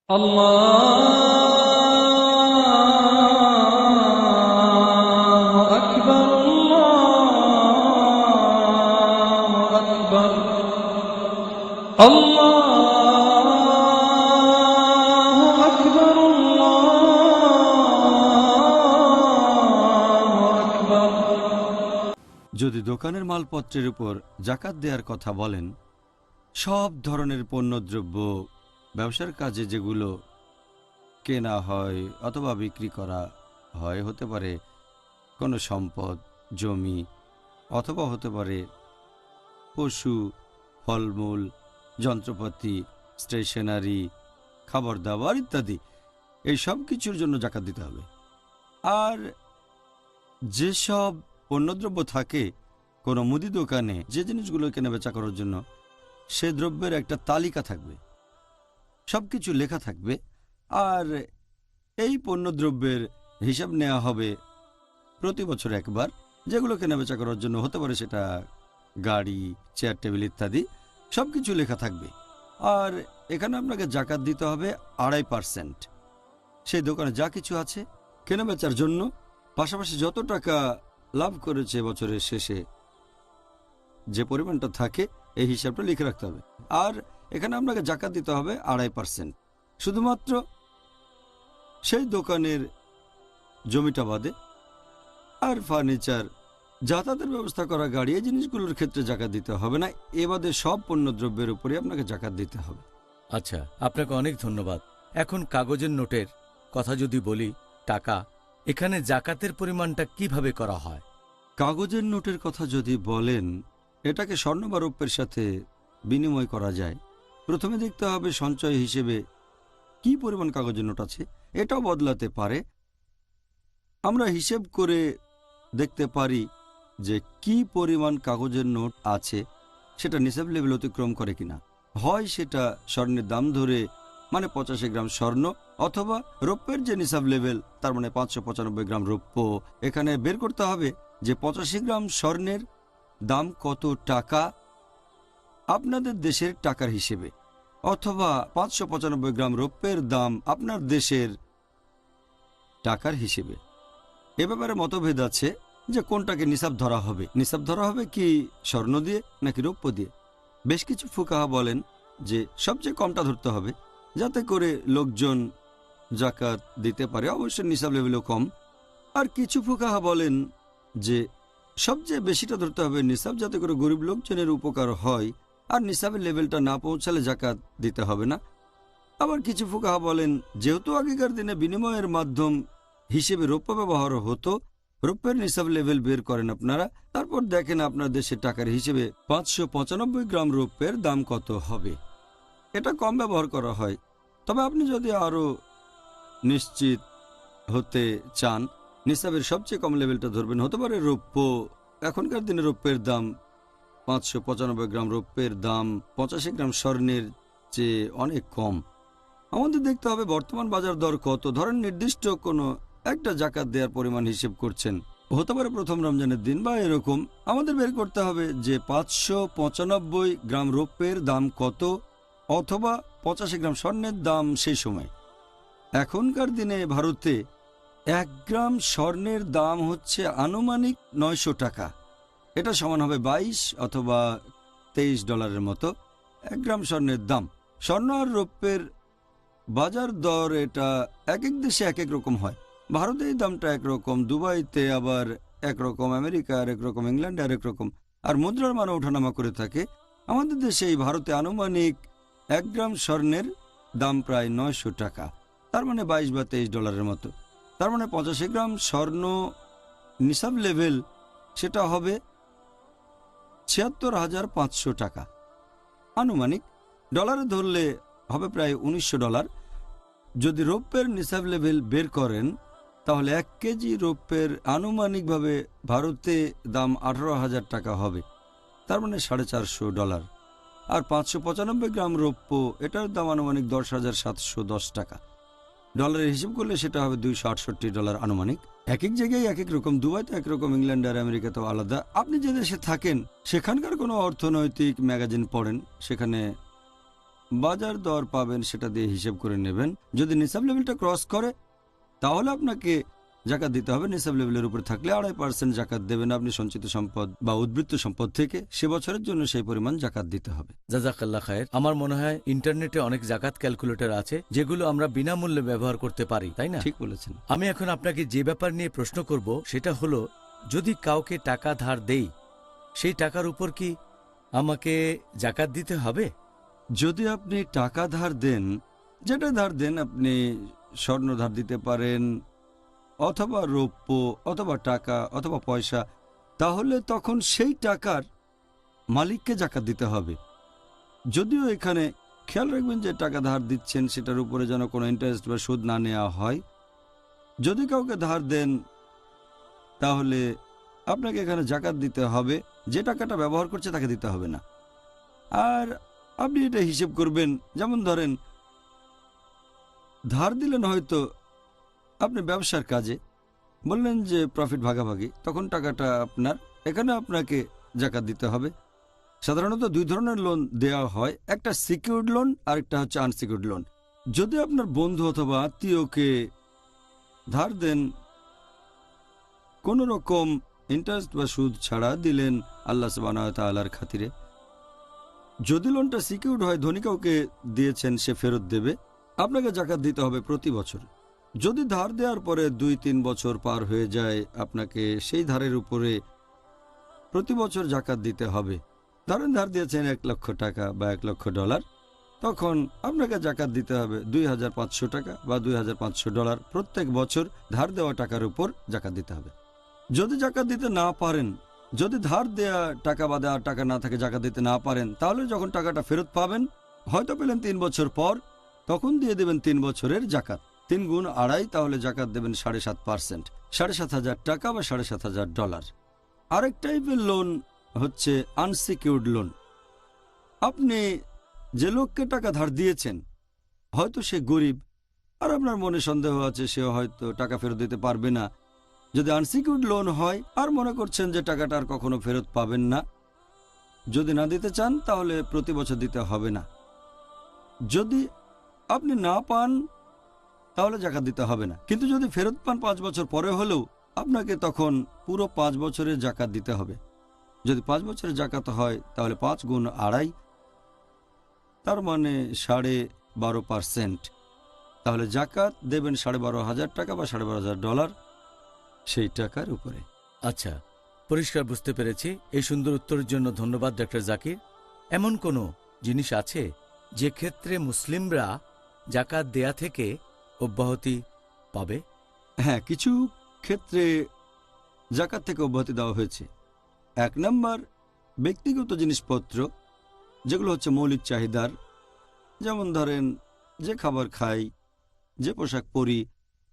আল্লাহু আকবার, আল্লাহু আকবার, আল্লাহু আকবার, আল্লাহু আকবার। যদি দোকানের মালপত্রের উপর জাকাত দেওয়ার কথা বলেন, সব ধরনের পণ্যদ্রব্য ব্যবসার কাজে যেগুলো কেনা হয় অথবা বিক্রি করা হয়, হতে পারে কোনো সম্পদ, জমি, অথবা হতে পারে পশু, ফলমূল, যন্ত্রপাতি, স্টেশনারি, খাবার দাবার ইত্যাদি, এই সব কিছুর জন্য জাকাত দিতে হবে। আর যেসব পণ্যদ্রব্য থাকে কোনো মুদি দোকানে, যে জিনিসগুলো কেনা বেচা করার জন্য, সে দ্রব্যের একটা তালিকা থাকবে, সব কিছু লেখা থাকবে। আর এই পণ্যদ্রব্যের হিসাব নেওয়া হবে প্রতি বছর একবার। যেগুলো কেনাবেচা করার জন্য, হতে পারে সেটা গাড়ি, চেয়ার টেবিল ইত্যাদি, সব কিছু লেখা থাকবে। আর এখানে আপনাকে জাকাত দিতে হবে 2.5%। সেই দোকানে যা কিছু আছে কেনাবেচার জন্য, পাশাপাশি যত টাকা লাভ করেছে বছরের শেষে, যে পরিমাণটা থাকে এই হিসাবটা লিখে রাখতে হবে। আর এখানে আপনাকে জাকাত দিতে হবে 2.5%। শুধুমাত্র সেই দোকানের জমিটা বাদে। আর ফার্নিচার, যাতায়াতের ব্যবস্থা করা গাড়ি, এই জিনিসগুলোর ক্ষেত্রে জাকাত দিতে হবে না। এ বাদে সব পণ্যদ্রব্যের উপরে আপনাকে জাকাত দিতে হবে। আচ্ছা, আপনাকে অনেক ধন্যবাদ। এখন কাগজের নোটের কথা যদি বলি, টাকা, এখানে জাকাতের পরিমাণটা কিভাবে করা হয়? কাগজের নোটের কথা যদি বলেন, এটাকে স্বর্ণ বা রৌপ্যের সাথে বিনিময় করা যায়। প্রথমে দেখতে হবে সঞ্চয় হিসেবে কি পরিমাণ কাগজের নোট আছে, এটাও বদলাতে পারে। আমরা হিসেব করে দেখতে পারি যে কি পরিমাণ কাগজের নোট আছে, সেটা নিসাব লেভেল অতিক্রম করে কিনা। হয় সেটা স্বর্ণের দাম ধরে, মানে 85 গ্রাম স্বর্ণ, অথবা রৌপ্যের যে নিসাব লেভেল, তার মানে 595 গ্রাম রৌপ্য। এখানে বের করতে হবে যে 85 গ্রাম স্বর্ণের দাম কত টাকা আপনাদের দেশের টাকার হিসেবে, অথবা 595 গ্রাম রৌপ্যের দাম আপনার দেশের টাকার হিসেবে। এ ব্যাপারে মতভেদ আছে যে কোনটাকে নিসাব ধরা হবে। নিসাব ধরা হবে কি স্বর্ণ দিয়ে নাকি রৌপ্য দিয়ে। বেশ কিছু ফুকাহা বলেন যে সবচেয়ে কমটা ধরতে হবে, যাতে করে লোকজন জাকাত দিতে পারে, অবশ্যই নিসাব লেভেলও কম। আর কিছু ফুকাহা বলেন যে সবচেয়ে বেশিটা ধরতে হবে নিসাব, যাতে করে গরিব লোকজনের উপকার হয়, আর নিসাবের লেভেলটা না পৌঁছালে জাকাত দিতে হবে না। আবার কিছু ফুকাহা বলেন যেহেতু আগেকার দিনে বিনিময়ের মাধ্যম হিসেবে রৌপ্য ব্যবহার হতো, রৌপ্যের নিসাব লেভেল বের করেন আপনারা, তারপর দেখেন আপনার দেশের টাকার হিসেবে 595 গ্রাম রৌপ্যের দাম কত হবে। এটা কম ব্যবহার করা হয়। তবে আপনি যদি আরও নিশ্চিত হতে চান, নিসাবের সবচেয়ে কম লেভেলটা ধরবেন। হতে পারে রৌপ্য, এখনকার দিনে রৌপ্যের দাম 595 গ্রাম রৌপ্যের দাম 85 গ্রাম স্বর্ণের চেয়ে অনেক কম। আমাদের দেখতে হবে বর্তমান বাজার দর কত। ধরেন নির্দিষ্ট কোনো একটা জাকাত দেওয়ার পরিমাণ হিসেব করছেন, হতে পারে প্রথম রমজানের দিন বা এরকম। আমাদের বের করতে হবে যে 595 গ্রাম রৌপ্যের দাম কত, অথবা 85 গ্রাম স্বর্ণের দাম সেই সময়। এখনকার দিনে ভারতে 1 গ্রাম স্বর্ণের দাম হচ্ছে আনুমানিক 900 টাকা। এটা সমান হবে 22 অথবা 23 ডলারের মতো 1 গ্রাম স্বর্ণের দাম। স্বর্ণ আর রৌপ্যের বাজার দর এটা এক এক দেশে এক এক রকম হয়। ভারতে এই দামটা একরকম, দুবাইতে আবার একরকম, আমেরিকা আর একরকম, ইংল্যান্ডে আরেক রকম। আর মুদ্রার মানও ওঠানামা করে থাকে। আমাদের দেশে এই ভারতে আনুমানিক 1 গ্রাম স্বর্ণের দাম প্রায় 900 টাকা, তার মানে 22 বা 23 ডলারের মতো। তার মানে 85 গ্রাম স্বর্ণ নিসাব লেভেল, সেটা হবে 76,500 টাকা আনুমানিক। ডলারে ধরলে হবে প্রায় 1900 ডলার। যদি রৌপ্যের নিসাব লেভেল বের করেন, তাহলে 1 কেজি রৌপ্যের আনুমানিকভাবে ভারতে দাম 18,000 টাকা হবে, তার মানে 450 ডলার। আর 595 গ্রাম রৌপ্য, এটার দাম আনুমানিক 10,710 টাকা। ডলারের হিসেব করলে সেটা হবে 268 ডলার আনুমানিক। এক এক জায়গায় এক এক রকম, দুবাইতে একরকম, ইংল্যান্ড আর আমেরিকাতেও আলাদা। আপনি যে দেশে থাকেন সেখানকার কোনো অর্থনৈতিক ম্যাগাজিন পড়েন, সেখানে বাজার দর পাবেন সেটা দিয়ে হিসেব করে নেবেন। যদি নিসাব লেভেলটা ক্রস করে তাহলে আপনাকে জাকাত দিতে হবে। নিসাব লেভেলের উপরে থাকলে 2.5% জাকাত দেবেন আপনি সঞ্চিত সম্পদ বা উদ্বৃত্ত সম্পদ থেকে। সে বছরের জন্য সেই পরিমাণ জাকাত দিতে হবে। জাজাকাল্লাহ খায়ের। আমার মনে হয় ইন্টারনেটে অনেক জাকাত ক্যালকুলেটর আছে যেগুলো আমরা বিনামূল্যে ব্যবহার করতে পারি, তাই না? ঠিক বলেছেন। আমি এখন আপনাকে যে ব্যাপার নিয়ে প্রশ্ন করব সেটা হলো, যদি কাউকে টাকা ধার দেই সেই টাকার উপর কি আমাকে জাকাত দিতে হবে? যদি আপনি টাকা ধার দেন, যেটা ধার দেন, আপনি স্বর্ণ ধার দিতে পারেন অথবা রৌপ্য অথবা টাকা অথবা পয়সা, তাহলে তখন সেই টাকার মালিককে জাকাত দিতে হবে। যদিও এখানে খেয়াল রাখবেন যে টাকা ধার দিচ্ছেন সেটার উপরে যেন কোনো ইন্টারেস্ট বা সুদ না নেওয়া হয়। যদি কাউকে ধার দেন তাহলে আপনাকে এখানে জাকাত দিতে হবে, যে টাকাটা ব্যবহার করছে তাকে দিতে হবে না। আর আপনি এটা হিসেব করবেন, যেমন ধরেন ধার দিলেন হয়তো আপনি ব্যবসার কাজে, বললেন যে প্রফিট ভাগাভাগি, তখন টাকাটা আপনার, এখানে আপনাকে জাকাত দিতে হবে। সাধারণত দুই ধরনের লোন দেওয়া হয়, একটা সিকিউরড লোন আর একটা হচ্ছে আনসিকিউরড লোন। যদি আপনার বন্ধু অথবা আত্মীয়কে ধার দেন কোনো রকম ইন্টারেস্ট বা সুদ ছাড়া দিলেন আল্লাহ সুবহানাহু ওয়া তাআলার খাতিরে, যদি লোনটা সিকিউরড হয়, ধনী কাউকে দিয়েছেন, সে ফেরত দেবে, আপনাকে জাকাত দিতে হবে প্রতি বছর। যদি ধার দেওয়ার পরে 2-3 বছর পার হয়ে যায়, আপনাকে সেই ধারের উপরে প্রতি বছর জাকাত দিতে হবে। ধরেন ধার দিয়েছেন $1,00,000 বা $1,00,000, তখন আপনাকে জাকাত দিতে হবে $2,500 বা $2,500 প্রত্যেক বছর ধার দেওয়া টাকার উপর জাকাত দিতে হবে। যদি জাকাত দিতে না পারেন, যদি ধার দেওয়া টাকা বা দেওয়ার টাকা না থাকে, জাকাত দিতে না পারেন, তাহলে যখন টাকাটা ফেরত পাবেন, হয়তো পেলেন 3 বছর পর, তখন দিয়ে দেবেন 3 বছরের জাকাত। 3 গুণ 2.5, তাহলে জাকাত দেবেন 7.5%, $7,500 বা $7,500। আরেক টাইপের লোন হচ্ছে আনসিকিউরড লোন। আপনি যে লোককে টাকা ধার দিয়েছেন, হয়তো সে গরিব আর আপনার মনে সন্দেহ আছে সে হয়তো টাকা ফেরত দিতে পারবে না। যদি আনসিকিউরড লোন হয় আর মনে করছেন যে টাকাটা আর কখনো ফেরত পাবেন না, যদি না দিতে চান তাহলে প্রতি বছর দিতে হবে না। যদি আপনি না পান তাহলে জাকাত দিতে হবে না, কিন্তু যদি ফেরত পান 5 বছর পরে হলেও আপনাকে তখন পুরো 5 বছরের জাকাত দিতে হবে। যদি 5 বছরের জাকাত হয় তাহলে 5 গুণ 2.5, তার মানে 12.5%। তাহলে জাকাত দেবেন $12,500 বা $12,500 সেই টাকার উপরে। আচ্ছা, পরিষ্কার বুঝতে পেরেছি। এই সুন্দর উত্তরের জন্য ধন্যবাদ ডক্টর জাকির। এমন কোনো জিনিস আছে যে ক্ষেত্রে মুসলিমরা জাকাত দেয়া থেকে অব্যাহতি পাবে? হ্যাঁ, কিছু ক্ষেত্রে জাকাত থেকে অব্যাহতি দেওয়া হয়েছে। 1 নম্বর, ব্যক্তিগত জিনিসপত্র যেগুলো হচ্ছে মৌলিক চাহিদার, যেমন ধরেন যে খাবার খাই, যে পোশাক পরি,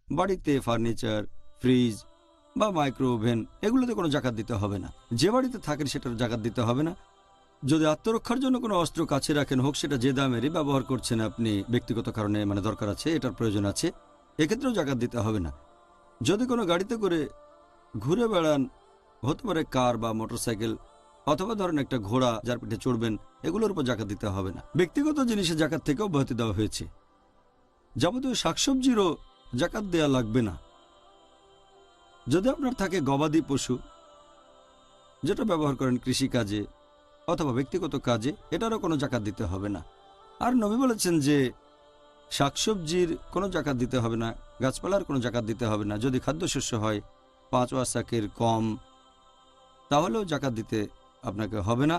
বাড়িতে ফার্নিচার, ফ্রিজ বা মাইক্রো ওভেন, এগুলোতে কোনো জাকাত দিতে হবে না। যে বাড়িতে থাকেন সেটার জাকাত দিতে হবে না। যদি আত্মরক্ষার জন্য কোনো অস্ত্র কাছে রাখেন, হোক সেটা যে দামেরই ব্যবহার করছেন আপনি, ব্যক্তিগত কারণে মানে দরকার আছে, এটার প্রয়োজন আছে, এক্ষেত্রেও জাকাত দিতে হবে না। যদি কোনো গাড়িতে করে ঘুরে বেড়ান, হতে পারে কার বা মোটরসাইকেল, অথবা ধরেন একটা ঘোড়া যার পিঠে চড়বেন, এগুলোর উপর জাকাত দিতে হবে না। ব্যক্তিগত জিনিসের জাকাত থেকেও অব্যাহতি দেওয়া হয়েছে। যাবতীয় শাকসবজিরও জাকাত দেয়া লাগবে না। যদি আপনার থাকে গবাদি পশু যেটা ব্যবহার করেন কৃষিকাজে অথবা ব্যক্তিগত কাজে, এটারও কোনো জাকাত দিতে হবে না। আর নবী বলেছেন যে শাকসবজির কোনো জাকাত দিতে হবে না, গাছপালার কোনো জাকাত দিতে হবে না। যদি খাদ্যশস্য হয় 5 ওয়াসাকের কম, তাহলেও জাকাত দিতে আপনাকে হবে না।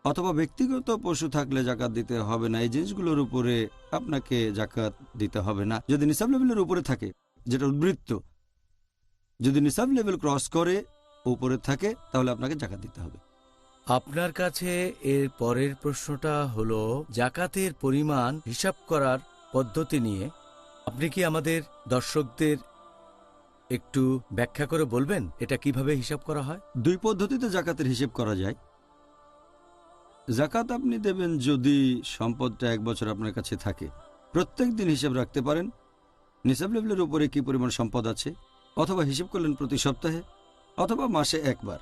অথবা ব্যক্তিগত পশু থাকলে জাকাত দিতে হবে না। এই জিনিসগুলোর উপরে আপনাকে জাকাত দিতে হবে না। যদি নিসাব লেভেলের উপরে থাকে, যেটা উদ্বৃত্ত, যদি নিসাব লেভেল ক্রস করে উপরে থাকে, তাহলে আপনাকে জাকাত দিতে হবে। আপনার কাছে এর পরের প্রশ্নটা হলো জাকাতের পরিমাণ হিসাব করার পদ্ধতি নিয়ে। আপনি কি আমাদের দর্শকদের একটু ব্যাখ্যা করে বলবেন এটা কিভাবে হিসাব করা হয়? 2 পদ্ধতিতে জাকাতের হিসেব করা যায়। জাকাত আপনি দেবেন যদি সম্পদটা 1 বছর আপনার কাছে থাকে, প্রত্যেক দিন হিসাব রাখতে পারেন নিসাব লেভেলের উপরে কি পরিমাণ সম্পদ আছে, অথবা হিসেব করলেন প্রতি সপ্তাহে অথবা মাসে একবার।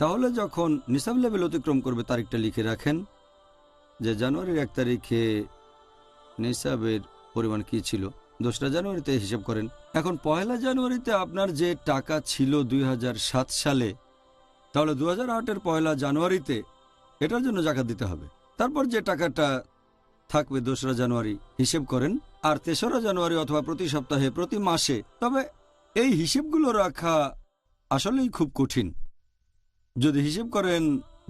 তাহলে যখন নিসাব লেভেল অতিক্রম করবে তারিখটা লিখে রাখেন, যে জানুয়ারির 1 তারিখে নিসাবের পরিমাণ কি ছিল, 2রা জানুয়ারিতে হিসেব করেন। এখন 1লা জানুয়ারিতে আপনার যে টাকা ছিল 2007 সালে, তাহলে 2008-এর 1লা জানুয়ারিতে এটার জন্য জাকাত দিতে হবে। তারপর যে টাকাটা থাকবে 2রা জানুয়ারি হিসেব করেন, আর 3রা জানুয়ারি অথবা প্রতি সপ্তাহে, প্রতি মাসে। তবে এই হিসেবগুলো রাখা আসলেই খুব কঠিন। যদি হিসেব করেন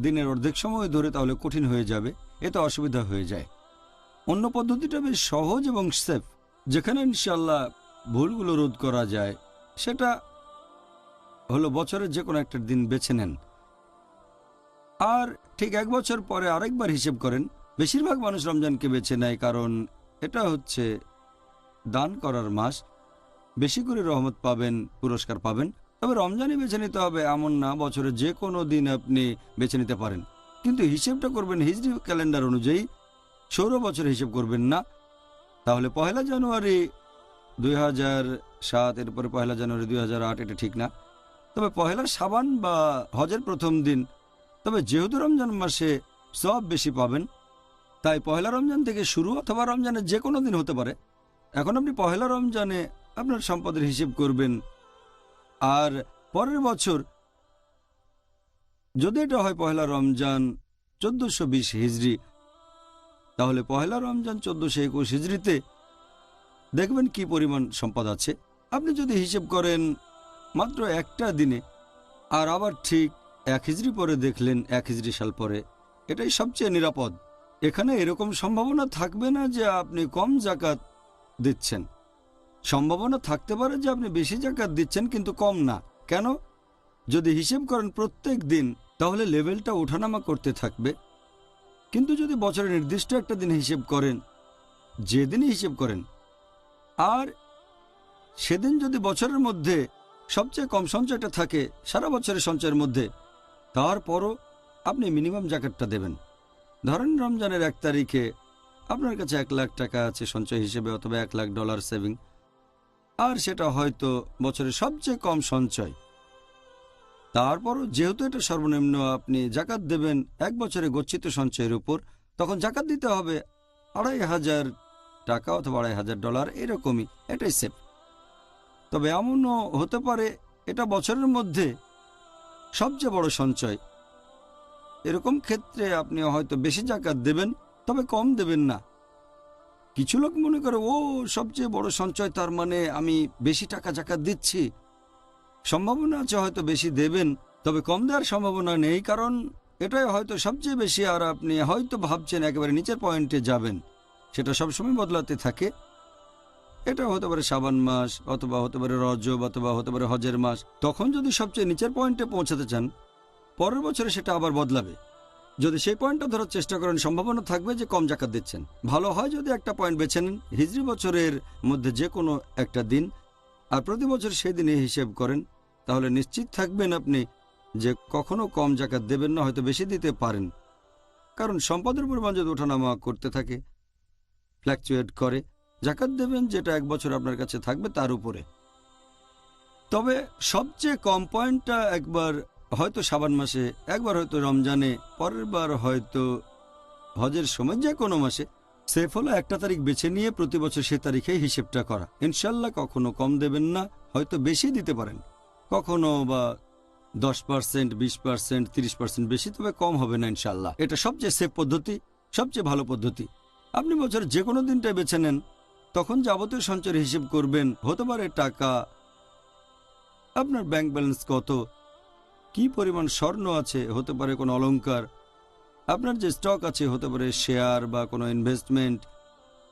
দিনের অর্ধেক সময় ধরে তাহলে কঠিন হয়ে যাবে, এতে অসুবিধা হয়ে যায়। অন্য পদ্ধতিটা বেশ সহজ এবং সেফ, যেখানে ইনশাল্লাহ ভুলগুলো রোধ করা যায়, সেটা হলো বছরের যে কোনো একটা দিন বেছে নেন, আর ঠিক 1 বছর পরে আরেকবার হিসেব করেন। বেশিরভাগ মানুষ রমজানকে বেছে নেয় কারণ এটা হচ্ছে দান করার মাস, বেশি করে রহমত পাবেন, পুরস্কার পাবেন। তবে রমজানই বেছে নিতে হবে এমন না, বছরের যে কোনো দিন আপনি বেছে নিতে পারেন, কিন্তু হিসেবটা করবেন হিজরি ক্যালেন্ডার অনুযায়ী, সৌর বছরে হিসেব করবেন না। তাহলে 1লা জানুয়ারি 2007, এরপরে 1লা জানুয়ারি 2008, এটা ঠিক না। তবে 1লা শাবান বা হজের প্রথম দিন। তবে যেহেতু রমজান মাসে সওয়াব বেশি পাবেন, তাই 1লা রমজান থেকে শুরু, অথবা রমজানের যে কোনো দিন হতে পারে। এখন আপনি 1লা রমজানে আপনার সম্পদের হিসেব করবেন, আর পরের বছর যদি এটা হয় 1লা রমজান 1420 হিজরি, তাহলে 1লা রমজান 1421 হিজরিতে দেখবেন কি পরিমাণ সম্পদ আছে। আপনি যদি হিসেব করেন মাত্র একটা দিনে, আর আবার ঠিক 1 হিজরি পরে দেখলেন, 1 হিজরি সাল পরে, এটাই সবচেয়ে নিরাপদ। এখানে এরকম সম্ভাবনা থাকবে না যে আপনি কম জাকাত দিচ্ছেন। সম্ভাবনা থাকতে পারে যে আপনি বেশি জাকাত দিচ্ছেন কিন্তু কম না। কেন? যদি হিসেব করেন প্রত্যেক দিন, তাহলে লেভেলটা ওঠানামা করতে থাকবে। কিন্তু যদি বছরে নির্দিষ্ট একটা দিন হিসেব করেন, যেদিনই হিসেব করেন, আর সেদিন যদি বছরের মধ্যে সবচেয়ে কম সঞ্চয়টা থাকে সারা বছরের সঞ্চয়ের মধ্যে, তারপরও আপনি মিনিমাম জাকাতটা দেবেন। ধরেন রমজানের 1 তারিখে আপনার কাছে 1 লাখ টাকা আছে সঞ্চয় হিসেবে, অথবা $1 লাখ সেভিং, আর সেটা হয়তো বছরের সবচেয়ে কম সঞ্চয়। তারপরও যেহেতু এটা সর্বনিম্ন, আপনি জাকাত দেবেন 1 বছরে গচ্ছিত সঞ্চয়ের উপর, তখন জাকাত দিতে হবে $2,500 অথবা $2,500, এরকমই। এটাই সেফ। তবে এমনও হতে পারে এটা বছরের মধ্যে সবচেয়ে বড় সঞ্চয়। এরকম ক্ষেত্রে আপনি হয়তো বেশি জাকাত দেবেন, তবে কম দেবেন না। কিছু লোক মনে করে, ও সবচেয়ে বড় সঞ্চয়, তার মানে আমি বেশি টাকা জাকাত দিচ্ছি। সম্ভাবনা আছে হয়তো বেশি দেবেন, তবে কম দেওয়ার সম্ভাবনা নেই, কারণ এটাই হয়তো সবচেয়ে বেশি, আর আপনি হয়তো ভাবছেন একেবারে নিচের পয়েন্টে যাবেন। সেটা সবসময় বদলাতে থাকে। এটা হতে পারে শাবান মাস, অথবা হতে পারে রজব, অথবা হতে পারে হজের মাস। তখন যদি সবচেয়ে নিচের পয়েন্টে পৌঁছাতে চান, পরের বছরে সেটা আবার বদলাবে। যদি সেই পয়েন্টটা ধরার চেষ্টা করেন, সম্ভাবনা থাকবে যে কম জাকাত দিচ্ছেন। ভালো হয় যদি একটা পয়েন্ট বেছে নেন হিজরি বছরের মধ্যে যে কোনো একটা দিন, আর প্রতি বছর সেই দিনে হিসেব করেন, তাহলে নিশ্চিত থাকবেন আপনি যে কখনো কম জাকাত দেবেন না, হয়তো বেশি দিতে পারেন। কারণ সম্পদের পরিমাণ যদি ওঠানামা করতে থাকে, ফ্ল্যাকচুয়েট করে, জাকাত দেবেন যেটা 1 বছর আপনার কাছে থাকবে তার উপরে। তবে সবচেয়ে কম পয়েন্টটা একবার হয়তো শাবান মাসে, একবার হয়তো রমজানে, পরের বার হয়তো হজের সময়, যে কোনো মাসে। সেফ হলো 1টা তারিখ বেছে নিয়ে প্রতি বছর সে তারিখে হিসেবটা করা। ইনশাল্লাহ কখনো কম দেবেন না, হয়তো বেশি দিতে পারেন, কখনো বা 10%, 20%, 30% বেশি, তবে কম হবে না ইনশাল্লাহ। এটা সবচেয়ে সেফ পদ্ধতি, সবচেয়ে ভালো পদ্ধতি। আপনি বছরের যে কোনো দিনটা বেছে নেন, তখন যাবতীয় সঞ্চয়ের হিসেব করবেন। হতে পারে টাকা, আপনার ব্যাংক ব্যালেন্স কত, কি পরিমাণ স্বর্ণ আছে, হতে পারে কোনো অলংকার, আপনার যে স্টক আছে, হতে পারে শেয়ার বা কোনো ইনভেস্টমেন্ট,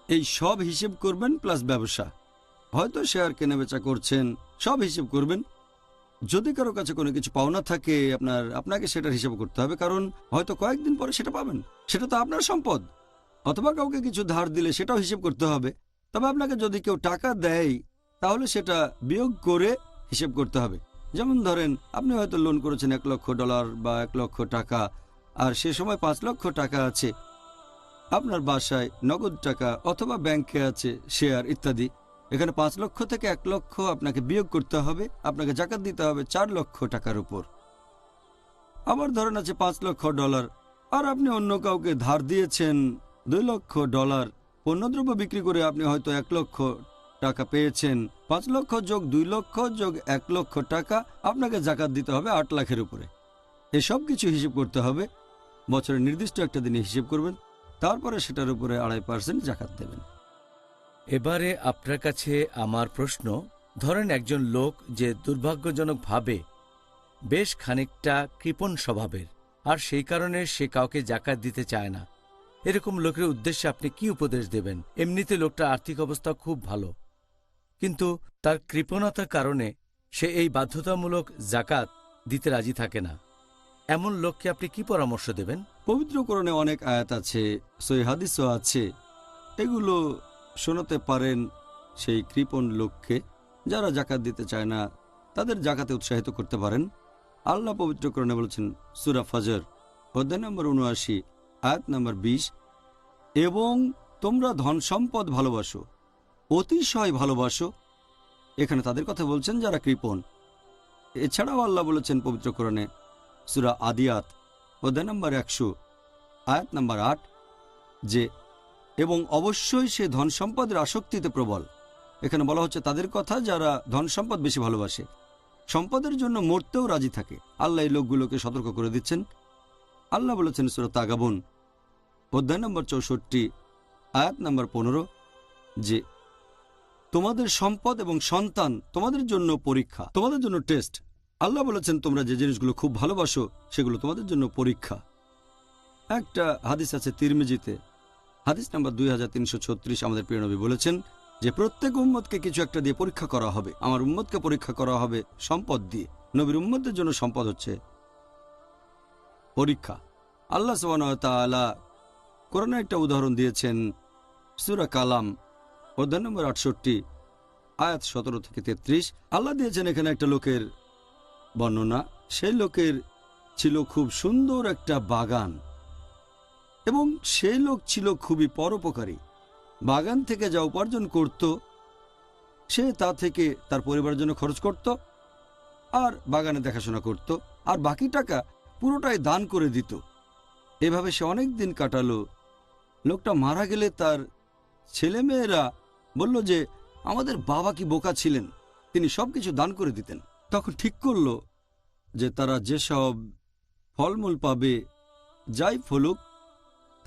এই সব হিসেব করবেন। প্লাস ব্যবসা, হয়তো শেয়ার কেনাবেচা করছেন, সব হিসেব করবেন। যদি কারো কাছে কোনো কিছু পাওনা থাকে, আপনাকে সেটার হিসেব করতে হবে, কারণ হয়তো কয়েকদিন পরে সেটা পাবেন, সেটা তো আপনার সম্পদ। অথবা কাউকে কিছু ধার দিলে সেটাও হিসেব করতে হবে। তবে আপনাকে যদি কেউ টাকা দেয়, তাহলে সেটা বিয়োগ করে হিসেব করতে হবে। যেমন ধরেন আপনি হয়তো লোন করেছেন $1 লক্ষ বা $1 লক্ষ, আর সে সময় $5 লক্ষ আছে আপনার বাসায়, নগদ টাকা, অথবা ব্যাংকে আছে শেয়ার ইত্যাদি। এখানে 5 লক্ষ থেকে 1 লক্ষ আপনাকে বিয়োগ করতে হবে, আপনাকে জাকাত দিতে হবে $4 লক্ষ উপর। আবার ধরেন আছে $5 লক্ষ, আর আপনি অন্য কাউকে ধার দিয়েছেন $2 লক্ষ, পণ্যদ্রব্য বিক্রি করে আপনি হয়তো $1 লক্ষ পেয়েছেন, 5 লক্ষ যোগ 2 লক্ষ যোগ $1 লক্ষ আপনাকে জাকাত দিতে হবে 8 লাখের উপরে। এসব কিছু হিসেব করতে হবে, বছরের নির্দিষ্ট একটা দিনে হিসেব করবেন, তারপরে সেটার উপরে 2.5% জাকাত দেবেন। এবারে আপনার কাছে আমার প্রশ্ন, ধরেন একজন লোক যে দুর্ভাগ্যজনকভাবে বেশ খানিকটা কৃপণ স্বভাবের, আর সেই কারণে সে কাউকে জাকাত দিতে চায় না, এরকম লোকের উদ্দেশ্যে আপনি কি উপদেশ দেবেন? এমনিতে লোকটার আর্থিক অবস্থা খুব ভালো, কিন্তু তার কৃপণতার কারণে সে এই বাধ্যতামূলক জাকাত দিতে রাজি থাকে না। এমন লোককে আপনি কি পরামর্শ দেবেন? পবিত্র কোরআনে অনেক আয়াত আছে, সহিহ হাদিসও আছে, এগুলো শোনাতে পারেন সেই কৃপণ লোককে। যারা জাকাত দিতে চায় না তাদের জাকাতে উৎসাহিত করতে পারেন। আল্লাহ পবিত্র কোরআনে বলেছেন সূরা ফজর অধ্যায় নম্বর ৭৯ আয়াত নম্বর ২০, এবং তোমরা ধন সম্পদ ভালোবাসো, অতিশয় ভালোবাসো। এখানে তাদের কথা বলছেন যারা কৃপণ। এছাড়াও আল্লাহ বলেছেন পবিত্র কোরআনে সূরা আদিয়াত অধ্যায় নম্বর ১০০ আয়াত নম্বর ৮ যে এবং অবশ্যই সে ধন সম্পদের আসক্তিতে প্রবল। এখানে বলা হচ্ছে তাদের কথা যারা ধন সম্পদ বেশি ভালোবাসে, সম্পদের জন্য মরতেও রাজি থাকে। আল্লাহ এই লোকগুলোকে সতর্ক করে দিচ্ছেন। আল্লাহ বলেছেন সূরা তাগাবুন অধ্যায় নম্বর ৬৪ আয়াত নম্বর ১৫ যে তোমাদের সম্পদ এবং সন্তান তোমাদের জন্য পরীক্ষা, তোমাদের জন্য টেস্ট। আল্লাহ বলেছেন তোমরা যে জিনিসগুলো খুব ভালোবাসো সেগুলো তোমাদের জন্য পরীক্ষা। একটা হাদিস আছে তিরমিজিতে, হাদিস নাম্বার 2336, আমাদের প্রিয় নবী বলেছেন যে প্রত্যেক উম্মতকে কিছু একটা দিয়ে পরীক্ষা করা হবে। আমার উম্মতকে পরীক্ষা করা হবে সম্পদ দিয়ে। নবীর উম্মতের জন্য সম্পদ হচ্ছে পরীক্ষা। আল্লাহ সুবহানাহু ওয়া তাআলা কোরআনে একটা উদাহরণ দিয়েছেন সূরা কালাম অধ্যায় নম্বর ৬৮ আয়াত ১৭ থেকে ৩৩। আল্লাহ দিয়েছেন এখানে একটা লোকের বর্ণনা। সেই লোকের ছিল খুব সুন্দর একটা বাগান এবং সেই লোক ছিল খুবই পরোপকারী। বাগান থেকে যা উপার্জন করত সে তা থেকে তার পরিবারের জন্য খরচ করত আর বাগানে দেখাশোনা করত, আর বাকি টাকা পুরোটাই দান করে দিত। এভাবে সে অনেক দিন কাটালো। লোকটা মারা গেলে তার ছেলেমেয়েরা বলল যে আমাদের বাবা কি বোকা ছিলেন, তিনি সব কিছু দান করে দিতেন। তখন ঠিক করলো যে তারা যেসব ফলমূল পাবে, যাই ফলুক,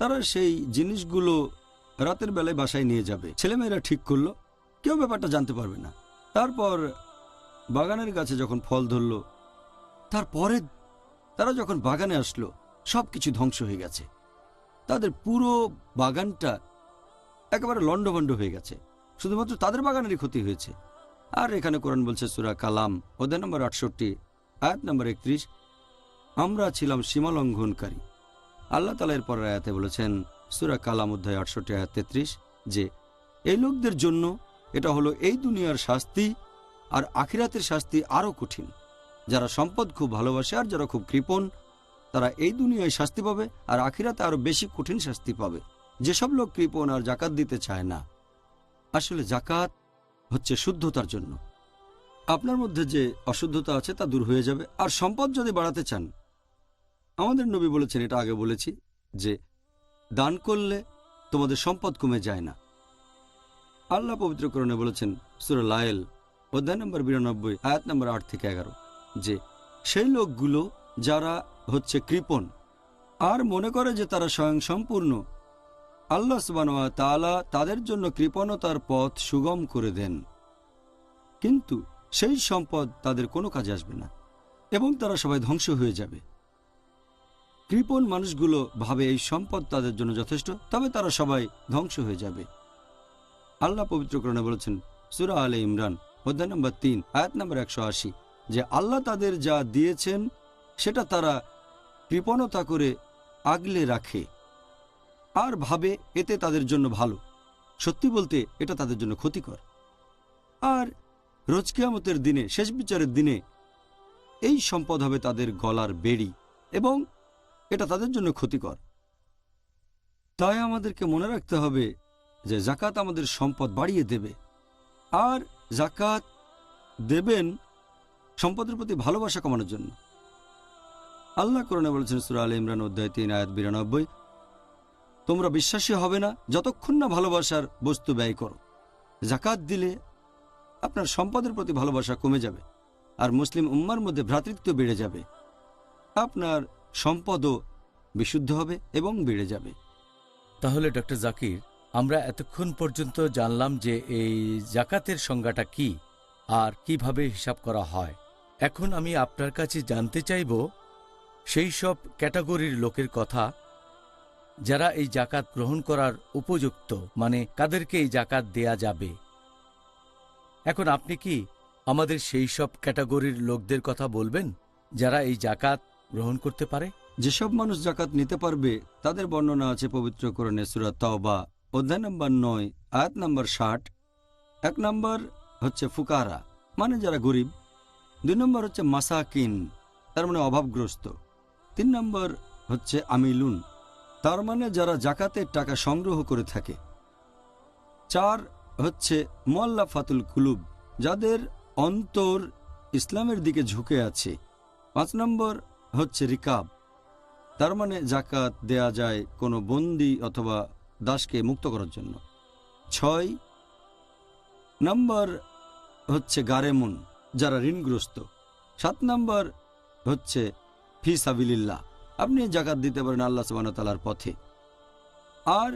তারা সেই জিনিসগুলো রাতের বেলায় বাসায় নিয়ে যাবে। ছেলেমেয়েরা ঠিক করলো কেউ ব্যাপারটা জানতে পারবে না। তারপর বাগানের গাছে যখন ফল ধরল, তারপরে তারা যখন বাগানে আসলো সব কিছু ধ্বংস হয়ে গেছে। তাদের পুরো বাগানটা একেবারে লণ্ডভণ্ড হয়ে গেছে, শুধুমাত্র তাদের বাগানেরই ক্ষতি হয়েছে। আর এখানে কোরআন বলছে সূরা কালাম অধ্যায় নম্বর ৬৮ আয়াত নম্বর ৩১, আমরা ছিলাম সীমালঙ্ঘনকারী। আল্লাহ তাআলা এর পরের আয়াতে বলেছেন সূরা কালাম অধ্যায় ৬৮ আয়াত ৩৩ যে এই লোকদের জন্য এটা হলো এই দুনিয়ার শাস্তি, আর আখিরাতের শাস্তি আরও কঠিন। যারা সম্পদ খুব ভালোবাসে আর যারা খুব কৃপণ, তারা এই দুনিয়ায় শাস্তি পাবে আর আখিরাতে আরও বেশি কঠিন শাস্তি পাবে। যেসব লোক কৃপণ আর জাকাত দিতে চায় না, আসলে জাকাত হচ্ছে শুদ্ধতার জন্য। আপনার মধ্যে যে অশুদ্ধতা আছে তা দূর হয়ে যাবে। আর সম্পদ যদি বাড়াতে চান, আমাদের নবী বলেছেন, এটা আগে বলেছি, যে দান করলে তোমাদের সম্পদ কমে যায় না। আল্লাহ পবিত্র কোরআনে বলেছেন সূরা লায়েল অধ্যায় নম্বর ৯২ আয়াত নম্বর ৮ থেকে ১১ যে সেই লোকগুলো যারা হচ্ছে কৃপণ আর মনে করে যে তারা স্বয়ং সম্পূর্ণ, আল্লাহ সুবহানাহু ওয়া তাআলা তাদের জন্য কৃপণতার পথ সুগম করে দেন, কিন্তু সেই সম্পদ তাদের কোনো কাজে আসবে না এবং তারা সবাই ধ্বংস হয়ে যাবে। কৃপণ মানুষগুলো ভাবে এই সম্পদ তাদের জন্য যথেষ্ট, তবে তারা সবাই ধ্বংস হয়ে যাবে। আল্লাহ পবিত্র কোরআনে বলেছেন সূরা আলে ইমরান অধ্যায় নম্বর ৩ আয়াত নম্বর ১৮০ যে আল্লাহ তাদের যা দিয়েছেন সেটা তারা কৃপণতা করে আগলে রাখে আর ভাবে এতে তাদের জন্য ভালো। সত্যি বলতে এটা তাদের জন্য ক্ষতিকর। আর রোজ কিয়ামতের দিনে, শেষ বিচারের দিনে, এই সম্পদ হবে তাদের গলার বেড়ি এবং এটা তাদের জন্য ক্ষতিকর। তাই আমাদেরকে মনে রাখতে হবে যে জাকাত আমাদের সম্পদ বাড়িয়ে দেবে, আর জাকাত দেবেন সম্পদের প্রতি ভালোবাসা কমানোর জন্য। আল্লাহ কোরআনে বলেছেন সূরা আলে ইমরান অধ্যায় ৩ আয়াত ৯২, তোমরা বিশ্বাসী হবে না যতক্ষণ না ভালোবাসার বস্তু ব্যয় করো। জাকাত দিলে আপনার সম্পদের প্রতি ভালোবাসা কমে যাবে, আর মুসলিম উম্মার মধ্যে ভ্রাতৃত্ব বেড়ে যাবে। আপনার সম্পদও বিশুদ্ধ হবে এবং বেড়ে যাবে। তাহলে ডক্টর জাকির, আমরা এতক্ষণ পর্যন্ত জানলাম যে এই জাকাতের সংজ্ঞাটা কি আর কিভাবে হিসাব করা হয়। এখন আমি আপনার কাছে জানতে চাইব সেই সব ক্যাটাগরির লোকের কথা যারা এই জাকাত গ্রহণ করার উপযুক্ত, মানে কাদেরকে এই জাকাত দেয়া যাবে। এখন আপনি কি আমাদের সেই সব ক্যাটাগরির লোকদের কথা বলবেন যারা এই জাকাত গ্রহণ করতে পারে? যেসব মানুষ জাকাত নিতে পারবে তাদের বর্ণনা আছে পবিত্র কোরআনে সূরা তাওবা অধ্যায় নম্বর ৯ আয়াত নম্বর ৬০। ১ নম্বর হচ্ছে ফুকারা, মানে যারা গরিব। ২ নম্বর হচ্ছে মাসাকিন, তার মানে অভাবগ্রস্ত। ৩ নম্বর হচ্ছে আমিলুন, তার মানে যারা জাকাতের টাকা সংগ্রহ করে থাকে। ৪ হচ্ছে মুআল্লাফাতুল কুলুব, যাদের অন্তর ইসলামের দিকে ঝুঁকে আছে। ৫ নম্বর হচ্ছে রিকাব, তার মানে জাকাত দেয়া যায় কোনো বন্দী অথবা দাসকে মুক্ত করার জন্য। ৬ নম্বর হচ্ছে গারেমুন, যারা ঋণগ্রস্ত। ৭ নম্বর হচ্ছে ফি সাবিলিল্লাহ, আপনি জাকাত দিতে পারেন আল্লাহ সুবহানাহু ওয়া তাআলার পথে। আর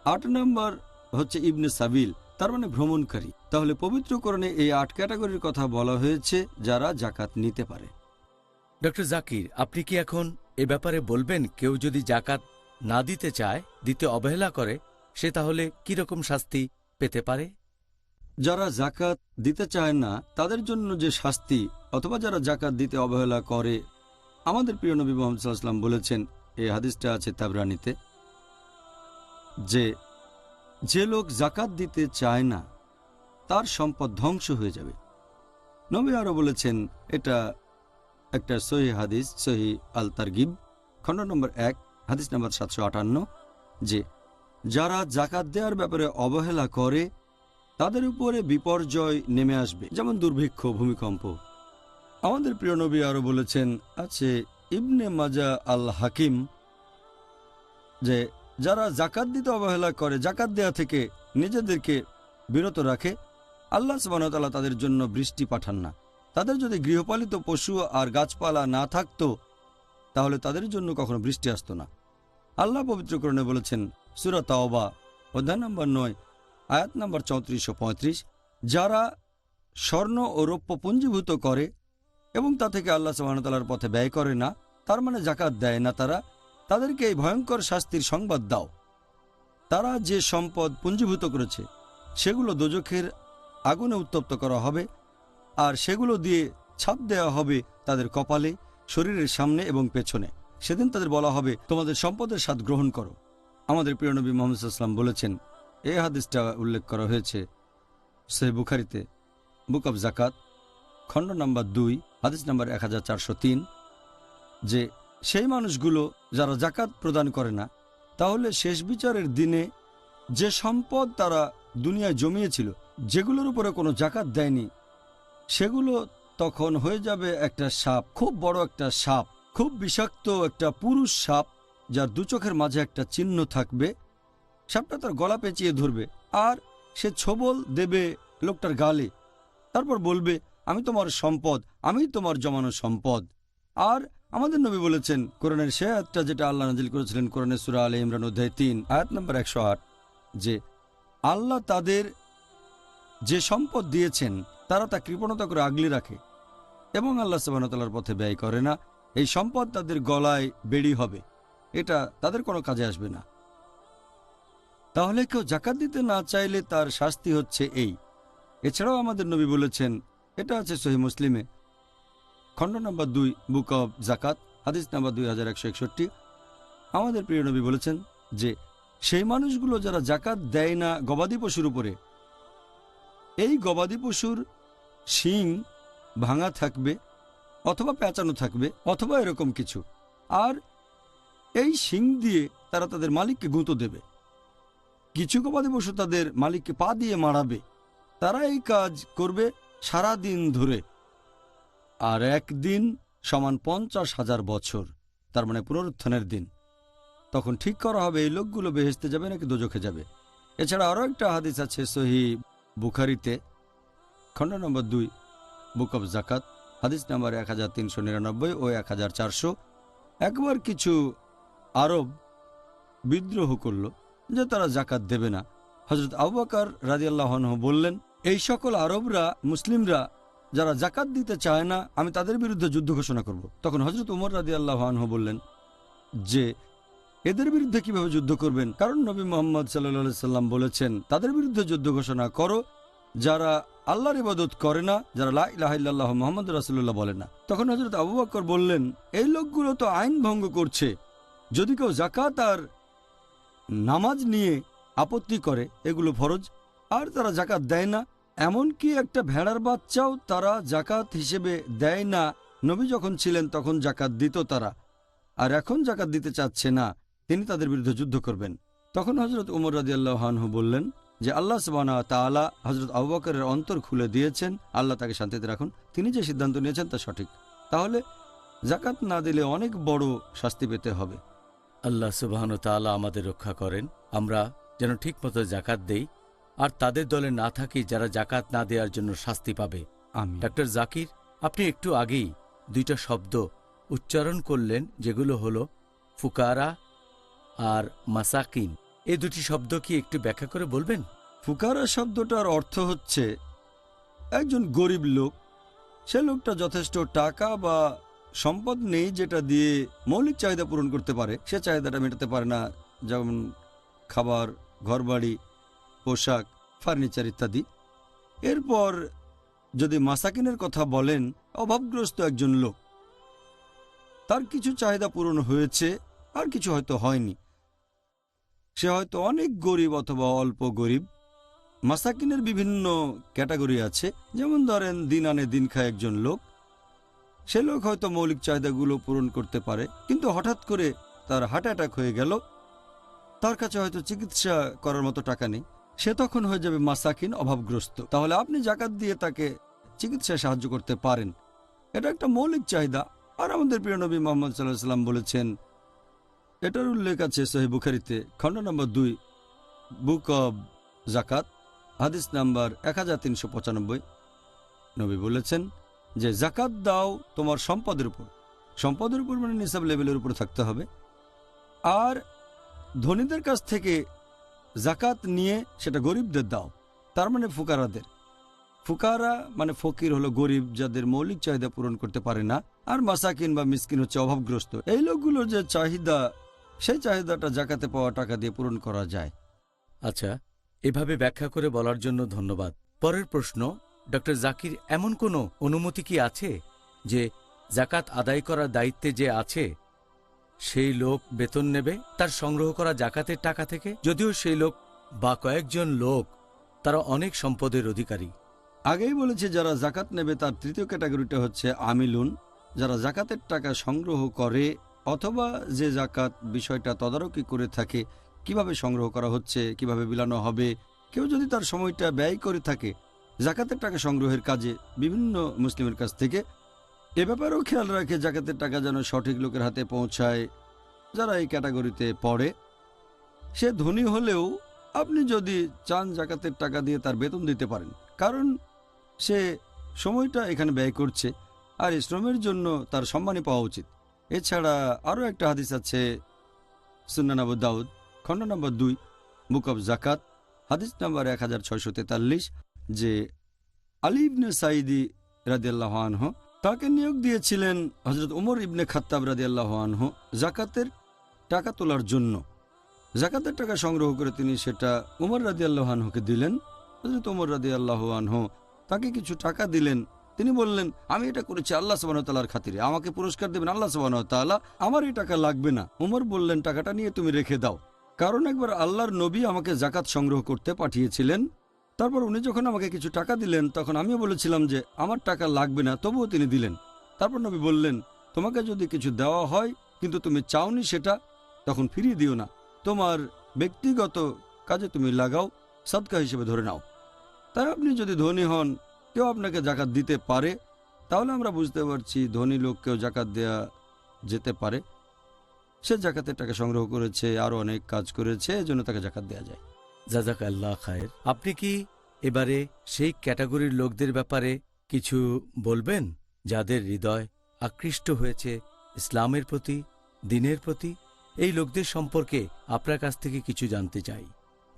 ৮ নম্বর হচ্ছে ইবনে সাবিল, তার মানে ভ্রমণকারী। তাহলে পবিত্র কোরআনে এই ৮ ক্যাটাগরির কথা বলা হয়েছে যারা জাকাত নিতে পারে। ডক্টর জাকির, আপনি কি এখন এ ব্যাপারে বলবেন কেউ যদি জাকাত না দিতে চায়, দিতে অবহেলা করে, সে তাহলে কি রকম শাস্তি পেতে পারে? যারা জাকাত দিতে চায় না তাদের জন্য যে শাস্তি, অথবা যারা জাকাত দিতে অবহেলা করে, আমাদের প্রিয় নবী মুহাম্মদ সাল্লাল্লাহু আলাইহি ওয়াসাল্লাম বলেছেন, এই হাদিসটা আছে তাবরানীতে, যে লোক জাকাত দিতে চায় না তার সম্পদ ধ্বংস হয়ে যাবে। নবী আরও বলেছেন, এটা একটা সহিহ হাদিস, সহিহ আল তারগিব খণ্ড নম্বর ১ হাদিস নম্বর ৭৫৮, যে যারা জাকাত দেওয়ার ব্যাপারে অবহেলা করে তাদের উপরে বিপর্যয় নেমে আসবে, যেমন দুর্ভিক্ষ, ভূমিকম্প। আমাদের প্রিয় নবী আরও বলেছেন, আছে ইবনে মাজা আল হাকিম, যে যারা জাকাত দিতে অবহেলা করে, জাকাত দেয়া থেকে নিজেদেরকে বিরত রাখে, আল্লাহ সুবহানাহু ওয়া তাআলা তাদের জন্য বৃষ্টি পাঠান না। তাদের যদি গৃহপালিত পশু আর গাছপালা না থাকতো তাহলে তাদের জন্য কখনো বৃষ্টি আসতো না। আল্লাহ পবিত্র কোরআনে বলেছেন সূরা তাওবা অধ্যায় নম্বর ৯ আয়াত নম্বর ৩৪ ও ৩৫, যারা স্বর্ণ ও রৌপ্য পুঞ্জীভূত করে এবং তা থেকে আল্লাহ সুবহানাহু ওয়া তাআলার পথে ব্যয় করে না, তার মানে জাকাত দেয় না, তাদেরকে এই ভয়ঙ্কর শাস্তির সংবাদ দাও। তারা যে সম্পদ পুঞ্জীভূত করেছে সেগুলো দোজখের আগুনে উত্তপ্ত করা হবে, আর সেগুলো দিয়ে ছাপ দেওয়া হবে তাদের কপালে, শরীরের সামনে এবং পেছনে। সেদিন তাদের বলা হবে, তোমাদের সম্পদের স্বাদ গ্রহণ করো। আমাদের প্রিয় নবী মুহাম্মদ সাল্লাল্লাহু আলাইহি ওয়াসাল্লাম বলেছেন, এই হাদিসটা উল্লেখ করা হয়েছে সহিহ বুখারীতে, বুক অব জাকাত খণ্ড নম্বর ২ হাদিস নম্বর ১৪০৩, যে সেই মানুষগুলো যারা জাকাত প্রদান করে না, তাহলে শেষ বিচারের দিনে যে সম্পদ তারা দুনিয়ায় জমিয়েছিল, যেগুলোর উপরে কোনো জাকাত দেয়নি, সেগুলো তখন হয়ে যাবে একটা সাপ, খুব বড় একটা সাপ, খুব বিষাক্ত একটা পুরুষ সাপ, যার দু চোখের মাঝে একটা চিহ্ন থাকবে। সাপটা তার গলা পেঁচিয়ে ধরবে আর সে ছোবল দেবে লোকটার গালে, তারপর বলবে, আমি তোমার সম্পদ, আমি তোমার জমানো সম্পদ। আর আমাদের নবী বলেছেন কোরআনের সে আয়াতটা যেটা আল্লাহ নাজিল করেছিলেন কোরআনের সূরা আলে ইমরান অধ্যায় ৩ আয়াত নম্বর ১০৮, যে আল্লাহ তাদের যে সম্পদ দিয়েছেন তারা তা কৃপণতা করে আগলে রাখে এবং আল্লাহ সুবহানাহু ওয়া তাআলার পথে ব্যয় করে না। এই সম্পদ তাদের গলায় বেড়ি হবে, এটা তাদের কোনো কাজে আসবে না। তাহলে কেউ জাকাত দিতে না চাইলে তার শাস্তি হচ্ছে এই। এছাড়াও আমাদের নবী বলেছেন, এটা আছে সহিহ মুসলিমে খণ্ড নম্বর ২ বুক অব জাকাত হাদিস নম্বর 2161, আমাদের প্রিয় নবী বলেছেন যে সেই মানুষগুলো যারা জাকাত দেয় না গবাদি পশুর উপরে, এই গবাদি পশুর শিং ভাঙা থাকবে অথবা পেঁচানো থাকবে অথবা এরকম কিছু, আর এই শিং দিয়ে তারা তাদের মালিককে গুঁতো দেবে। কিছু গবাদি পশু তাদের মালিককে পা দিয়ে মারাবে। তারা এই কাজ করবে সারা দিন ধরে, আর একদিন সমান 50,000 বছর, তার মানে পুনরুত্থানের দিন। তখন ঠিক করা হবে এই লোকগুলো বেহেশতে যাবে নাকি দোজখে যাবে। এছাড়া আরও একটা হাদিস আছে সহিহ বুখারীতে, খণ্ড নম্বর 2, বুক অব জাকাত, হাদিস নাম্বার 1399 ও 1400। একবার কিছু আরব বিদ্রোহ করল যে তারা জাকাত দেবে না। হযরত আবু বকর রাদিয়াল্লাহু আনহু বললেন, এই সকল আরবরা, মুসলিমরা যারা জাকাত দিতে চায় না, আমি তাদের বিরুদ্ধে যুদ্ধ ঘোষণা করব। তখন হযরত উমর রাদিয়াল্লাহু আনহু বললেন যে এদের বিরুদ্ধে কিভাবে যুদ্ধ করবেন, কারণ নবী মুহাম্মদ সাল্লাল্লাহু আলাইহি সাল্লাম বলেছেন তাদের বিরুদ্ধে যুদ্ধ ঘোষণা করো যারা আল্লাহর ইবাদত করে না, যারা লা ইলাহা ইল্লাল্লাহ মুহাম্মাদুর রাসূলুল্লাহ বলে না। তখন হযরত আবু বকর বললেন, এই লোকগুলো তো আইন ভঙ্গ করছে। যদি কেউ জাকাত আর নামাজ নিয়ে আপত্তি করে, এগুলো ফরজ, আর তারা জাকাত দেয় না, এমনকি একটা ভেড়ার বাচ্চাও তারা জাকাত হিসেবে দেয় না। নবী যখন ছিলেন তখন জাকাত দিত তারা, আর এখন জাকাত দিতে চাচ্ছে না, তিনি তাদের বিরুদ্ধে যুদ্ধ করবেন। তখন হযরত উমর রাদিয়াল্লাহু আনহু বললেন যে আল্লাহ সুবহানাহু ওয়া তাআলা হযরত আবু বকরের অন্তর খুলে দিয়েছেন, আল্লাহ তাকে শান্তিতে রাখুন, তিনি যে সিদ্ধান্ত নিয়েছেন তা সঠিক। তাহলে জাকাত না দিলে অনেক বড় শাস্তি পেতে হবে। আল্লাহ সুবহানাহু ওয়া তাআলা আমাদের রক্ষা করেন, আমরা যেন ঠিকমতো জাকাত দেই আর তাদের দলে না থাকি যারা জাকাত না দেওয়ার জন্য শাস্তি পাবে। আমিন। ডক্টর জাকির, আপনি একটু আগেই দুইটা শব্দ উচ্চারণ করলেন, যেগুলো হলো ফুকারা আর মাসাকিন। এই দুটি শব্দ কি একটু ব্যাখ্যা করে বলবেন? ফুকারা শব্দটার অর্থ হচ্ছে একজন গরিব লোক। সে লোকটা যথেষ্ট টাকা বা সম্পদ নেই যেটা দিয়ে মৌলিক চাহিদা পূরণ করতে পারে, সে চাহিদাটা মেটাতে পারে না, যেমন খাবার, ঘরবাড়ি, পোশাক, ফার্নিচার ইত্যাদি। এরপর যদি মাসাকিনের কথা বলেন, অভাবগ্রস্ত একজন লোক, তার কিছু চাহিদা পূরণ হয়েছে আর কিছু হয়তো হয়নি, সে হয়তো অনেক গরিব অথবা অল্প গরিব। মাসাকিনের বিভিন্ন ক্যাটাগরি আছে, যেমন ধরেন দিন আনে দিন খায় একজন লোক, সে লোক হয়তো মৌলিক চাহিদাগুলো পূরণ করতে পারে, কিন্তু হঠাৎ করে তার হার্ট অ্যাটাক হয়ে গেল, তার কাছে হয়তো চিকিৎসা করার মতো টাকা নেই, সে তখন হয়ে যাবে মাসাকিন, অভাবগ্রস্ত। তাহলে আপনি জাকাত দিয়ে তাকে চিকিৎসায় সাহায্য করতে পারেন, এটা একটা মৌলিক চাহিদা। আর আমাদের প্রিয় নবী মুহাম্মদ সাল্লাল্লাহু আলাইহি সাল্লাম বলেছেন, এটার উল্লেখ আছে সহিহ বুখারীতে, খণ্ড নম্বর 2, বুক অব জাকাত, হাদিস নাম্বার 1395। নবী বলেছেন যে জাকাত দাও তোমার সম্পদের উপর, সম্পদের উপর মানে নিসাব লেভেলের উপর থাকতে হবে, আর ধনীদের কাছ থেকে জাকাত নিয়ে সেটা গরিবদের দাও, তার মানে ফুকারাদের। ফুকারা মানে ফকির হলো গরিব, যাদের মৌলিক চাহিদা পূরণ করতে পারে না, আর মাসাকিন বা মিসকিন হচ্ছে অভাবগ্রস্ত। এই লোকগুলোর যে চাহিদা, সেই চাহিদাটা জাকাতে পাওয়া টাকা দিয়ে পূরণ করা যায়। আচ্ছা, এভাবে ব্যাখ্যা করে বলার জন্য ধন্যবাদ। পরের প্রশ্ন, ডক্টর জাকির, এমন কোনো অনুমতি কি আছে যে জাকাত আদায় করার দায়িত্বে যে আছে সেই লোক বেতন নেবে তার সংগ্রহ করা জাকাতের টাকা থেকে, যদিও সেই লোক বা কয়েকজন লোক তারা অনেক সম্পদের অধিকারী? আগেই বলেছি, যারা জাকাত নেবে তার তৃতীয় ক্যাটাগরিটা হচ্ছে আমিলুন, যারা জাকাতের টাকা সংগ্রহ করে অথবা যে জাকাত বিষয়টা তদারকি করে থাকে, কিভাবে সংগ্রহ করা হচ্ছে, কিভাবে বিলানো হবে। কেউ যদি তার সময়টা ব্যয় করে থাকে জাকাতের টাকা সংগ্রহের কাজে বিভিন্ন মুসলিমের কাছ থেকে, এ ব্যাপারেও খেয়াল রাখে জাকাতের টাকা যেন সঠিক লোকের হাতে পৌঁছায় যারা এই ক্যাটাগরিতে পড়ে। সে ধনী হলেও আপনি যদি চান জাকাতের টাকা দিয়ে তার বেতন দিতে পারেন, কারণ সে সময়টা এখানে ব্যয় করছে, আর এই শ্রমের জন্য তার সম্মানই পাওয়া উচিত। এছাড়া আরও একটা হাদিস আছে সুনান আবু দাউদ, খণ্ড নম্বর 2, বুক অব জাকাত, হাদিস নাম্বার 1643, যে আলী ইবনে সাইদি রাদিয়াল্লাহু আনহু তাকে নিয়োগ দিয়েছিলেন হযরত উমর ইবনে খাত্তাব রাদিয়াল্লাহু আনহু জাকাতের টাকা তোলার জন্য। জাকাতের টাকা সংগ্রহ করে তিনি সেটা উমর রাদিয়াল্লাহু আনহুকে দিলেন। হযরত উমর রাদিয়াল্লাহু আনহু তাকে কিছু টাকা দিলেন। তিনি বললেন, আমি এটা করেছি আল্লাহ সুবহানাহু ওয়া তাআলার খাতিরে, আমাকে পুরস্কার দেবেন আল্লাহ সুবহানাহু ওয়া তাআলা, আমার এই টাকা লাগবে না। উমর বললেন, টাকাটা নিয়ে তুমি রেখে দাও, কারণ একবার আল্লাহর নবী আমাকে জাকাত সংগ্রহ করতে পাঠিয়েছিলেন। তারপর উনি যখন আমাকে কিছু টাকা দিলেন তখন আমিও বলেছিলাম যে আমার টাকা লাগবে না, তবুও তিনি দিলেন। তারপর নবী বললেন, তোমাকে যদি কিছু দেওয়া হয় কিন্তু তুমি চাওনি সেটা, তখন ফিরিয়ে দিও না, তোমার ব্যক্তিগত কাজে তুমি লাগাও, সাদকা হিসেবে ধরে নাও। তাই আপনি যদি ধনী হন, কেউ আপনাকে জাকাত দিতে পারে, তাহলে আমরা বুঝতে পারছি ধনী লোককেও জাকাত দেয়া যেতে পারে। সে জাকাতের টাকা সংগ্রহ করেছে, আরো অনেক কাজ করেছে, এজন্য তাকে জাকাত দেয়া যায়। জাজাক আল্লাহ খায়ের। আপনি কি এবারে সেই ক্যাটাগরির লোকদের ব্যাপারে কিছু বলবেন যাদের হৃদয় আকৃষ্ট হয়েছে ইসলামের প্রতি, দ্বীনের প্রতি? এই লোকদের সম্পর্কে আপনার কাছ থেকে কিছু জানতে চাই।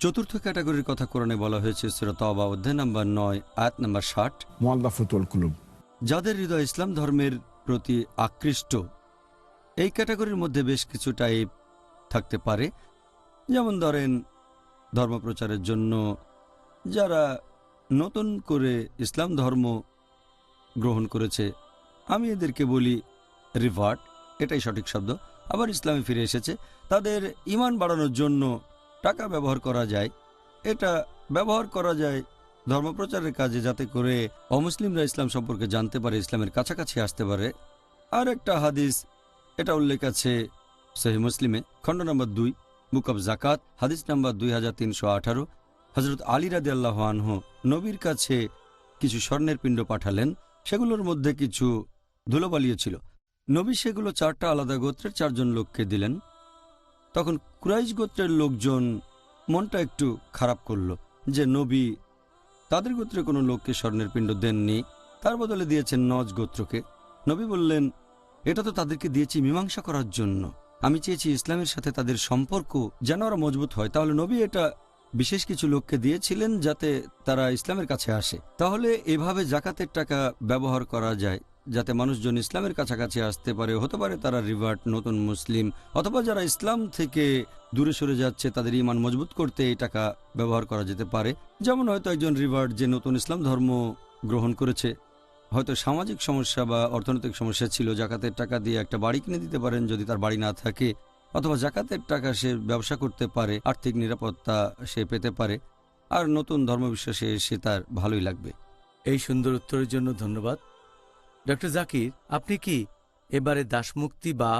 চতুর্থ ক্যাটাগরির কথা কোরআনে বলা হয়েছে সূরা তাওবা অধ্যায় নম্বর 9 আয়াত নম্বর 60, মুআল্লাফাতুল কুলুব। যাদের হৃদয় ইসলাম ধর্মের প্রতি আকৃষ্ট। এই ক্যাটাগরির মধ্যে বেশ কিছু টাইপ থাকতে পারে, যেমন ধরেন ধর্মপ্রচারের জন্য যারা নতুন করে ইসলাম ধর্ম গ্রহণ করেছে, আমি এদেরকে বলি রিভার্ট, এটাই সঠিক শব্দ, আবার ইসলামে ফিরে এসেছে। তাদের ঈমান বাড়ানোর জন্য টাকা ব্যবহার করা যায়। এটা ব্যবহার করা যায় ধর্মপ্রচারের কাজে, যাতে করে অমুসলিমরা ইসলাম সম্পর্কে জানতে পারে, ইসলামের কাছাকাছি আসতে পারে। আর একটা হাদিস, এটা উল্লেখ আছে সহিহ মুসলিমে, খণ্ড নম্বর 2, বুক অব জাকাত, হাদিস নম্বর 2318। হযরত আলী রাদিয়াল্লাহু আনহু নবীর কাছে কিছু স্বর্ণের পিণ্ড পাঠালেন, সেগুলোর মধ্যে কিছু ধুলোবালিও ছিল। নবী সেগুলো 4টা আলাদা গোত্রের 4 জন লোককে দিলেন। তখন কুরাইশ গোত্রের লোকজন মনটা একটু খারাপ করল যে নবী তাদের গোত্রে কোনো লোককে স্বর্ণের পিণ্ড দেননি, তার বদলে দিয়েছেন নজ গোত্রকে। নবী বললেন, এটা তো তাদেরকে দিয়েছি মীমাংসা করার জন্য, আমি চেয়েছি ইসলামের সাথে তাদের সম্পর্ক যেন আরো মজবুত হয়। তাহলে নবী এটা বিশেষ কিছু লোককে দিয়েছিলেন যাতে তারা ইসলামের কাছে আসে। তাহলে এভাবে জাকাতের টাকা ব্যবহার করা যায় যাতে মানুষজন ইসলামের কাছাকাছি আসতে পারে। হতে পারে তারা রিভার্ট, নতুন মুসলিম, অথবা যারা ইসলাম থেকে দূরে সরে যাচ্ছে তাদের ঈমান মজবুত করতে এই টাকা ব্যবহার করা যেতে পারে। যেমন হয়তো একজন রিভার্ট যে নতুন ইসলাম ধর্ম গ্রহণ করেছে, হয়তো সামাজিক সমস্যা বা অর্থনৈতিক সমস্যা ছিল, জাকাতের টাকা দিয়ে একটা বাড়ি কিনে দিতে পারেন যদি তার বাড়ি না থাকে, অথবা জাকাতের টাকা সে ব্যবসা করতে পারে, আর্থিক নিরাপত্তা সে পেতে পারে, আর নতুন ধর্মবিশ্বাসে এসে তার ভালোই লাগবে। এই সুন্দর উত্তরের জন্য ধন্যবাদ। ডক্টর জাকির, আপনি কি এবারে দাসমুক্তি বা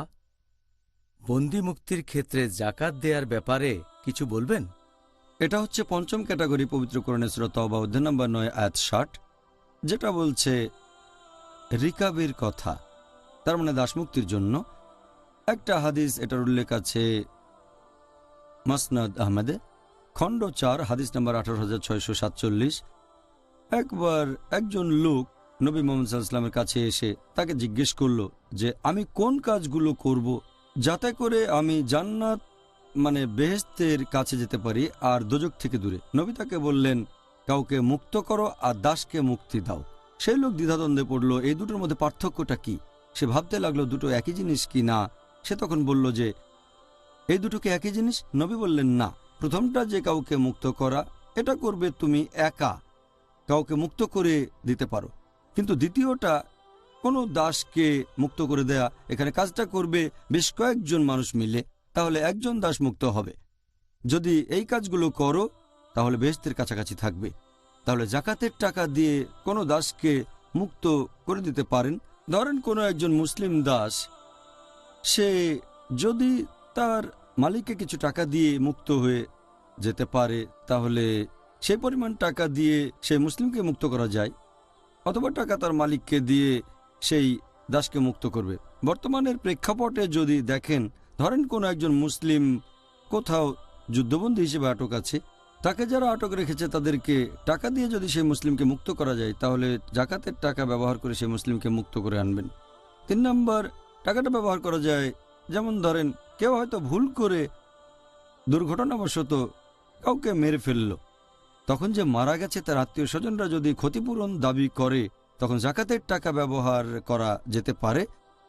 বন্দি মুক্তির ক্ষেত্রে জাকাত দেওয়ার ব্যাপারে কিছু বলবেন? এটা হচ্ছে পঞ্চম ক্যাটাগরি পবিত্র কোরআনের সূরা তাওবা অধ্যায় নম্বর 9 আয়াত 60, যেটা বলছে রিকাবের কথা, তার মানে দাসমুক্তির জন্য। একটা হাদিস এটার উল্লেখ আছে মাসনাদ আহমেদে, খণ্ড 4, হাদিস নম্বর 18647। একবার একজন লোক নবী মুহাম্মদ সাল্লাল্লাহু আলাইহি ওয়াসাল্লামের কাছে এসে তাকে জিজ্ঞেস করলো যে আমি কোন কাজগুলো করব যাতে করে আমি জান্নাত মানে বেহেশতের কাছে যেতে পারি আর দোজখ থেকে দূরে। নবী তাকে বললেন, কাউকে মুক্ত করো আর দাসকে মুক্তি দাও। সেই লোক দ্বিধাদ্বন্দ্বে পড়ল, এই দুটোর মধ্যে পার্থক্যটা কি? সে ভাবতে লাগলো দুটো একই জিনিস কি না। সে তখন বলল যে এই দুটোকে একই জিনিস? নবী বললেন না, প্রথমটা যে কাউকে মুক্ত করা, এটা করবে তুমি একা, কাউকে মুক্ত করে দিতে পারো, কিন্তু দ্বিতীয়টা কোনো দাসকে মুক্ত করে দেয়া, এখানে কাজটা করবে বেশ কয়েকজন মানুষ মিলে, তাহলে একজন দাস মুক্ত হবে। যদি এই কাজগুলো করো তাহলে বেহেশতের কাছাকাছি থাকবে। তাহলে জাকাতের টাকা দিয়ে কোনো দাসকে মুক্ত করে দিতে পারেন। ধরেন কোনো একজন মুসলিম দাস, সে যদি তার মালিককে কিছু টাকা দিয়ে মুক্ত হয়ে যেতে পারে, তাহলে সেই পরিমাণ টাকা দিয়ে সেই মুসলিমকে মুক্ত করা যায়, অথবা টাকা তার মালিককে দিয়ে সেই দাসকে মুক্ত করবে। বর্তমানের প্রেক্ষাপটে যদি দেখেন, ধরেন কোনো একজন মুসলিম কোথাও যুদ্ধবন্দী হিসেবে আটক আছে, তাকে যারা আটক রেখেছে তাদেরকে টাকা দিয়ে যদি সেই মুসলিমকে মুক্ত করা যায়, তাহলে জাকাতের টাকা ব্যবহার করে সেই মুসলিমকে মুক্ত করে আনবেন। 3 নম্বর, টাকাটা ব্যবহার করা যায়, যেমন ধরেন কেউ হয়তো ভুল করে দুর্ঘটনাবশত কাউকে মেরে ফেলল, তখন যে মারা গেছে তার আত্মীয় স্বজনরা যদি ক্ষতিপূরণ দাবি করে, তখন জাকাতের টাকা ব্যবহার করা যেতে পারে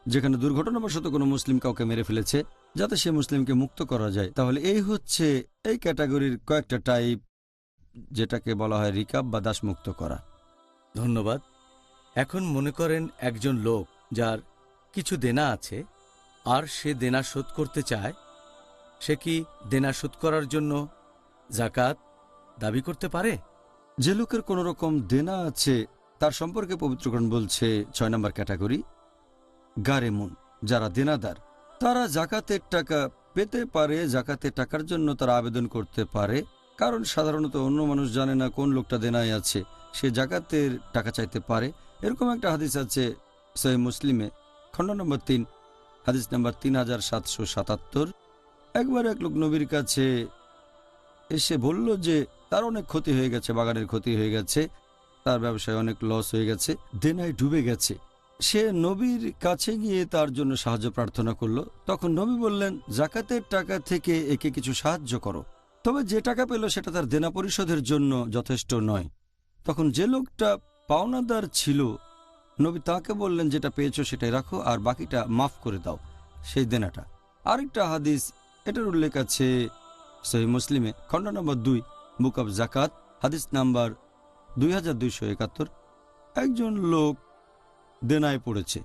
যেখানে দুর্ঘটনাবশত কোনো মুসলিম কাউকে মেরে ফেলেছে, যাতে সে মুসলিমকে মুক্ত করা যায়। তাহলে এই হচ্ছে এই ক্যাটাগরির কয়েকটা টাইপ, যেটাকে বলা হয় রিকাব বা দাসমুক্ত করা। ধন্যবাদ। এখন মনে করেন একজন লোক যার কিছু দেনা আছে আর সে দেনা শোধ করতে চায়, সে কি দেনা শোধ করার জন্য জাকাত দাবি করতে পারে? যে লোকের কোনো রকম দেনা আছে তার সম্পর্কে পবিত্রকরণ বলছে 6 নম্বর ক্যাটাগরি গারেমুন, যারা দেনাদার, তারা জাকাতের টাকা পেতে পারে। জাকাতের টাকার জন্য তারা আবেদন করতে পারে, কারণ সাধারণত অন্য মানুষ জানে না কোন লোকটা দেনায় আছে, সে জাকাতের টাকা চাইতে পারে। এরকম একটা হাদিস আছে সহিহ মুসলিমে, খণ্ড নম্বর 3, হাদিস নম্বর 3777। একবার এক লোক নবীর কাছে এসে বলল যে তার অনেক ক্ষতি হয়ে গেছে, বাগানের ক্ষতি হয়ে গেছে, তার ব্যবসায় অনেক লস হয়ে গেছে, দেনায় ডুবে গেছে। সে নবীর কাছে গিয়ে তার জন্য সাহায্য প্রার্থনা করলো। তখন নবী বললেন, জাকাতের টাকা থেকে একে কিছু সাহায্য করো, তবে যে টাকা পেল সেটা তার দেনা পরিশোধের জন্য যথেষ্ট নয়। তখন যে লোকটা পাওনাদার ছিল, নবী তাকে বললেন, যেটা পেয়েছো সেটাই রাখো আর বাকিটা মাফ করে দাও, সেই দেনাটা। আরেকটা হাদিস, এটার উল্লেখ আছে সহিহ মুসলিমে, খণ্ড নম্বর 2, বুক অব জাকাত, হাদিস নাম্বার 2271। একজন লোক দেনায় পড়েছে,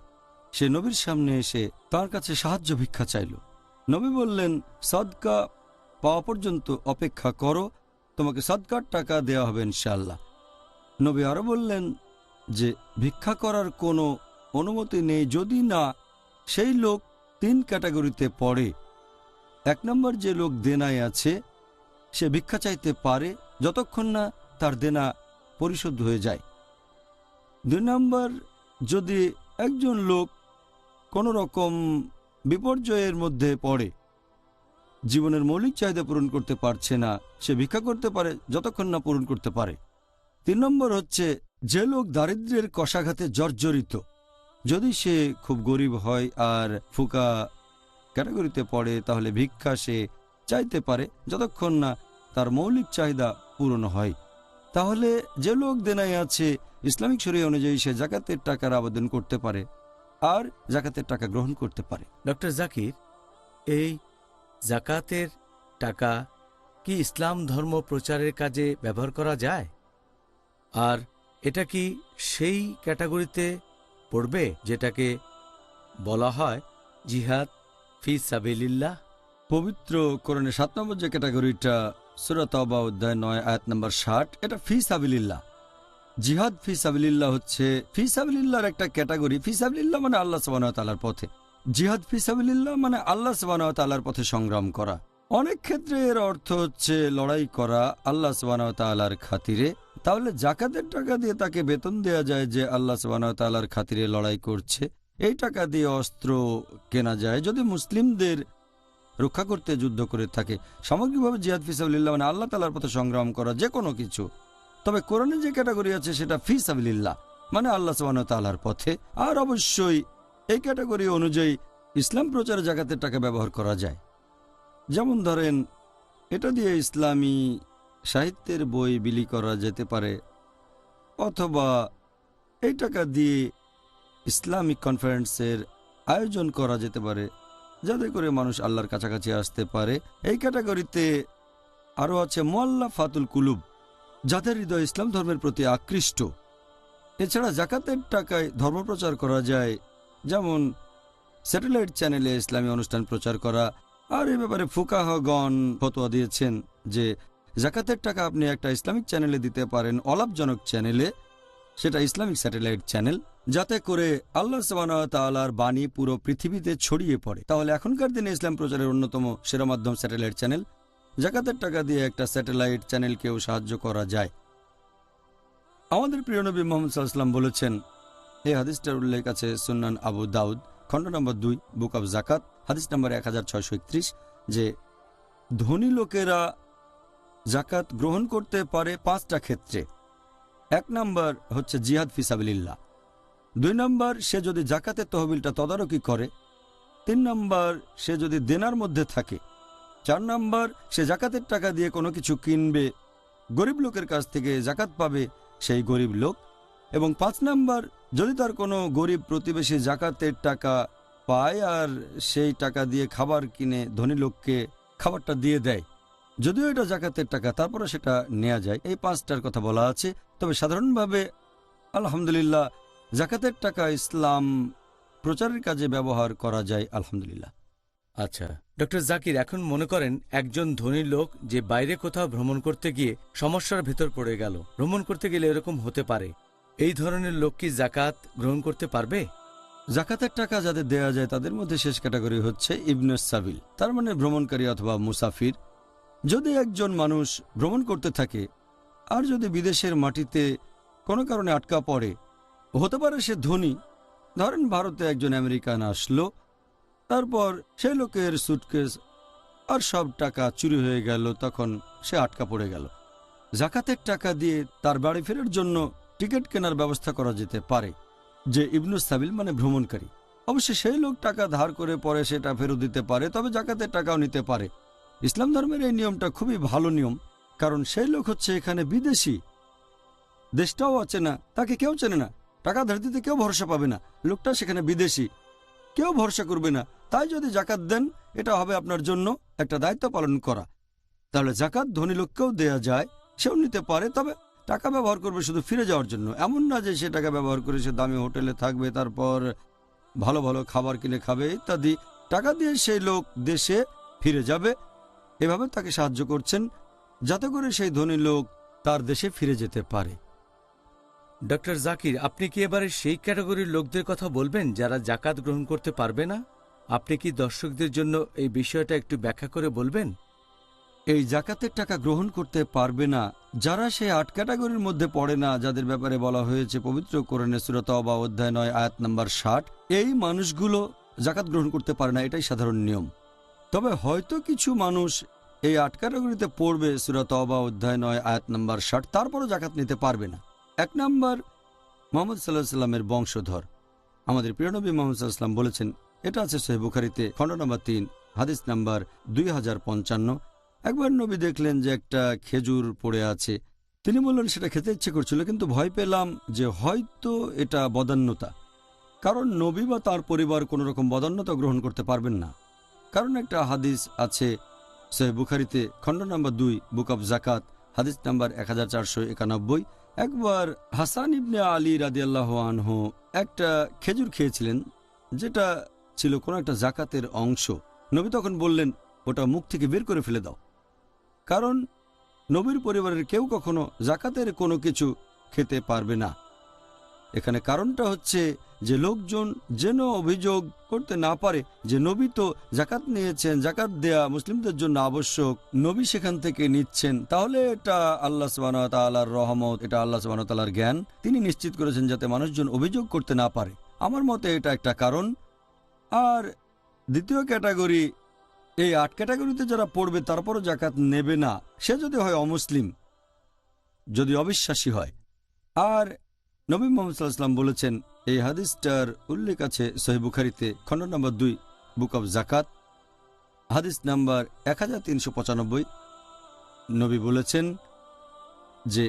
সে নবীর সামনে এসে তার কাছে সাহায্য ভিক্ষা চাইল। নবী বললেন, সদকা পাওয়া পর্যন্ত অপেক্ষা করো, তোমাকে সদকার টাকা দেওয়া হবে ইনশাআল্লাহ। নবী আরো বললেন যে ভিক্ষা করার কোনো অনুমতি নেই যদি না সেই লোক 3 ক্যাটাগরিতে পড়ে। 1 নম্বর, যে লোক দেনায় আছে সে ভিক্ষা চাইতে পারে যতক্ষণ না তার দেনা পরিশোধ হয়ে যায়। 2 নম্বর, যদি একজন লোক কোনো রকম বিপর্যয়ের মধ্যে পড়ে, জীবনের মৌলিক চাহিদা পূরণ করতে পারছে না, সে ভিক্ষা করতে পারে যতক্ষণ না পূরণ করতে পারে। 3 নম্বর হচ্ছে যে লোক দারিদ্র্যের কষাঘাতে জর্জরিত, যদি সে খুব গরিব হয় আর ফুকা ক্যাটাগরিতে পড়ে, তাহলে ভিক্ষা সে চাইতে পারে যতক্ষণ না তার মৌলিক চাহিদা পূরণ হয়। তাহলে যে লোক দেনায় আছে, ইসলামিক শরিয়া অনুযায়ী সে জাকাতের টাকার আবেদন করতে পারে আর জাকাতের টাকা গ্রহণ করতে পারে। ডক্টর জাকির, এই জাকাতের টাকা কি ইসলাম ধর্ম প্রচারের কাজে ব্যবহার করা যায়? আর এটা কি সেই ক্যাটাগরিতে পড়বে যেটাকে বলা হয় জিহাদ ফি সাবিলিল্লাহ? পবিত্র কোরআনে 7 নম্বর যে ক্যাটাগরিটা, সূরা তাওবা অধ্যায় 9 আয়াত নম্বর 60, এটা ফি সাবিলিল্লাহ। জিহাদ ফি সাবিলিল্লাহ হচ্ছে ফি সাবিলিল্লাহর একটা ক্যাটাগরি। ফি সাবিলিল্লাহ মানে আল্লাহ সুবহানাহু ওয়া তাআলার পথে, জিহাদ ফি সাবিলিল্লাহ মানে আল্লাহ সুবহানাহু ওয়া তাআলার পথে সংগ্রাম করা। অনেক ক্ষেত্রে এর অর্থ হচ্ছে লড়াই করা আল্লাহ সুবহানাহু ওয়া তাআলার খাতিরে। তাহলে জাকাতের টাকা দিয়ে তাকে বেতন দেয়া যায় যে আল্লাহ সুবহানাহু ওয়া তাআলার খাতিরে লড়াই করছে। এই টাকা দিয়ে অস্ত্র কেনা যায় যদি মুসলিমদের রক্ষা করতে যুদ্ধ করে থাকে। সামগ্রিকভাবে জিহাদ ফি সাবিলিল্লাহ মানে আল্লাহ তাআলার পথে সংগ্রাম করা, যে কোনো কিছু। তবে কোরআনে যে ক্যাটাগরি আছে সেটা ফি সাবিলিল্লাহ মানে আল্লাহ সুবহানাহু ওয়া তাআলার পথে। আর অবশ্যই এই ক্যাটাগরি অনুযায়ী ইসলাম প্রচারে জাকাতের টাকা ব্যবহার করা যায়। যেমন ধরেন, এটা দিয়ে ইসলামী সাহিত্যের বই বিলি করা যেতে পারে, অথবা এই টাকা দিয়ে ইসলামিক কনফারেন্সের আয়োজন করা যেতে পারে, যাতে করে মানুষ আল্লাহর কাছাকাছি আসতে পারে। এই ক্যাটাগরিতে আরও আছে মুআল্লাফাতুল কুলুব, যাদের হৃদয় ইসলাম ধর্মের প্রতি আকৃষ্ট। এছাড়া জাকাতের টাকায় ধর্মপ্রচার করা যায়, যেমন স্যাটেলাইট চ্যানেলে ইসলামী অনুষ্ঠান প্রচার করা। আর এই ব্যাপারে ফুকাহাগণ ফতোয়া দিয়েছেন যে জাকাতের টাকা আপনি একটা ইসলামিক চ্যানেলে দিতে পারেন, অলাভজনক চ্যানেলে, সেটা ইসলামিক স্যাটেলাইট চ্যানেল, যাতে করে আল্লাহ সুবহানাহু ওয়া তাআলার বাণী পুরো পৃথিবীতে ছড়িয়ে পড়ে। তাহলে এখনকার দিনে ইসলাম প্রচারের অন্যতম সেরা মাধ্যম স্যাটেলাইট চ্যানেল। জাকাতের টাকা দিয়ে একটা স্যাটেলাইট চ্যানেলকেও সাহায্য করা যায়। আমাদের প্রিয় নবী মুহাম্মদ সাল্লাল্লাহু আলাইহি ওয়াসাল্লাম বলেছেন, এই হাদিসটার উল্লেখ আছে সুনান আবু দাউদ, খণ্ড নম্বর 2, বুক অব জাকাত, হাদিস নম্বর 1631, যে ধনী লোকেরা জাকাত গ্রহণ করতে পারে 5টা ক্ষেত্রে। 1 নম্বর হচ্ছে জিহাদ ফি সাবিলিল্লাহ। 2 নম্বর, সে যদি জাকাতের তহবিলটা তদারকি করে। 3 নম্বর, সে যদি দেনার মধ্যে থাকে। 4 নম্বর, সে জাকাতের টাকা দিয়ে কোনো কিছু কিনবে, গরিব লোকের কাছ থেকে জাকাত পাবে সেই গরিব লোক। এবং 5 নম্বর, যদি তার কোনো গরিব প্রতিবেশী জাকাতের টাকা পায় আর সেই টাকা দিয়ে খাবার কিনে ধনী লোককে খাবারটা দিয়ে দেয়, যদিও এটা জাকাতের টাকা, তারপরে সেটা নেওয়া যায়। এই 5টার কথা বলা আছে। তবে সাধারণভাবে আলহামদুলিল্লাহ জাকাতের টাকা ইসলাম প্রচারের কাজে ব্যবহার করা যায়, আলহামদুলিল্লাহ। আচ্ছা ডক্টর জাকির, এখন মনে করেন একজন ধনী লোক যে বাইরে কোথাও ভ্রমণ করতে গিয়ে সমস্যার ভেতর পড়ে গেল। ভ্রমণ করতে গেলে এরকম হতে পারে, এই ধরনের লোক কি জাকাত গ্রহণ করতে পারবে? জাকাতের টাকা যাদের দেয়া যায় তাদের মধ্যে শেষ ক্যাটাগরি হচ্ছে ইবনুস সাবিল, তার মানে ভ্রমণকারী অথবা মুসাফির। যদি একজন মানুষ ভ্রমণ করতে থাকে আর যদি বিদেশের মাটিতে কোনো কারণে আটকা পড়ে, হতে পারে সে ধনী। ধরেন ভারতে একজন আমেরিকান আসলো, তারপর সেই লোকের সুটকেস আর সব টাকা চুরি হয়ে গেল, তখন সে আটকা পড়ে গেল। জাকাতের টাকা দিয়ে তার বাড়ি ফেরার জন্য টিকিট কেনার ব্যবস্থা করা যেতে পারে, যে ইবনুস সাবিল মানে ভ্রমণকারী। অবশ্যই সেই লোক টাকা ধার করে পরে সেটা ফেরত দিতে পারে, তবে জাকাতের টাকাও নিতে পারে। ইসলাম ধর্মের এই নিয়মটা খুবই ভালো নিয়ম, কারণ সেই লোক হচ্ছে এখানে বিদেশি, দেশটাও অচেনা, তাকে কেউ চেনে না, টাকা ধার দিতে কেউ ভরসা পাবে না, লোকটা সেখানে বিদেশি, কেউ ভরসা করবে না। তাই যদি জাকাত দেন, এটা হবে আপনার জন্য একটা দায়িত্ব পালন করা। তাহলে জাকাত ধনী লোককেও দেয়া যায়, সেও নিতে পারে, তবে টাকা ব্যবহার করবে শুধু ফিরে যাওয়ার জন্য। এমন না যে সে টাকা ব্যবহার করে সে দামি হোটেলে থাকবে, তারপর ভালো ভালো খাবার কিনে খাবে ইত্যাদি। টাকা দিয়ে সেই লোক দেশে ফিরে যাবে, এভাবে তাকে সাহায্য করছেন যাতে করে সেই ধনী লোক তার দেশে ফিরে যেতে পারে। ডক্টর জাকির, আপনি কি এবারে সেই ক্যাটাগরির লোকদের কথা বলবেন যারা জাকাত গ্রহণ করতে পারবে না? আপনি কি দর্শকদের জন্য এই বিষয়টা একটু ব্যাখ্যা করে বলবেন? এই জাকাতের টাকা গ্রহণ করতে পারবে না যারা সেই 8 ক্যাটাগরির মধ্যে পড়ে না, যাদের ব্যাপারে বলা হয়েছে পবিত্র কোরআনে সূরা তাওবা অধ্যায় 9 আয়াত নম্বর 60। এই মানুষগুলো জাকাত গ্রহণ করতে পারে না, এটাই সাধারণ নিয়ম। তবে হয়তো কিছু মানুষ এই 8 ক্যাটাগরিতে পড়বে, সূরা তাওবা অধ্যায় 9 আয়াত নম্বর 60, তারপরও জাকাত নিতে পারবে না। 1 নম্বর, মুহাম্মদ সাল্লাল্লাহু আলাইহি সাল্লামের বংশধর। আমাদের প্রিয় নবী মুহাম্মদ সাল্লাল্লাহু আলাইহি সাল্লাম বলেছেন, এটা আছে সহিহ বুখারীতে খণ্ড নম্বর 3 হাদিস নাম্বার 2055। একবার নবী দেখলেন যে একটা খেজুর পড়ে আছে। তিনি বললেন সেটা খেতে ইচ্ছে করছিল, কিন্তু ভয় পেলাম যে হয়তো এটা বদান্যতা, কারণ নবী বা তার পরিবার কোনো রকম বদান্যতা গ্রহণ করতে পারবেন না। কারণ একটা হাদিস আছে সহিহ বুখারীতে খণ্ড নম্বর 2 বুক অব জাকাত হাদিস নাম্বার 1491। একবার হাসান ইবনে আলী রাদিয়াল্লাহু আনহু একটা খেজুর খেয়েছিলেন, যেটা ছিল কোনো একটা জাকাতের অংশ। নবী তখন বললেন, ওটা মুখ থেকে বের করে ফেলে দাও, কারণ নবীর পরিবারের কেউ কখনো জাকাতের কোনো কিছু খেতে পারবে না। এখানে কারণটা হচ্ছে যে লোকজন যেন অভিযোগ করতে না পারে যে নবী তো জাকাত নিয়েছেন, জাকাত দেয়া মুসলিমদের জন্য আবশ্যক, নবী সেখান থেকে নিচ্ছেন, তাহলে এটা আল্লাহ সুবহানাহু ওয়া তাআলার রহমত, এটা আল্লাহ সুবহানাহু ওয়া তাআলার জ্ঞান। তিনি নিশ্চিত করেছেন যাতে মানুষজন অভিযোগ করতে না পারে। আমার মতে এটা একটা কারণ। আর দ্বিতীয় ক্যাটাগরি, এই 8 ক্যাটাগরিতে যারা পড়বে তারপরও জাকাত নেবে না, সে যদি হয় অমুসলিম, যদি অবিশ্বাসী হয়। আর নবী মুহাম্মদ সাল্লাল্লাহু আলাইহি ওয়াসাল্লাম বলেছেন, এই হাদিসটার উল্লেখ আছে সহিহ বুখারীতে খণ্ড নম্বর 2 বুক অব জাকাত হাদিস নাম্বার 1395। নবী বলেছেন যে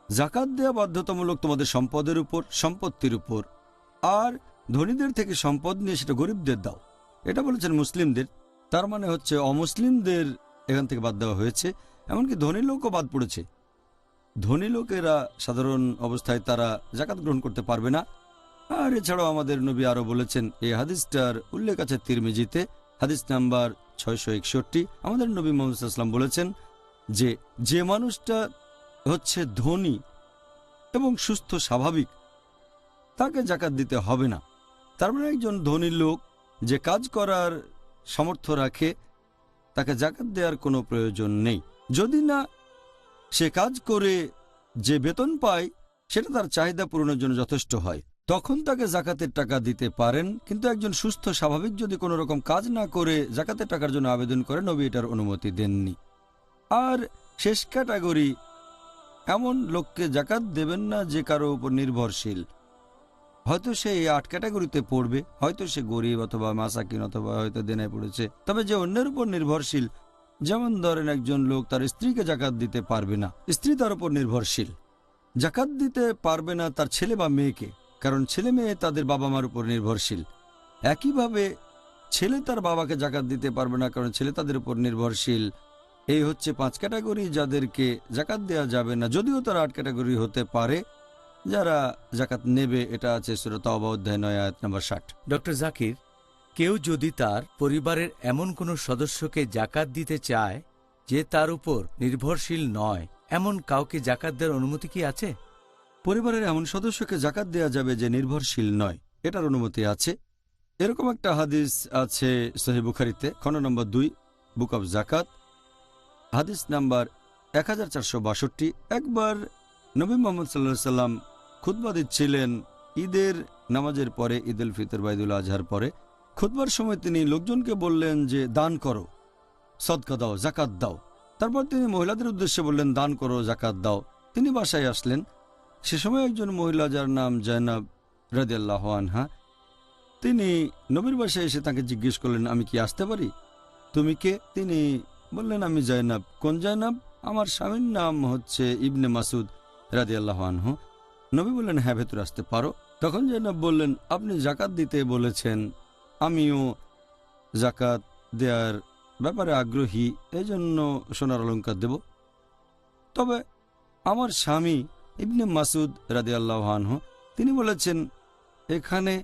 জাকাত দেয়া বাধ্যতামূলক তোমাদের সম্পদের উপর, সম্পত্তির উপর, আর ধনীদের থেকে সম্পদ নিয়ে সেটা গরিবদের দাও। এটা বলেছেন মুসলিমদের, তার মানে হচ্ছে অমুসলিমদের এখান থেকে বাদ দেওয়া হয়েছে, এমনকি ধনী লোকও বাদ পড়েছে। ধনী লোকেরা সাধারণ অবস্থায় তারা জাকাত গ্রহণ করতে পারবে না। আর এছাড়াও আমাদের নবী আরও বলেছেন, এই হাদিসটার উল্লেখ আছে তিরমিজিতে হাদিস নাম্বার 661। আমাদের নবী মুহাম্মদ সাল্লাল্লাহু আলাইহি ওয়াসাল্লাম বলেছেন যে যে মানুষটা হচ্ছে ধনী এবং সুস্থ স্বাভাবিক, তাকে জাকাত দিতে হবে না। তার মানে একজন ধনী লোক যে কাজ করার সামর্থ্য রাখে, তাকে জাকাত দেওয়ার কোনো প্রয়োজন নেই। যদি না সে কাজ করে যে বেতন পায় সেটা তার চাহিদা পূরণের জন্য যথেষ্ট হয়, তখন তাকে জাকাতের টাকা দিতে পারেন। কিন্তু একজন সুস্থ স্বাভাবিক যদি কোনো রকম কাজ না করে জাকাতের টাকার জন্য আবেদন করে, নবী এটার অনুমতি দেননি। আর শেষ ক্যাটাগরি, এমন লোককে জাকাত দেবেন না যে কারো উপর নির্ভরশীল। হয়তো সে এই 8 ক্যাটাগরিতে পড়বে, হয়তো সে গরিব অথবা মাসাকিন অথবা হয়তো দেনায় পড়েছে, তবে যে অন্যের উপর নির্ভরশীল, যেমন ধরেন একজন লোক তার স্ত্রীকে জাকাত দিতে পারবে না, স্ত্রী তার উপর নির্ভরশীল। জাকাত দিতে পারবে না তার ছেলে বা মেয়েকে, কারণ ছেলে মেয়ে তাদের বাবা মার উপর নির্ভরশীল। একইভাবে ছেলে তার বাবাকে জাকাত দিতে পারবে না, কারণ ছেলে তাদের উপর নির্ভরশীল। এই হচ্ছে 5 ক্যাটাগরি যাদেরকে জাকাত দেওয়া যাবে না, যদিও তারা 8 ক্যাটাগরি হতে পারে যারা জাকাত নেবে। এটা আছে সূরা তাওবা অধ্যায় 9 আয়াত নম্বর 60। ডক্টর জাকির, কেউ যদি তার পরিবারের এমন কোনো সদস্যকে জাকাত দিতে চায় যে তার উপর নির্ভরশীল নয়, এমন কাউকে জাকাত দেওয়ার অনুমতি কি আছে? পরিবারের এমন সদস্যকে জাকাত দেওয়া যাবে যে নির্ভরশীল নয়, এটার অনুমতি আছে। এরকম একটা হাদিস আছে সহিহ বুখারীতে খণ্ড নম্বর 2 বুক অব জাকাত হাদিস নাম্বার 1462। একবার নবী মুহাম্মদ সাল্লাল্লাহু আলাইহি ওয়াসাল্লাম খুতবা দিচ্ছিলেন ঈদের নামাজের পরে, ঈদ উল ফিতর বা ঈদুল আজহার পরে খুতবার সময় তিনি লোকজনকে বললেন যে দান করো, সদকা দাও, জাকাত দাও। তারপর তিনি মহিলাদের উদ্দেশ্যে বললেন দান করো, জাকাত দাও। তিনি বাসায় আসলেন। সে সময় একজন মহিলা যার নাম জয়নাব রাদিয়াল্লাহু আনহা, তিনি নবীর বাসায় এসে তাকে জিজ্ঞেস করলেন, আমি কি আসতে পারি? তুমি কে? তিনি বললেন, আমি জয়নাব। কোন জয়নাব? আমার স্বামীর নাম হচ্ছে ইবনে মাসুদ রাদিয়াল্লাহু আনহু। নবী বললেন, হ্যাঁ, ভেতরে আসতে পারো। তখন জয়নাব বললেন, আপনি জাকাত দিতে বলেছেন, আমিও জাকাত দেওয়ার ব্যাপারে আগ্রহী, এজন্য সোনার অলংকার দেব। তবে আমার স্বামী ইবনে মাসুদ রাদিয়াল্লাহু আনহু তিনি বলেছেন, এখানে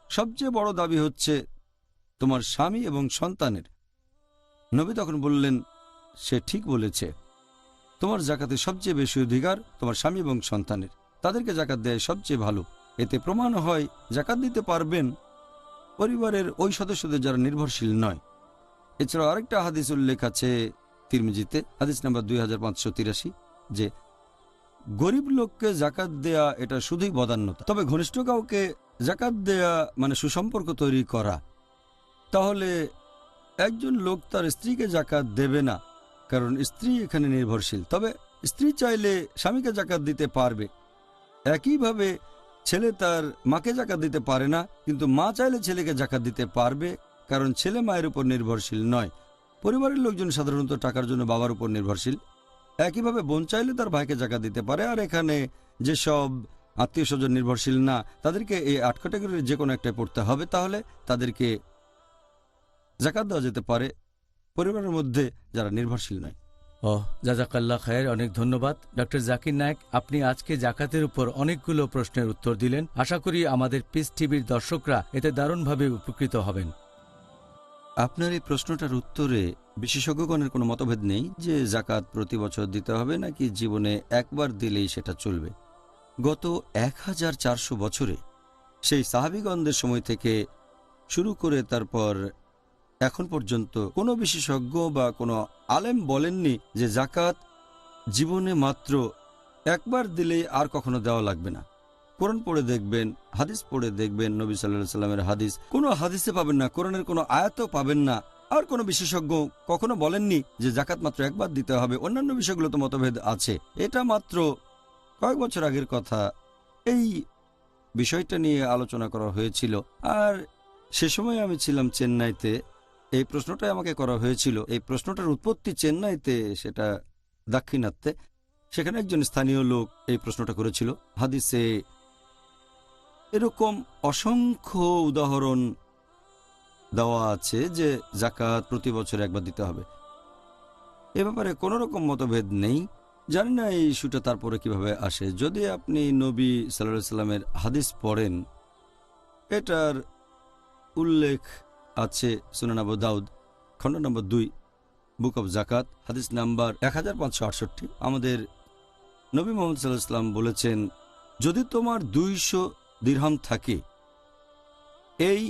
সবচেয়ে বড় দাবি হচ্ছে তোমার স্বামী এবং সন্তানের। নবী তখন বললেন, সে ঠিক বলেছে, তোমার জাকাতে সবচেয়ে বেশি অধিকার তোমার স্বামী এবং সন্তানের, তাদেরকে জাকাত দেয় সবচেয়ে ভালো। এতে প্রমাণ হয় জাকাত দিতে পারবেন পরিবারের ওই সদস্যদের যারা নির্ভরশীল নয়। এছাড়াও আরেকটা হাদিস উল্লেখ আছে তিরমিজিতে, হাদিস নাম্বার 2583, যে গরিব লোককে জাকাত দেয়া এটা শুধুই বদান্যতা, তবে ঘনিষ্ঠ কাউকে জাকাত দেয়া মানে সুসম্পর্ক তৈরি করা। তাহলে একজন লোক তার স্ত্রীকে জাকাত দেবে না, কারণ স্ত্রী এখানে নির্ভরশীল। তবে স্ত্রী চাইলে স্বামীকে জাকাত দিতে পারবে। একইভাবে ছেলে তার মাকে জাকাত দিতে পারে না, কিন্তু মা চাইলে ছেলেকে জাকাত দিতে পারবে, কারণ ছেলে মায়ের উপর নির্ভরশীল নয়। পরিবারের লোকজন সাধারণত টাকার জন্য বাবার উপর নির্ভরশীল। একইভাবে বোন চাইলে তার ভাইকে জাকাত দিতে পারে। আর এখানে যেসব আত্মীয় স্বজন নির্ভরশীল না, তাদেরকে এই 8 ক্যাটাগরির যে কোনো একটাই পড়তে হবে, তাহলে তাদেরকে জাকাত দেওয়া যেতে পারে, পরিবারের মধ্যে যারা নির্ভরশীল নয়। জাজাকাল্লাহ খায়ের, অনেক ধন্যবাদ ডক্টর জাকির নায়েক। আপনি আজকে জাকাতের উপর অনেকগুলো প্রশ্নের উত্তর দিলেন। আশা করি আমাদের পিস টিভির দর্শকরা এতে দারুণভাবে উপকৃত হবেন। আপনার এই প্রশ্নটার উত্তরে বিশেষজ্ঞগণের কোনো মতভেদ নেই যে জাকাত প্রতি বছর দিতে হবে নাকি জীবনে একবার দিলেই সেটা চলবে। গত 1400 বছরে সেই সাহাবীগণদের সময় থেকে শুরু করে তারপর এখন পর্যন্ত কোনো বিশেষজ্ঞ বা কোনো আলেম বলেননি যে জাকাত জীবনে মাত্র একবার দিলেই আর কখনো দেওয়া লাগবে না। কোরআন পড়ে দেখবেন, হাদিস পড়ে দেখবেন, নবী সাল্লাল্লাহু আলাইহি সাল্লামের হাদিস কোনো হাদিসে পাবেন না, কোরআনের কোনো আয়াতও পাবেন না। আর কোনো বিশেষজ্ঞ কখনো বলেননি যে জাকাত মাত্র একবার দিতে হবে। অন্যান্য বিষয়গুলো তো মতভেদ আছে। এটা মাত্র কয়েক বছর আগের কথা। এই বিষয়টা নিয়ে আলোচনা করা হয়েছিল, আর সে সময় আমি ছিলাম চেন্নাইতে। এই প্রশ্নটাই আমাকে করা হয়েছিল। এই প্রশ্নটার উৎপত্তি চেন্নাইতে, সেটা দাক্ষিণাত্যে। সেখানে একজন স্থানীয় লোক এই প্রশ্নটা করেছিল। হাদিসে এরকম অসংখ্য উদাহরণ দেওয়া আছে যে জাকাত প্রতি বছর একবার দিতে হবে। এ ব্যাপারে কোনো রকম মতভেদ নেই। জানি না এই ইস্যুটা তারপরে কিভাবে আসে। যদি আপনি নবী সাল্লাল্লাহু আলাইহি সাল্লামের হাদিস পড়েন, এটার উল্লেখ আছে সুনান আবু দাউদ খণ্ড নম্বর 2, বুক অব জাকাত, হাদিস নাম্বার 1568। আমাদের নবী মুহাম্মদ সাল্লাল্লাহু আলাইহি সাল্লাম বলেছেন, যদি তোমার 200 দিরহাম থাকে, এই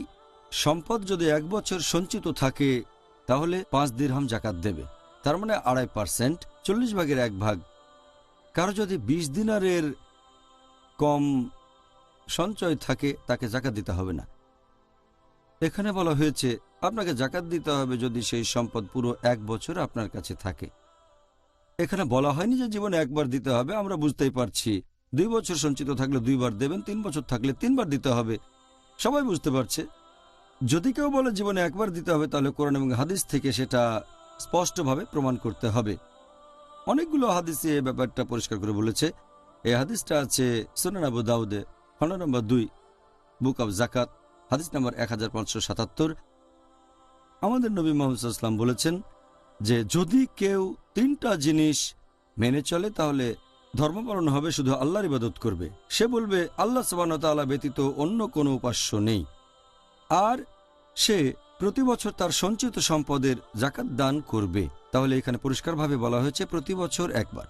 সম্পদ যদি 1 বছর সঞ্চিত থাকে, তাহলে 5 দিরহাম জাকাত দেবে। তার মানে 2.5%, 40 ভাগের 1 ভাগ। কারো যদি 20 দিনারের কম সঞ্চয় থাকে, তাকে জাকাত দিতে হবে না। এখানে বলা হয়েছে আপনাকে জাকাত দিতে হবে যদি সেই সম্পদ পুরো 1 বছর আপনার কাছে থাকে। এখানে বলা হয়নি যে জীবনে একবার দিতে হবে। আমরা বুঝতেই পারছি 2 বছর সঞ্চিত থাকলে 2 বার দেবেন, 3 বছর থাকলে 3 বার দিতে হবে। সবাই বুঝতে পারছে। যদি কেউ বলে জীবনে একবার দিতে হবে, তাহলে কোরআন এবং হাদিস থেকে সেটা স্পষ্টভাবে প্রমাণ করতে হবে। অনেকগুলো হাদিসে এই ব্যাপারটা পরিষ্কার করে বলেছে। এই হাদিসটা আছে সুনান আবু দাউদে খণ্ড নম্বর 2, বুক অব জাকাত, হাদিস নম্বর 1577। আমাদের নবী মুহাম্মদ সাল্লাল্লাহু আলাইহি ওয়াসাল্লাম বলেছেন যে যদি কেউ 3টা জিনিস মেনে চলে, তাহলে ধর্ম পালন হবে, শুধু আল্লাহর ইবাদত করবে। সে বলবে আল্লাহ সুবহানাহু ওয়া তাআলা ব্যতীত অন্য কোনো উপাস্য নেই, আর সে প্রতি বছর তার সঞ্চিত সম্পদের জাকাত দান করবে। তাহলে এখানে পরিষ্কারভাবে বলা হয়েছে প্রতি বছর একবার।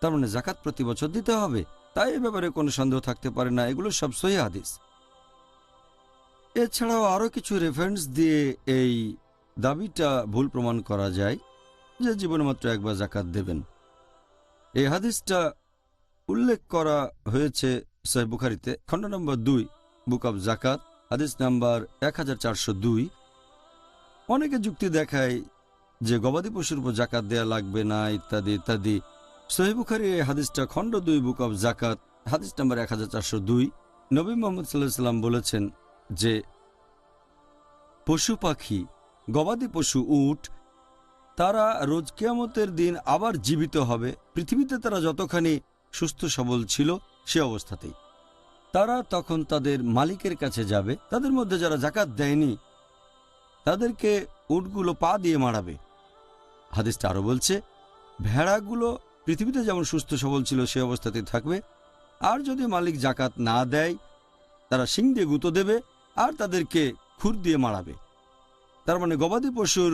তার মানে জাকাত প্রতি বছর দিতে হবে। তাই এ ব্যাপারে কোনো সন্দেহ থাকতে পারে না। এগুলো সব সহিহ হাদিস। এছাড়াও আরও কিছু রেফারেন্স দিয়ে এই দাবিটা ভুল প্রমাণ করা যায় যে জীবনে মাত্র একবার জাকাত দেবেন। এই হাদিসটা উল্লেখ করা হয়েছে সহিহ বুখারীতে খণ্ড নম্বর 2 বুক অব জাকাত হাদিস নাম্বার 1402। অনেকে যুক্তি দেখায় যে গবাদি পশুর উপর জাকাত দেয়া লাগবে না ইত্যাদি ইত্যাদি। সহিহ বুখারী এই হাদিসটা খণ্ড 2 বুক অব জাকাত হাদিস নাম্বার 1402। নবী মুহাম্মদ সাল্লাল্লাহু আলাইহি সাল্লাম বলেছেন যে পশু পাখি, গবাদি পশু, উট, তারা রোজ কিয়ামতের দিন আবার জীবিত হবে পৃথিবীতে তারা যতখানি সুস্থ সবল ছিল সে অবস্থাতেই। তারা তখন তাদের মালিকের কাছে যাবে। তাদের মধ্যে যারা জাকাত দেয়নি তাদেরকে উটগুলো পা দিয়ে মারাবে। হাদিসটা আরও বলছে ভেড়াগুলো পৃথিবীতে যেমন সুস্থ সবল ছিল সে অবস্থাতেই থাকবে, আর যদি মালিক জাকাত না দেয় তারা শিং দিয়ে গুঁতো দেবে আর তাদেরকে খুর দিয়ে মারাবে। তার মানে গবাদি পশুর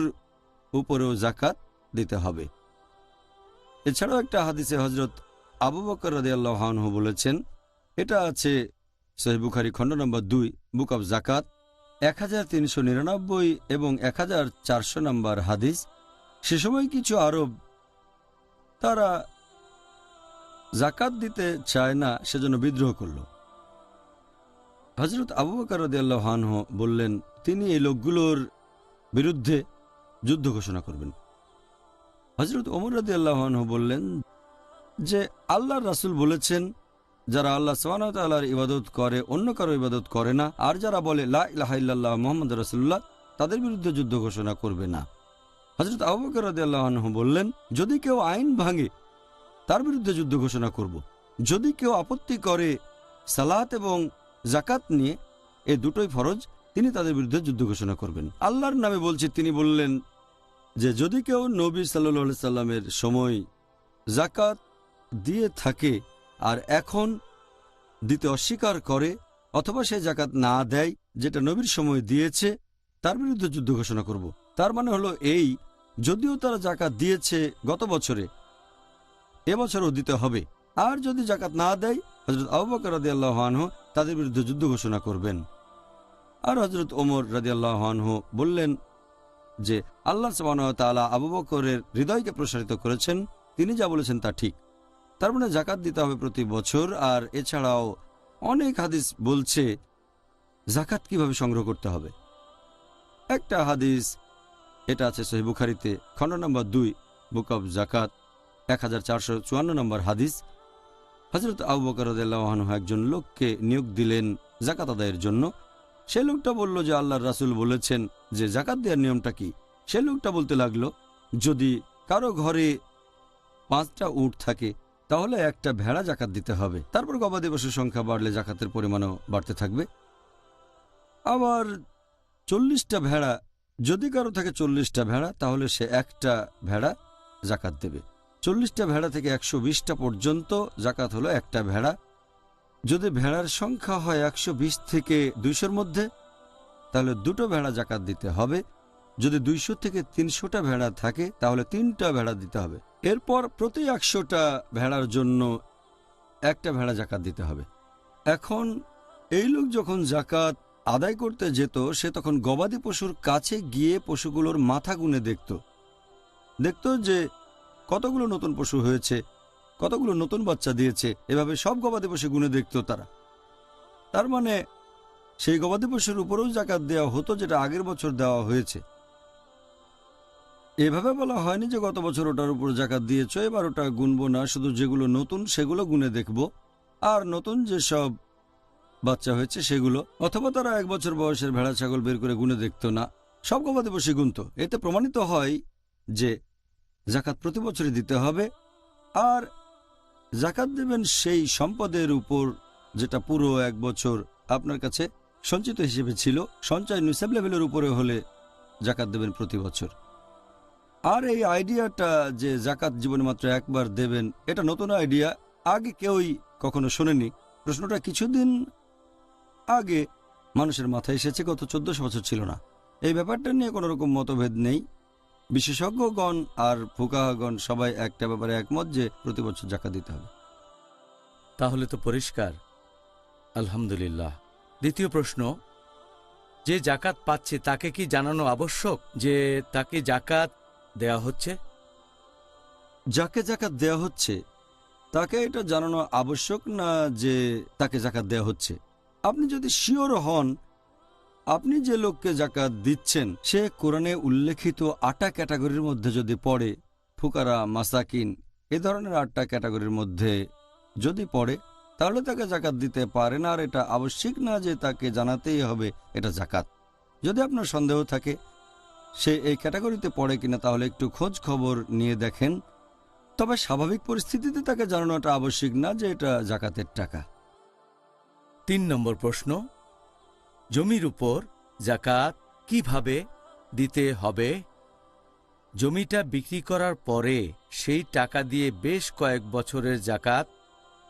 উপরেও জাকাত দিতে হবে। এছাড়াও একটা হাদিসে হযরত আবু বকর রাদিয়াল্লাহু আনহু বলেছেন, এটা আছে সহিহ বুখারী খণ্ড নম্বর 2 বুক অব জাকাত 1399 এবং 1400 নম্বর হাদিস। সে সময় কিছু আরব তারা জাকাত দিতে চায় না, সেজন্য বিদ্রোহ করল। হযরত আবু বকর রাদিয়াল্লাহু আনহু বললেন তিনি এই লোকগুলোর বিরুদ্ধে যুদ্ধ ঘোষণা করবেন। হযরত ওমর রাদিয়াল্লাহু আনহু বললেন যে আল্লাহর রাসূল বলেছেন যারা আল্লাহ সুবহানাহু ওয়া তাআলার ইবাদত করে অন্য কারো ইবাদত করে না, আর যারা বলে লা ইলাহা ইল্লাল্লাহ মুহাম্মাদুর রাসূলুল্লাহ, তাদের বিরুদ্ধে যুদ্ধ ঘোষণা করবে না। হযরত আবু বকর রাদিয়াল্লাহু আনহু বললেন যদি কেউ আইন ভাঙে তার বিরুদ্ধে যুদ্ধ ঘোষণা করব। যদি কেউ আপত্তি করে সালাত এবং জাকাত নিয়ে, এই দুটোই ফরজ, তিনি তাদের বিরুদ্ধে যুদ্ধ ঘোষণা করবেন। আল্লাহর নামে বলছি, তিনি বললেন যে যদি কেউ নবী সাল্লাল্লাহু আলাইহি সাল্লামের সময় জাকাত দিয়ে থাকে আর এখন দিতে অস্বীকার করে অথবা সে জাকাত না দেয় যেটা নবীর সময় দিয়েছে, তার বিরুদ্ধে যুদ্ধ ঘোষণা করব। তার মানে হলো এই, যদিও তারা জাকাত দিয়েছে গত বছরে, এবছরও দিতে হবে। আর যদি জাকাত না দেয় হযরত আবু বকর রাদিয়াল্লাহু আনহু তাদের বিরুদ্ধে যুদ্ধ ঘোষণা করবেন। আর হযরত ওমর রাদিয়াল্লাহু আনহু বললেন যে আল্লাহ সুবহানাহু ওয়া তাআলা আবু বকরের হৃদয়কে প্রসারিত করেছেন, তিনি যা বলেছেন তা ঠিক। তার মানে জাকাত দিতে হবে প্রতি বছর। আর এছাড়াও অনেক হাদিস বলছে জাকাত কিভাবে সংগ্রহ করতে হবে। একটা হাদিস, এটা আছে সহিহ বুখারীতে খণ্ড নম্বর 2 বুক অব জাকাত 1454 নম্বর হাদিস। হযরত আবু বকর রাদিয়াল্লাহু আনহু একজন লোককে নিয়োগ দিলেন জাকাত আদায়ের জন্য। সে লোকটা বলল যে আল্লাহর রাসূল বলেছেন যে জাকাত দেওয়ার নিয়মটা কি। সে লোকটা বলতে লাগলো যদি কারো ঘরে 5টা উট থাকে তাহলে একটা ভেড়া জাকাত দিতে হবে। তারপর গবাদি পশুর সংখ্যা বাড়লে জাকাতের পরিমাণও বাড়তে থাকবে। আবার 40টা ভেড়া, যদি কারো থাকে 40টা ভেড়া তাহলে সে একটা ভেড়া জাকাত দেবে। 40টা ভেড়া থেকে 120টা পর্যন্ত জাকাত হলো একটা ভেড়া। যদি ভেড়ার সংখ্যা হয় 120 থেকে 200-র মধ্যে তাহলে 2টো ভেড়া জাকাত দিতে হবে। যদি 200 থেকে 300টা ভেড়া থাকে তাহলে 3টা ভেড়া দিতে হবে। এরপর প্রতি 100টা ভেড়ার জন্য একটা ভেড়া জাকাত দিতে হবে। এখন এই লোক যখন জাকাত আদায় করতে যেত সে তখন গবাদি পশুর কাছে গিয়ে পশুগুলোর মাথা গুনে দেখত যে কতগুলো নতুন পশু হয়েছে, কতগুলো নতুন বাচ্চা দিয়েছে, এভাবে সব গবাদি পশু গুনে দেখত তারা। তার মানে সেই গবাদি পশুর উপরেও জাকাত দেওয়া হতো যেটা আগের বছর দেওয়া হয়েছে। এভাবে বলা হয়নি যে গত বছর ওটার উপর জাকাত দিয়েছ, এবার ওটা গুনবো না, শুধু যেগুলো নতুন সেগুলো গুনে দেখব, আর নতুন যেসব বাচ্চা হয়েছে সেগুলো। অথবা তারা 1 বছর বয়সের ভেড়া ছাগল বের করে গুনে দেখত না, সব গবাদি পশু গুনত। এতে প্রমাণিত হয় যে জাকাত প্রতি বছরই দিতে হবে। আর জাকাত দেবেন সেই সম্পদের উপর যেটা পুরো 1 বছর আপনার কাছে সঞ্চিত হিসেবে ছিল। সঞ্চয় নিসাব লেভেলের উপরে হলে জাকাত দেবেন প্রতি বছর। আর এই আইডিয়াটা যে জাকাত জীবনে মাত্র একবার দেবেন, এটা নতুন আইডিয়া, আগে কেউই কখনো শোনেনি। প্রশ্নটা কিছুদিন আগে মানুষের মাথায় এসেছে, গত 1400 বছর ছিল না। এই ব্যাপারটা নিয়ে কোনো রকম মতভেদ নেই। বিশেষজ্ঞগণ আর ফুকাহাগণ সবাই একটা ব্যাপারে একমত যে প্রতি বছর জাকাত দিতে হবে। তাহলে তো পরিষ্কার, আলহামদুলিল্লাহ। দ্বিতীয় প্রশ্ন, যে জাকাত পাচ্ছে তাকে কি জানানো আবশ্যক যে তাকে জাকাত দেয়া হচ্ছে? যাকে জাকাত দেওয়া হচ্ছে তাকে এটা জানানো আবশ্যক না যে তাকে জাকাত দেওয়া হচ্ছে। আপনি যদি শিওর হন আপনি যে লোককে জাকাত দিচ্ছেন সে কোরআনে উল্লেখিত 8টা ক্যাটাগরির মধ্যে যদি পড়ে, ফুকারা, মাসাকিন, এ ধরনের 8টা ক্যাটাগরির মধ্যে যদি পড়ে, তাহলে তাকে জাকাত দিতে পারেন। আর এটা আবশ্যিক না যে তাকে জানাতেই হবে এটা জাকাত। যদি আপনার সন্দেহ থাকে সে এই ক্যাটাগরিতে পড়ে কিনা, তাহলে একটু খোঁজ খবর নিয়ে দেখেন। তবে স্বাভাবিক পরিস্থিতিতে তাকে জানানোটা আবশ্যিক না যে এটা জাকাতের টাকা। 3 নম্বর প্রশ্ন, জমির উপর জাকাত কিভাবে দিতে হবে? জমিটা বিক্রি করার পরে সেই টাকা দিয়ে বেশ কয়েক বছরের জাকাত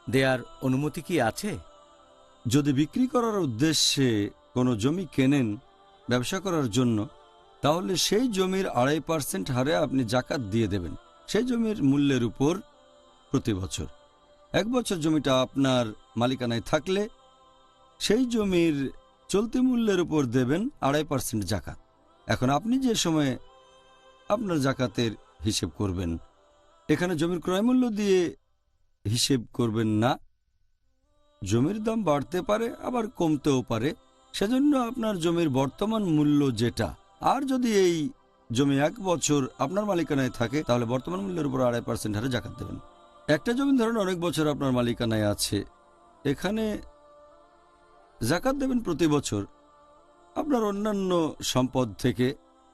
দেয়ার অনুমতি কি আছে? যদি বিক্রি করার উদ্দেশ্যে কোনো জমি কেনেন ব্যবসা করার জন্য, তাহলে সেই জমির 2.5% হারে আপনি জাকাত দিয়ে দেবেন সেই জমির মূল্যের উপর প্রতি বছর। 1 বছর জমিটা আপনার মালিকানায় থাকলে সেই জমির চলতি মূল্যের উপর দেবেন 2.5% জাকাত। এখন আপনি যে সময়ে আপনার জাকাতের হিসেব করবেন, এখানে জমির ক্রয় মূল্য দিয়ে হিসেব করবেন না। জমির দাম বাড়তে পারে আবার কমতেও পারে, সেজন্য আপনার জমির বর্তমান মূল্য যেটা। আর যদি এই জমি 1 বছর আপনার মালিকানায় থাকে, তাহলে বর্তমান মূল্যের উপর 2.5% হারে জাকাত দেবেন। একটা জমি ধরুন অনেক বছর আপনার মালিকানায় আছে, এখানে জাকাত দেবেন প্রতি বছর আপনার অন্যান্য সম্পদ থেকে।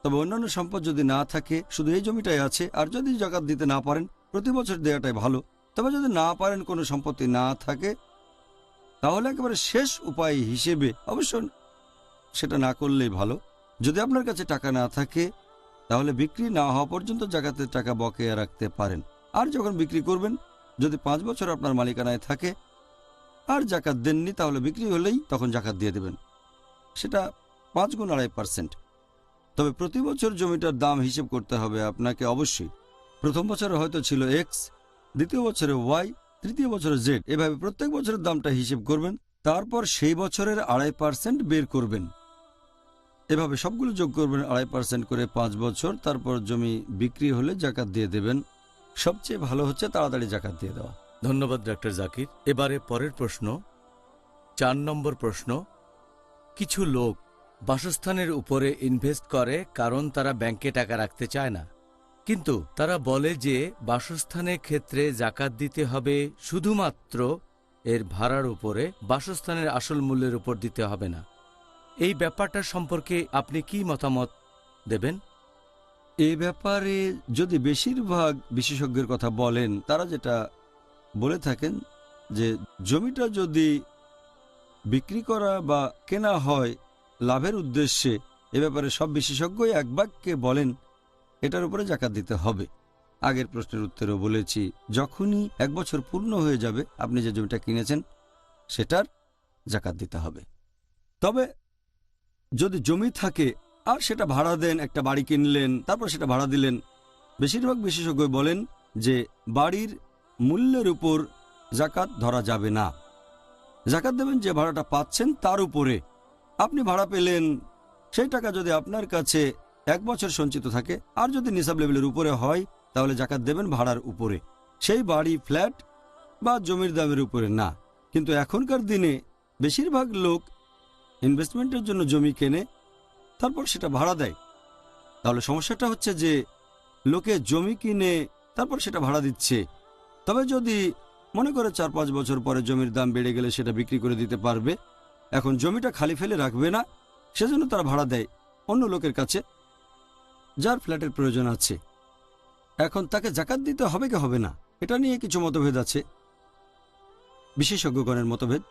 তবে অন্যান্য সম্পদ যদি না থাকে, শুধু এই জমিটাই আছে, আর যদি জাকাত দিতে না পারেন প্রতি বছর দেওয়াটাই ভালো। তবে যদি না পারেন, কোনো সম্পত্তি না থাকে, তাহলে একেবারে শেষ উপায় হিসেবে, অবশ্য সেটা না করলেই ভালো, যদি আপনার কাছে টাকা না থাকে তাহলে বিক্রি না হওয়া পর্যন্ত জাকাতের টাকা বকেয়া রাখতে পারেন। আর যখন বিক্রি করবেন, যদি 5 বছর আপনার মালিকানায় থাকে আর জাকাত দেননি, তাহলে বিক্রি হলেই তখন জাকাত দিয়ে দেবেন, সেটা 5 গুণ 2.5%। তবে প্রতি বছর জমিটার দাম হিসেব করতে হবে আপনাকে অবশ্যই। প্রথম বছরে হয়তো ছিল এক্স, দ্বিতীয় বছরে ওয়াই, তৃতীয় বছরে জেড, এভাবে প্রত্যেক বছরের দামটা হিসেব করবেন। তারপর সেই বছরের 2.5% বের করবেন, এভাবে সবগুলো যোগ করবেন 2.5% করে 5 বছর। তারপর জমি বিক্রি হলে জাকাত দিয়ে দেবেন। সবচেয়ে ভালো হচ্ছে তাড়াতাড়ি জাকাত দিয়ে দেওয়া। ধন্যবাদ ডক্টর জাকির। এবারে পরের প্রশ্ন, 4 নম্বর প্রশ্ন, কিছু লোক বাসস্থানের উপরে ইনভেস্ট করে কারণ তারা ব্যাংকে টাকা রাখতে চায় না, কিন্তু তারা বলে যে বাসস্থানের ক্ষেত্রে জাকাত দিতে হবে শুধুমাত্র এর ভাড়ার উপরে, বাসস্থানের আসল মূল্যের উপর দিতে হবে না। এই ব্যাপারটা সম্পর্কে আপনি কি মতামত দেবেন? এই ব্যাপারে যদি বেশিরভাগ বিশেষজ্ঞের কথা বলেন, তারা যেটা বলে থাকেন যে জমিটা যদি বিক্রি করা বা কেনা হয় লাভের উদ্দেশ্যে, এ ব্যাপারে সব বিশেষজ্ঞই এক বাক্যে বলেন এটার উপরে জাকাত দিতে হবে। আগের প্রশ্নের উত্তরেও বলেছি, যখনই 1 বছর পূর্ণ হয়ে যাবে আপনি যে জমিটা কিনেছেন সেটার জাকাত দিতে হবে। তবে যদি জমি থাকে আর সেটা ভাড়া দেন, একটা বাড়ি কিনলেন তারপর সেটা ভাড়া দিলেন, বেশিরভাগ বিশেষজ্ঞ বলেন যে বাড়ির মূল্যের উপর জাকাত ধরা যাবে না। জাকাত দেবেন যে ভাড়াটা পাচ্ছেন তার উপরে। আপনি ভাড়া পেলেন, সেই টাকা যদি আপনার কাছে 1 বছর সঞ্চিত থাকে আর যদি নিসাব লেভেলের উপরে হয়, তাহলে জাকাত দেবেন ভাড়ার উপরে, সেই বাড়ি, ফ্ল্যাট বা জমির দামের উপরে না। কিন্তু এখনকার দিনে বেশিরভাগ লোক ইনভেস্টমেন্টের জন্য জমি কেনে, তারপর সেটা ভাড়া দেয়। তাহলে সমস্যাটা হচ্ছে যে লোকে জমি কিনে তারপর সেটা ভাড়া দিচ্ছে। তবে যদি মনে করে 4-5 বছর পরে জমির দাম বেড়ে গেলে সেটা বিক্রি করে দিতে পারবে, এখন জমিটা খালি ফেলে রাখবে না, সেজন্য তারা ভাড়া দেয় অন্য লোকের কাছে যার ফ্ল্যাটের প্রয়োজন আছে। এখন তাকে জাকাত দিতে হবে কি হবে না, এটা নিয়ে কিছু মতভেদ আছে, বিশেষজ্ঞগণের মতভেদ।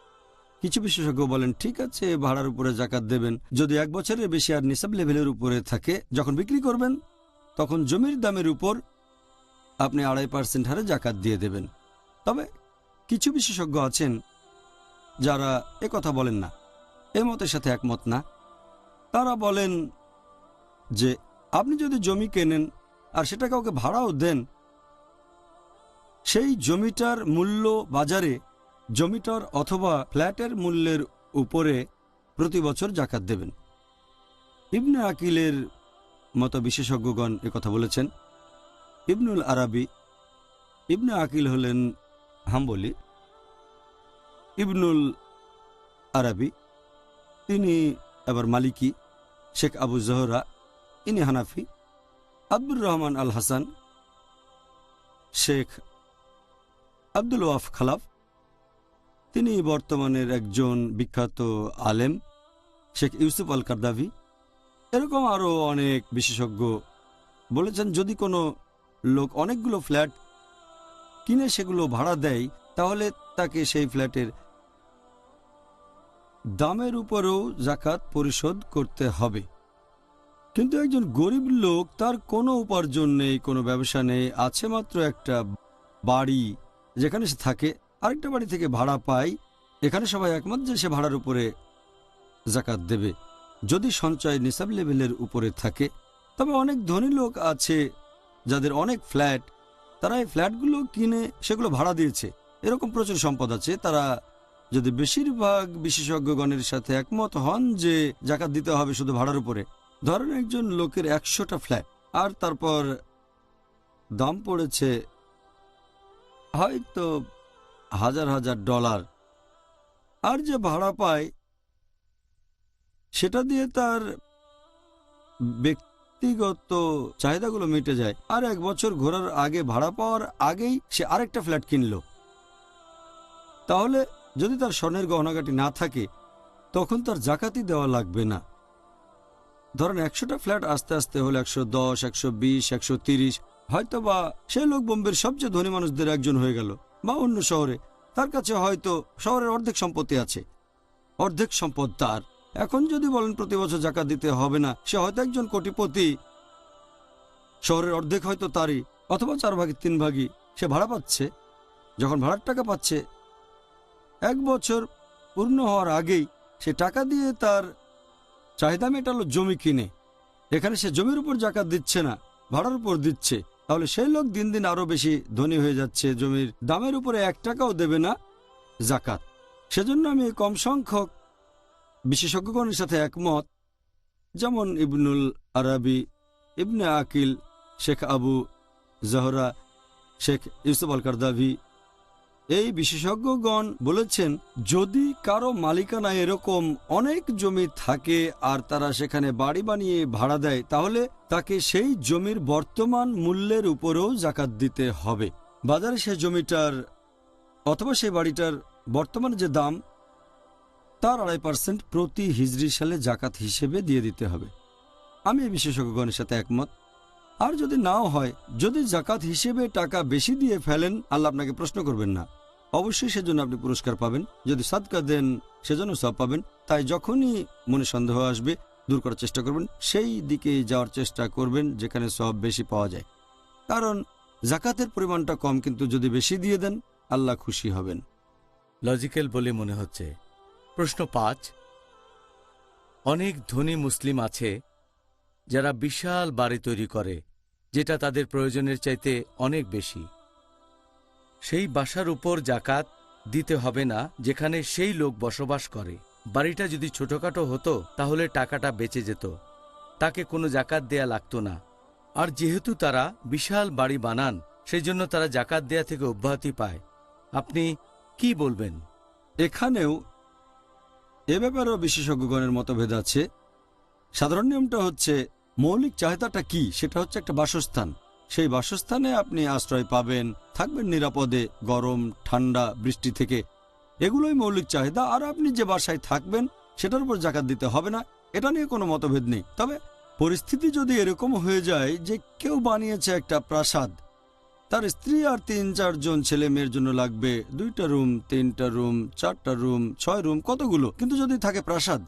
কিছু বিশেষজ্ঞ বলেন ঠিক আছে, ভাড়ার উপরে জাকাত দেবেন যদি 1 বছরের বেশি আর নিসাব লেভেলের উপরে থাকে। যখন বিক্রি করবেন তখন জমির দামের উপর আপনি 2.5% হারে জাকাত দিয়ে দেবেন। তবে কিছু বিশেষজ্ঞ আছেন যারা কথা বলেন না, এ মতের সাথে একমত না। তারা বলেন যে আপনি যদি জমি কেনেন আর সেটা কাউকে ভাড়াও দেন, সেই জমিটার মূল্য বাজারে জমিটার অথবা ফ্ল্যাটের মূল্যের উপরে প্রতি বছর জাকাত দেবেন। ইবনে আকিলের মতো বিশেষজ্ঞগণ কথা বলেছেন। ইবনুল আরাবি, ইবনে আকিল হলেন হাম্বলি, ইবনুল আরবি তিনি আবার মালিকি, শেখ আবু জহরা ইনি হানাফি, আব্দুর রহমান আল হাসান, শেখ আব্দুল ওয়াফ খালাফ তিনি বর্তমানের একজন বিখ্যাত আলেম, শেখ ইউসুফ আল কারদাভি। এরকম আরও অনেক বিশেষজ্ঞ বলেছেন যদি কোনো লোক অনেকগুলো ফ্ল্যাট কিনে সেগুলো ভাড়া দেয় তাহলে তাকে সেই ফ্ল্যাটের দামের উপরেও জাকাত পরিশোধ করতে হবে। কিন্তু একজন গরিব লোক, তার কোনো উপার্জন নেই, কোনো ব্যবসা নেই, আছে মাত্র একটা বাড়ি যেখানে সে থাকে, আরেকটা বাড়ি থেকে ভাড়া পায়, এখানে সবাই একমত যে সে ভাড়ার উপরে জাকাত দেবে যদি সঞ্চয় নিসাব লেভেলের উপরে থাকে। তবে অনেক ধনী লোক আছে যাদের অনেক ফ্ল্যাট, তারা এই ফ্ল্যাটগুলো কিনে সেগুলো ভাড়া দিয়েছে, এরকম প্রচুর সম্পদ আছে। তারা যদি বেশিরভাগ বিশেষজ্ঞগণের সাথে একমত হন যে জাকাত দিতে হবে শুধু ভাড়ার উপরে, ধরেন একজন লোকের 100টা ফ্ল্যাট আর তারপর দাম পড়েছে হয়তো হাজার হাজার ডলার, আর যে ভাড়া পায় সেটা দিয়ে তার ব্যক্তিগত চাহিদাগুলো মিটে যায়, আর 1 বছর ঘোরার আগে ভাড়া পাওয়ার আগেই সে আরেকটা ফ্ল্যাট কিনল। তাহলে যদি তার স্বর্ণের গহনাগাটি না থাকে তখন তার জাকাতি দেওয়া লাগবে না। ধরেন 100টা ফ্ল্যাট আস্তে আস্তে হলে 110, 120, 130, হয়তো বা সেই লোক বোম্বের সবচেয়ে ধনী মানুষদের একজন হয়ে গেল, বা অন্য শহরে তার কাছে হয়তো শহরের অর্ধেক সম্পত্তি আছে, অর্ধেক সম্পদ তার। এখন যদি বলেন প্রতি বছর জাকাত দিতে হবে না, সে হয়তো একজন কোটিপতি, শহরের অর্ধেক হয়তো তারই, অথবা 4 ভাগে 3 ভাগই সে ভাড়া পাচ্ছে। যখন ভাড়ার টাকা পাচ্ছে 1 বছর পূর্ণ হওয়ার আগেই সে টাকা দিয়ে তার চাহিদা মেটালো জমি কিনে, এখানে সে জমির উপর জাকাত দিচ্ছে না, ভাড়ার উপর দিচ্ছে। তাহলে সেই লোক দিন দিন আরো বেশি ধনী হয়ে যাচ্ছে, জমির দামের উপরে 1 টাকাও দেবে না জাকাত। সেজন্য আমি কম সংখ্যক বিশেষজ্ঞগণের সাথে একমত, যেমন ইবনুল আরবি, ইবনে আকিল, শেখ আবু জহরা, শেখ ইউসুফ আল কারদাভি, এই বিশেষজ্ঞগণ বলেছেন যদি কারো মালিকানায় এরকম অনেক জমি থাকে আর তারা সেখানে বাড়ি বানিয়ে ভাড়া দেয় তাহলে তাকে সেই জমির বর্তমান মূল্যের উপরেও জাকাত দিতে হবে। বাজারে সেই জমিটার অথবা সেই বাড়িটার বর্তমানে যে দাম তার 2.5% প্রতি হিজরি সালে জাকাত হিসেবে দিয়ে দিতে হবে। আমি এই বিশেষজ্ঞগণের সাথে একমত। আর যদি নাও হয়, যদি জাকাত হিসেবে টাকা বেশি দিয়ে ফেলেন আল্লাহ আপনাকে প্রশ্ন করবেন না, অবশ্যই সেজন্য আপনি পুরস্কার পাবেন। যদি সাদকা দেন সেজন্য সওয়াব পাবেন। তাই যখনই মনে সন্দেহ আসবে দূর করার চেষ্টা করবেন, সেই দিকে যাওয়ার চেষ্টা করবেন যেখানে সওয়াব বেশি পাওয়া যায়, কারণ জাকাতের পরিমাণটা কম, কিন্তু যদি বেশি দিয়ে দেন আল্লাহ খুশি হবেন। লজিক্যাল বলে মনে হচ্ছে। প্রশ্ন 5, অনেক ধনী মুসলিম আছে যারা বিশাল বাড়ি তৈরি করে যেটা তাদের প্রয়োজনের চাইতে অনেক বেশি। সেই বাসার উপর জাকাত দিতে হবে না যেখানে সেই লোক বসবাস করে। বাড়িটা যদি ছোটখাটো হতো তাহলে টাকাটা বেঁচে যেত, তাকে কোনো জাকাত দেয়া লাগতো না। আর যেহেতু তারা বিশাল বাড়ি বানান সেই জন্য তারা জাকাত দেয়া থেকে অব্যাহতি পায়। আপনি কি বলবেন? এখানেও এ ব্যাপারেও বিশেষজ্ঞগণের মতভেদ আছে। সাধারণ নিয়মটা হচ্ছে মৌলিক চাহিদাটা কি, সেটা হচ্ছে একটা বাসস্থান। সেই বাসস্থানে আপনি আশ্রয় পাবেন, থাকবেন নিরাপদে গরম ঠান্ডা বৃষ্টি থেকে, এগুলোই মৌলিক চাহিদা। আর আপনি যে বাসায় থাকবেন সেটার উপর জাকাত দিতে হবে না, এটা নিয়ে কোনো মতভেদ নেই। তবে পরিস্থিতি যদি এরকম হয়ে যায় যে কেউ বানিয়েছে একটা প্রাসাদ, তার স্ত্রী আর 3-4 জন ছেলে মেয়ের জন্য লাগবে 2টা রুম, 3টা রুম, 4টা রুম, 6 রুম, কতগুলো, কিন্তু যদি থাকে প্রাসাদ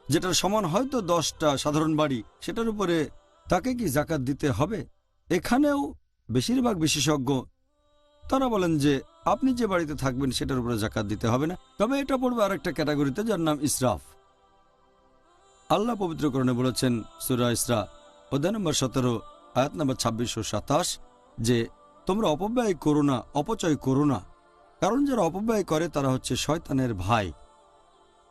যেটার সমান হয়তো 10টা সাধারণ বাড়ি, সেটার উপরে তাকে কি জাকাত দিতে হবে? এখানেও বেশিরভাগ বিশেষজ্ঞ তারা বলেন যে আপনি যে বাড়িতে থাকবেন সেটার উপরে জাকাত দিতে হবে না। তবে এটা পড়বে আরেকটা ক্যাটাগরিতে যার নাম ইসরাফ। আল্লাহ পবিত্রকরণে বলেছেন সূরা ইসরা অধ্যায় নম্বর 17 আয়াত নম্বর 26 ও 27 যে তোমরা অপব্যয় করো না, অপচয় করো না, কারণ যারা অপব্যয় করে তারা হচ্ছে শয়তানের ভাই।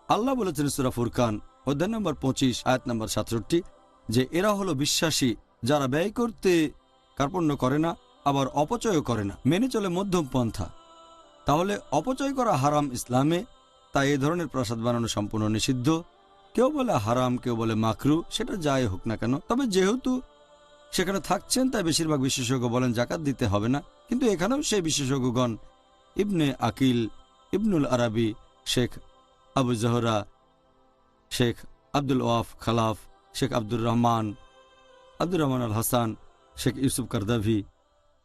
আল্লাহ বলেছেন সূরা ফুরকান অধ্যায় নম্বর 25 আয়াত নম্বর 67 যে এরা হলো বিশ্বাসী যারা ব্যয় করতে কার্পণ্য করে না, আবার অপচয়ও করে না, মেনে চলে মধ্যম পন্থা। তাহলে অপচয় করা হারাম ইসলামে, তাই এই ধরনের প্রাসাদ বানানো সম্পূর্ণ নিষিদ্ধ। কেউ বলে হারাম, কেউ বলে মাকরু, সেটা যাই হোক না কেন। তবে যেহেতু সেখানে থাকছেন তাই বেশিরভাগ বিশেষজ্ঞ বলেন জাকাত দিতে হবে না। কিন্তু এখানেও সেই বিশেষজ্ঞগণ ইবনে আকিল, ইবনুল আরাবি, শেখ আবু জহরা, শেখ আব্দুল ওয়াফ খালাফ, শেখ আব্দুর রহমান আল হাসান, শেখ ইউসুফ কারদাভি,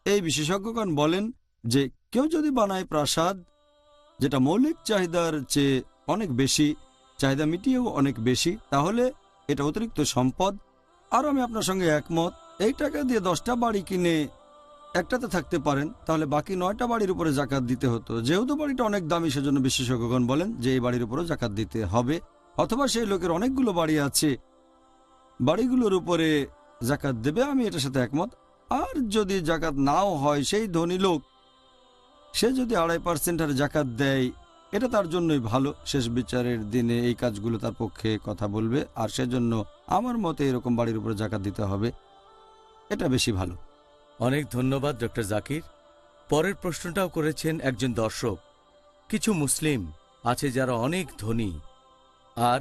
এই বিশেষজ্ঞগণ বলেন যে কেউ যদি বানায় প্রাসাদ যেটা মৌলিক চাহিদার চেয়ে অনেক বেশি, চাহিদা মিটিয়েও অনেক বেশি, তাহলে এটা অতিরিক্ত সম্পদ। আর আমি আপনার সঙ্গে একমত, এই টাকা দিয়ে 10টা বাড়ি কিনে একটাতে থাকতে পারেন, তাহলে বাকি 9টা বাড়ির উপরে জাকাত দিতে হতো। যেহেতু বাড়িটা অনেক দামি, সেজন্য বিশেষজ্ঞগণ বলেন যে এই বাড়ির উপরেও জাকাত দিতে হবে। অথবা সেই লোকের অনেকগুলো বাড়ি আছে, বাড়িগুলোর উপরে জাকাত দেবে, আমি এটার সাথে একমত। আর যদি জাকাত নাও হয়, সেই ধনী লোক সে যদি 2.5% হারে জাকাত দেয়, এটা তার জন্যই ভালো। শেষ বিচারের দিনে এই কাজগুলো তার পক্ষে কথা বলবে। আর সেজন্য আমার মতে এরকম বাড়ির উপরে জাকাত দিতে হবে, এটা বেশি ভালো। অনেক ধন্যবাদ ডক্টর জাকির। পরের প্রশ্নটাও করেছেন একজন দর্শক। কিছু মুসলিম আছে যারা অনেক ধনী, আর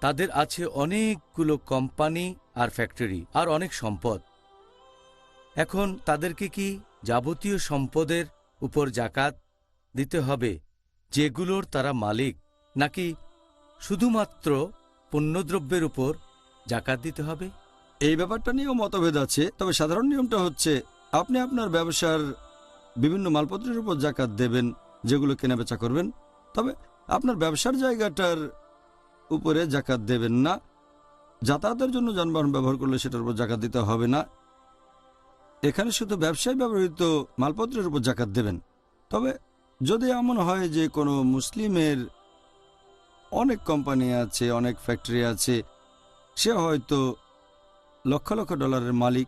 তাদের আছে অনেকগুলো কোম্পানি আর ফ্যাক্টরি আর অনেক সম্পদ। এখন তাদেরকে কি যাবতীয় সম্পদের উপর জাকাত দিতে হবে যেগুলোর তারা মালিক, নাকি শুধুমাত্র পণ্যদ্রব্যের উপর জাকাত দিতে হবে? এই ব্যাপারটা নিয়েও মতভেদ আছে। তবে সাধারণ নিয়মটা হচ্ছে আপনি আপনার ব্যবসার বিভিন্ন মালপত্রের উপর জাকাত দেবেন যেগুলো কেনাবেচা করবেন। তবে আপনার ব্যবসার জায়গাটার উপরে জাকাত দেবেন না। যাতায়াতের জন্য যানবাহন ব্যবহার করলে সেটার উপর জাকাত দিতে হবে না। এখানে শুধু ব্যবসায় ব্যবহৃত মালপত্রের উপর জাকাত দেবেন। তবে যদি এমন হয় যে কোনো মুসলিমের অনেক কোম্পানি আছে, অনেক ফ্যাক্টরি আছে, সে হয়তো লক্ষ লক্ষ ডলারের মালিক,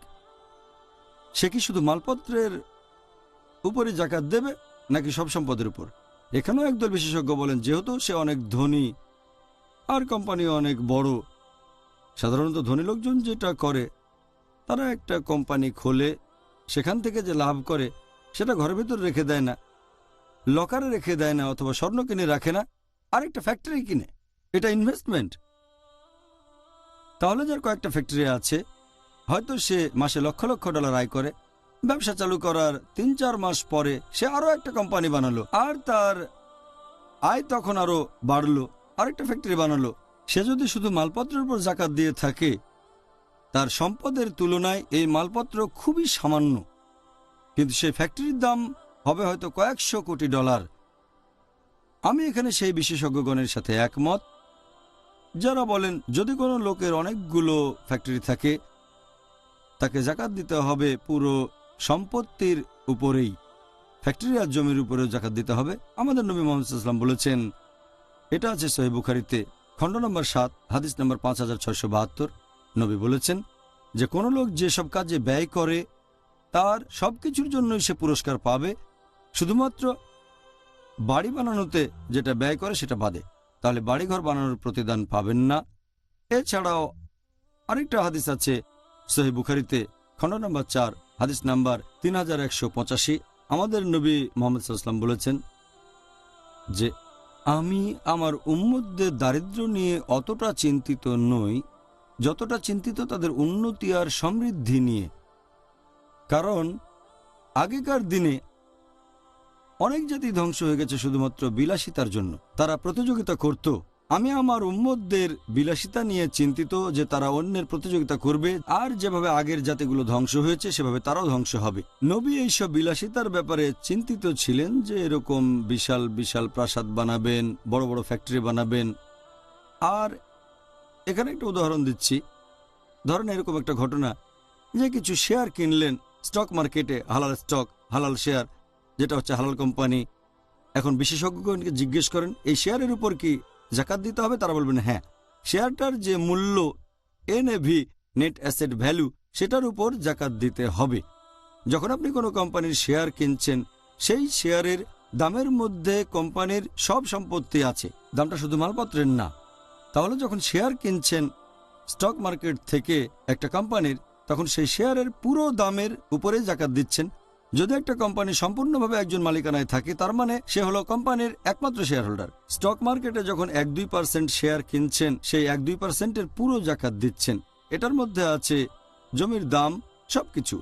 সে কি শুধু মালপত্রের উপরে জাকাত দেবে নাকি সব সম্পদের উপর? এখানেও একদল বিশেষজ্ঞ বলেন যেহেতু সে অনেক ধনী আর কোম্পানি অনেক বড়, সাধারণত ধনী লোকজন যেটা করে তারা একটা কোম্পানি খোলে, সেখান থেকে যে লাভ করে সেটা ঘরের ভিতর রেখে দেয় না, লকারে রেখে দেয় না, অথবা স্বর্ণ কিনে রাখে না, আরেকটা ফ্যাক্টরি কিনে। এটা ইনভেস্টমেন্ট। তাহলে যার কয়েকটা ফ্যাক্টরি আছে, হয়তো সে মাসে লক্ষ লক্ষ ডলার আয় করে, ব্যবসা চালু করার 3-4 মাস পরে সে আরো একটা কোম্পানি বানালো, আর তার আয় তখন আরো বাড়লো, আরেকটা ফ্যাক্টরি বানালো। সে যদি শুধু মালপত্রের উপর জাকাত দিয়ে থাকে, তার সম্পদের তুলনায় এই মালপত্র খুবই সামান্য, কিন্তু সেই ফ্যাক্টরির দাম হবে হয়তো কয়েকশো কোটি ডলার। আমি এখানে সেই বিশেষজ্ঞগণের সাথে একমত যারা বলেন যদি কোনো লোকের অনেকগুলো ফ্যাক্টরি থাকে, তাকে জাকাত দিতে হবে পুরো সম্পত্তির উপরেই, ফ্যাক্টরি আর জমির উপরেও জাকাত দিতে হবে। আমাদের নবী মুহাম্মদ সাল্লাল্লাহু আলাইহি ওয়াসাল্লাম বলেছেন, এটা আছে সহিহ বুখারীতে, খণ্ড নম্বর 7, হাদিস নম্বর 5672। নবী বলেছেন যে কোনো লোক যেসব কাজে ব্যয় করে তার সবকিছুর জন্যই সে পুরস্কার পাবে, শুধুমাত্র বাড়ি বানানোতে যেটা ব্যয় করে সেটা বাদে। তাহলে বাড়িঘর বানানোর প্রতিদান পাবেন না। এছাড়াও আরেকটা হাদিস আছে সহিহ বুখারীতে, খণ্ড নম্বর 4, হাদিস নাম্বার 3185। আমাদের নবী মুহাম্মদ সাল্লাল্লাহু আলাইহি ওয়াসাল্লাম বলেছেন যে আমি আমার উম্মতদের দারিদ্র্য নিয়ে অতটা চিন্তিত নই যতটা চিন্তিত তাদের উন্নতি আর সমৃদ্ধি নিয়ে। কারণ আগেকার দিনে অনেক জাতি ধ্বংস হয়ে গেছে শুধুমাত্র বিলাসিতার জন্য। তারা প্রতিযোগিতা করত। আমি আমার উম্মতদের বিলাসিতা নিয়ে চিন্তিত যে তারা অন্যের প্রতিযোগিতা করবে, আর যেভাবে আগের জাতিগুলো ধ্বংস হয়েছে সেভাবে তারাও ধ্বংস হবে। নবী এইসব বিলাসিতার ব্যাপারে চিন্তিত ছিলেন যে এরকম বিশাল বিশাল প্রাসাদ বানাবেন, বড় বড় ফ্যাক্টরি বানাবেন। আর এখানে একটা উদাহরণ দিচ্ছি। ধরেন এরকম একটা ঘটনা যে কিছু শেয়ার কিনলেন স্টক মার্কেটে, হালাল স্টক, হালাল শেয়ার, যেটা হচ্ছে হালাল কোম্পানি। এখন বিশেষজ্ঞগণকে জিজ্ঞেস করেন এই শেয়ারের উপর কি জাকাত দিতে হবে? তারা বলবেন হ্যাঁ। শেয়ারটার যে মূল্য NAV, নেট অ্যাসেট ভ্যালু, সেটার উপর জাকাত দিতে হবে। যখন আপনি কোনো কোম্পানির শেয়ার কিনছেন, সেই শেয়ারের দামের মধ্যে কোম্পানির সব সম্পত্তি আছে, দামটা শুধু মালপত্রের না। তাহলে যখন শেয়ার কিনছেন স্টক মার্কেট থেকে একটা কোম্পানির, তখন সেই শেয়ারের পুরো দামের উপরে জাকাত দিচ্ছেন। যদি একটা কোম্পানি সম্পূর্ণভাবে একজন মালিকানায় থাকে তার মানে সে হলো কোম্পানির একমাত্র শেয়ার হোল্ডার। স্টক মার্কেটে যখন 1-2% শেয়ার কিনছেন, সেই 1-2%-এর পুরো জাকাত দিচ্ছেন। এটার মধ্যে আছে জমির দাম, সবকিছু।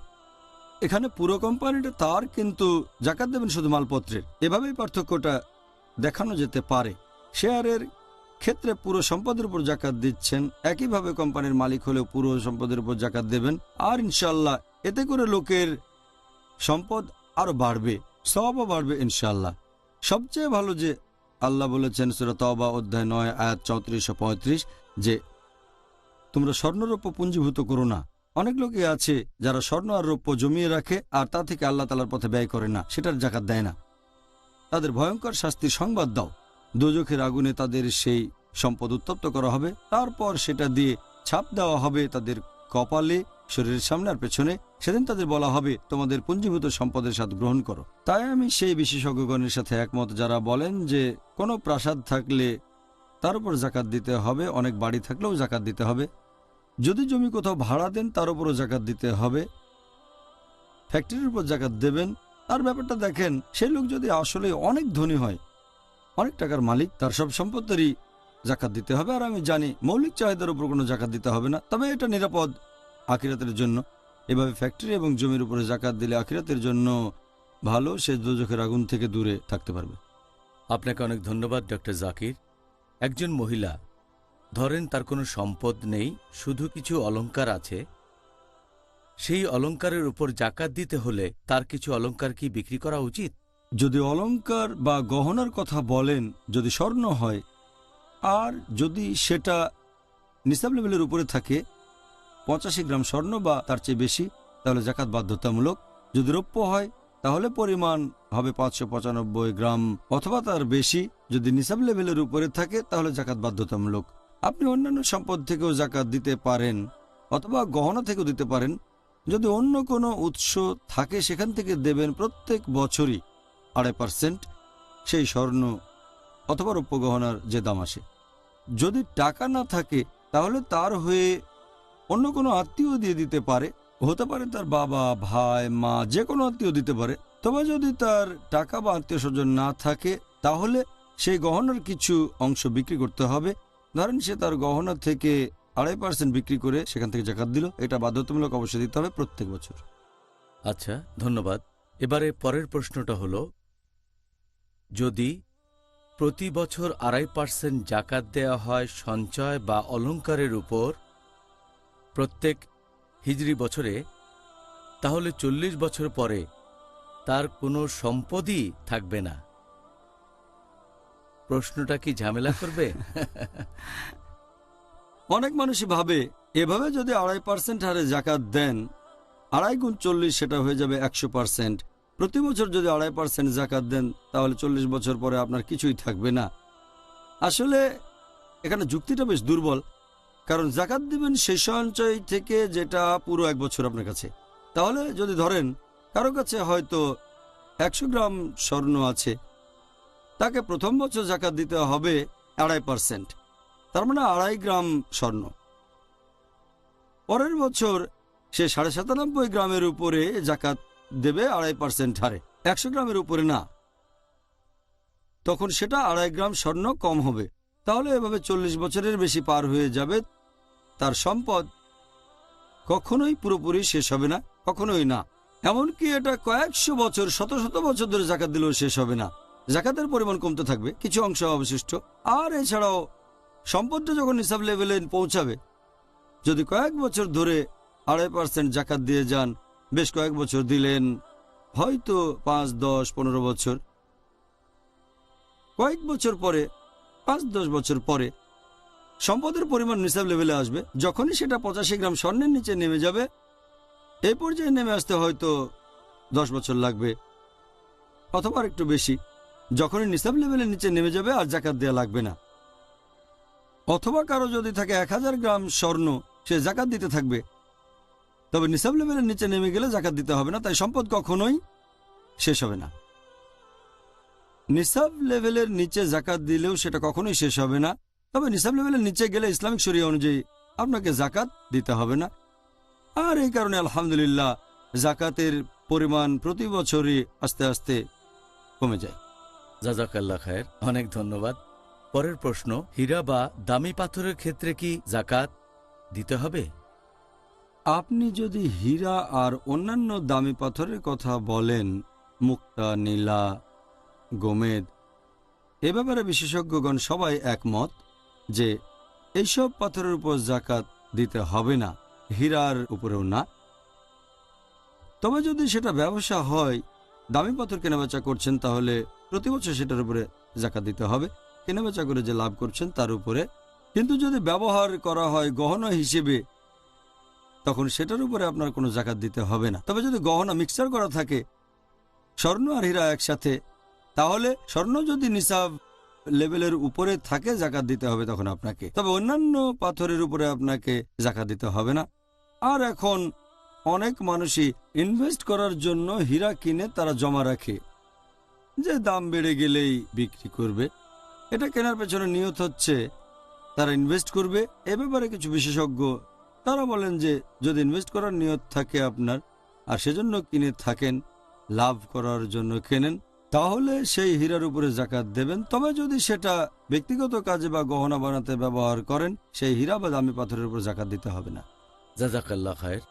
এখানে পুরো কোম্পানিটা তার, কিন্তু জাকাত দেবেন শুধু মালপত্রের। এভাবেই পার্থক্যটা দেখানো যেতে পারে। শেয়ারের ক্ষেত্রে পুরো সম্পদের উপর জাকাত দিচ্ছেন, একইভাবে কোম্পানির মালিক হলেও পুরো সম্পদের উপর জাকাত দেবেন। আর ইনশাল্লাহ এতে করে লোকের সম্পদ আরো বাড়বে, সওয়াবও বাড়বে ইনশাল্লাহ। সবচেয়ে ভালো যে আল্লাহ বলেছেন সূরা তাওবা অধ্যায় 9 আয়াত 34-35 যে তোমরা স্বর্ণরৌপ্য পুঞ্জীভূত করো না। অনেক লোকই আছে যারা স্বর্ণ আর রৌপ্য জমিয়ে রাখে আর তা থেকে আল্লাহ তাআলার পথে ব্যয় করে না, সেটার জাকাত দেয় না। তাদের ভয়ঙ্কর শাস্তির সংবাদ দাও। দোজখের আগুনে তাদের সেই সম্পদ উত্তপ্ত করা হবে, তারপর সেটা দিয়ে ছাপ দেওয়া হবে তাদের কপালে, শরীরের সামনে আর পেছনে। সেদিন তাদের বলা হবে তোমাদের পুঞ্জীভূত সম্পদের স্বাদ গ্রহণ করো। তাই আমি সেই বিশেষজ্ঞগণের সাথে একমত যারা বলেন যে কোনো প্রাসাদ থাকলে তার উপর জাকাত দিতে হবে, অনেক বাড়ি থাকলেও জাকাত দিতে হবে। যদি জমি কোথাও ভাড়া দেন তার উপরও জাকাত দিতে হবে। ফ্যাক্টরির উপর জাকাত দেবেন। তার ব্যাপারটা দেখেন, সেই লোক যদি আসলে অনেক ধনী হয়, অনেক টাকার মালিক, তার সব সম্পত্তিরই জাকাত দিতে হবে। আর আমি জানি মৌলিক চাহিদার উপর কোনো জাকাত দিতে হবে না, তবে এটা নিরাপদ আখিরাতের জন্য। এভাবে ফ্যাক্টরি এবং জমির উপরে জাকাত দিলে আখিরাতের জন্য ভালো, সে দোজখের আগুন থেকে দূরে থাকতে পারবে। আপনাকে অনেক ধন্যবাদ ডক্টর জাকির। একজন মহিলা, ধরেন তার কোনো সম্পদ নেই, শুধু কিছু অলংকার আছে। সেই অলংকারের উপর জাকাত দিতে হলে তার কিছু অলংকার কি বিক্রি করা উচিত? যদি অলংকার বা গহনার কথা বলেন, যদি স্বর্ণ হয় আর যদি সেটা নিসাব লেভেলের উপরে থাকে, 85 গ্রাম স্বর্ণ বা তার চেয়ে বেশি, তাহলে জাকাত বাধ্যতামূলক। যদি রৌপ্য হয় তাহলে পরিমাণ হবে 595 গ্রাম অথবা তার বেশি। যদি নিসাব লেভেলের উপরে থাকে তাহলে জাকাত বাধ্যতামূলক। আপনি অন্যান্য সম্পদ থেকেও জাকাত দিতে পারেন অথবা গহনা থেকেও দিতে পারেন। যদি অন্য কোনো উৎস থাকে সেখান থেকে দেবেন প্রত্যেক বছরই 2.5% সেই স্বর্ণ অথবা রৌপ্য গহনার যে দাম আসে। যদি টাকা না থাকে তাহলে তার হয়ে অন্য কোনো আত্মীয় দিয়ে দিতে পারে, হতে পারে তার বাবা, ভাই, মা, যে কোনো আত্মীয় দিতে পারে। তবে যদি তার টাকা বা আত্মীয় স্বজন না থাকে তাহলে সেই গহনার কিছু অংশ বিক্রি করতে হবে। ধরেন সে তার গহনা থেকে 2.5% বিক্রি করে সেখান থেকে জাকাত দিল, এটা বাধ্যতামূলক অবশ্যই দিতে হবে প্রত্যেক বছর। আচ্ছা, ধন্যবাদ। এবারে পরের প্রশ্নটা হলো, যদি প্রতি বছর 2.5% জাকাত দেওয়া হয় সঞ্চয় বা অলংকারের উপর প্রত্যেক হিজরি বছরে, তাহলে 40 বছর পরে তার কোনো সম্পদই থাকবে না। প্রশ্নটা কি ঝামেলা করবে? অনেক মানুষই ভাবে এভাবে যদি 2.5% হারে জাকাত দেন, 2.5 গুণ 40 সেটা হয়ে যাবে 100%। প্রতি বছর যদি 2.5% জাকাত দেন তাহলে 40 বছর পরে আপনার কিছুই থাকবে না। আসলে এখানে যুক্তিটা বেশ দুর্বল, কারণ জাকাত দিবেন সেই সঞ্চয় থেকে যেটা পুরো 1 বছর আপনার কাছে। তাহলে যদি ধরেন কারো কাছে হয়তো 100 গ্রাম স্বর্ণ আছে, তাকে প্রথম বছর জাকাত দিতে হবে 2.5%, তার মানে 2.5 গ্রাম স্বর্ণ। পরের বছর সে 97.5 গ্রামের উপরে জাকাত দেবে 2.5% হারে, 100 গ্রামের উপরে না। তখন সেটা 2.5 গ্রাম স্বর্ণ কম হবে। তাহলে এভাবে 40 বছরের বেশি পার হয়ে যাবে। তার সম্পদ কখনোই পুরোপুরি শেষ হবে না, কখনোই না। এমনকি এটা কয়েকশো বছর, শত শত বছর ধরে জাকাত দিলেও শেষ হবে না। জাকাতের পরিমাণ কমতে থাকবে, কিছু অংশ অবশিষ্ট। আর এছাড়াও সম্পদটা যখন নিসাব লেভেলে পৌঁছাবে, যদি কয়েক বছর ধরে 2.5% জাকাত দিয়ে যান, বেশ কয়েক বছর দিলেন, হয়তো 5, 10, 15 বছর, কয়েক বছর পরে 5-10 বছর পরে সম্পদের পরিমাণ নিসাব লেভেলে আসবে। যখনই সেটা 85 গ্রাম স্বর্ণের নিচে নেমে যাবে, এই পর্যায়ে নেমে আসতে হয়তো 10 বছর লাগবে অথবা আর একটু বেশি। যখনই নিসাব লেভেলের নিচে নেমে যাবে আর জাকাত দেওয়া লাগবে না। অথবা কারো যদি থাকে 1000 গ্রাম স্বর্ণ, সে জাকাত দিতে থাকবে, তবে নিসাব লেভেলের নিচে নেমে গেলে জাকাত দিতে হবে না। তাই সম্পদ কখনোই শেষ হবে না। নিসাব লেভেলের নিচে জাকাত দিলেও সেটা কখনোই শেষ হবে না। তবে নিসাব লেভেলের নিচে গেলে ইসলামিক শরিয়া অনুযায়ী আপনাকে জাকাত দিতে হবে না। আর এই কারণে আলহামদুলিল্লাহ জাকাতের পরিমাণ প্রতি বছরই আস্তে আস্তে কমে যায়। জাজাকাল্লাহ খায়ের, অনেক ধন্যবাদ। পরের প্রশ্ন, হীরা বা দামি পাথরের ক্ষেত্রে কি জাকাত দিতে হবে? আপনি যদি হীরা আর অন্যান্য দামি পাথরের কথা বলেন, মুক্তা, নীলা, গোমেদ, এ ব্যাপারে বিশেষজ্ঞগণ সবাই একমত যে এইসব পাথরের উপর জাকাত দিতে হবে না, হীরার উপরেও না। তবে যদি সেটা ব্যবসা হয়, দামি পাথর কেনাবেচা করছেন, তাহলে প্রতি বছর সেটার উপরে জাকাত দিতে হবে, কেনাবেচা করে যে লাভ করছেন তার উপরে। কিন্তু যদি ব্যবহার করা হয় গহনা হিসেবে, তখন সেটার উপরে আপনার কোনো জাকাত দিতে হবে না। তবে যদি গহনা মিক্সচার করা থাকে, স্বর্ণ আর হীরা একসাথে, তাহলে স্বর্ণ যদি নিসাব লেভেলের উপরে থাকে জাকাত দিতে হবে তখন আপনাকে। তবে অন্যান্য পাথরের উপরে আপনাকে জাকাত দিতে হবে না। আর এখন অনেক মানুষই ইনভেস্ট করার জন্য হীরা কিনে তারা জমা রাখে, যে দাম বেড়ে গেলেই বিক্রি করবে। এটা কেনার পেছনে নিয়ত হচ্ছে তারা ইনভেস্ট করবে। এ ব্যাপারে কিছু বিশেষজ্ঞ তারা বলেন যে যদি ইনভেস্ট করার নিয়ত থাকে আপনার, আর সেজন্য কিনে থাকেন, লাভ করার জন্য কেনেন, তাহলে সেই হীরার উপরে জাকাত দেবেন। তবে যদি সেটা ব্যক্তিগত কাজে বা গহনা বানাতে ব্যবহার করেন, সেই হীরা বা দামি পাথরের উপর জাকাত দিতে হবে না। জাজাকাল্লাহ খায়ের,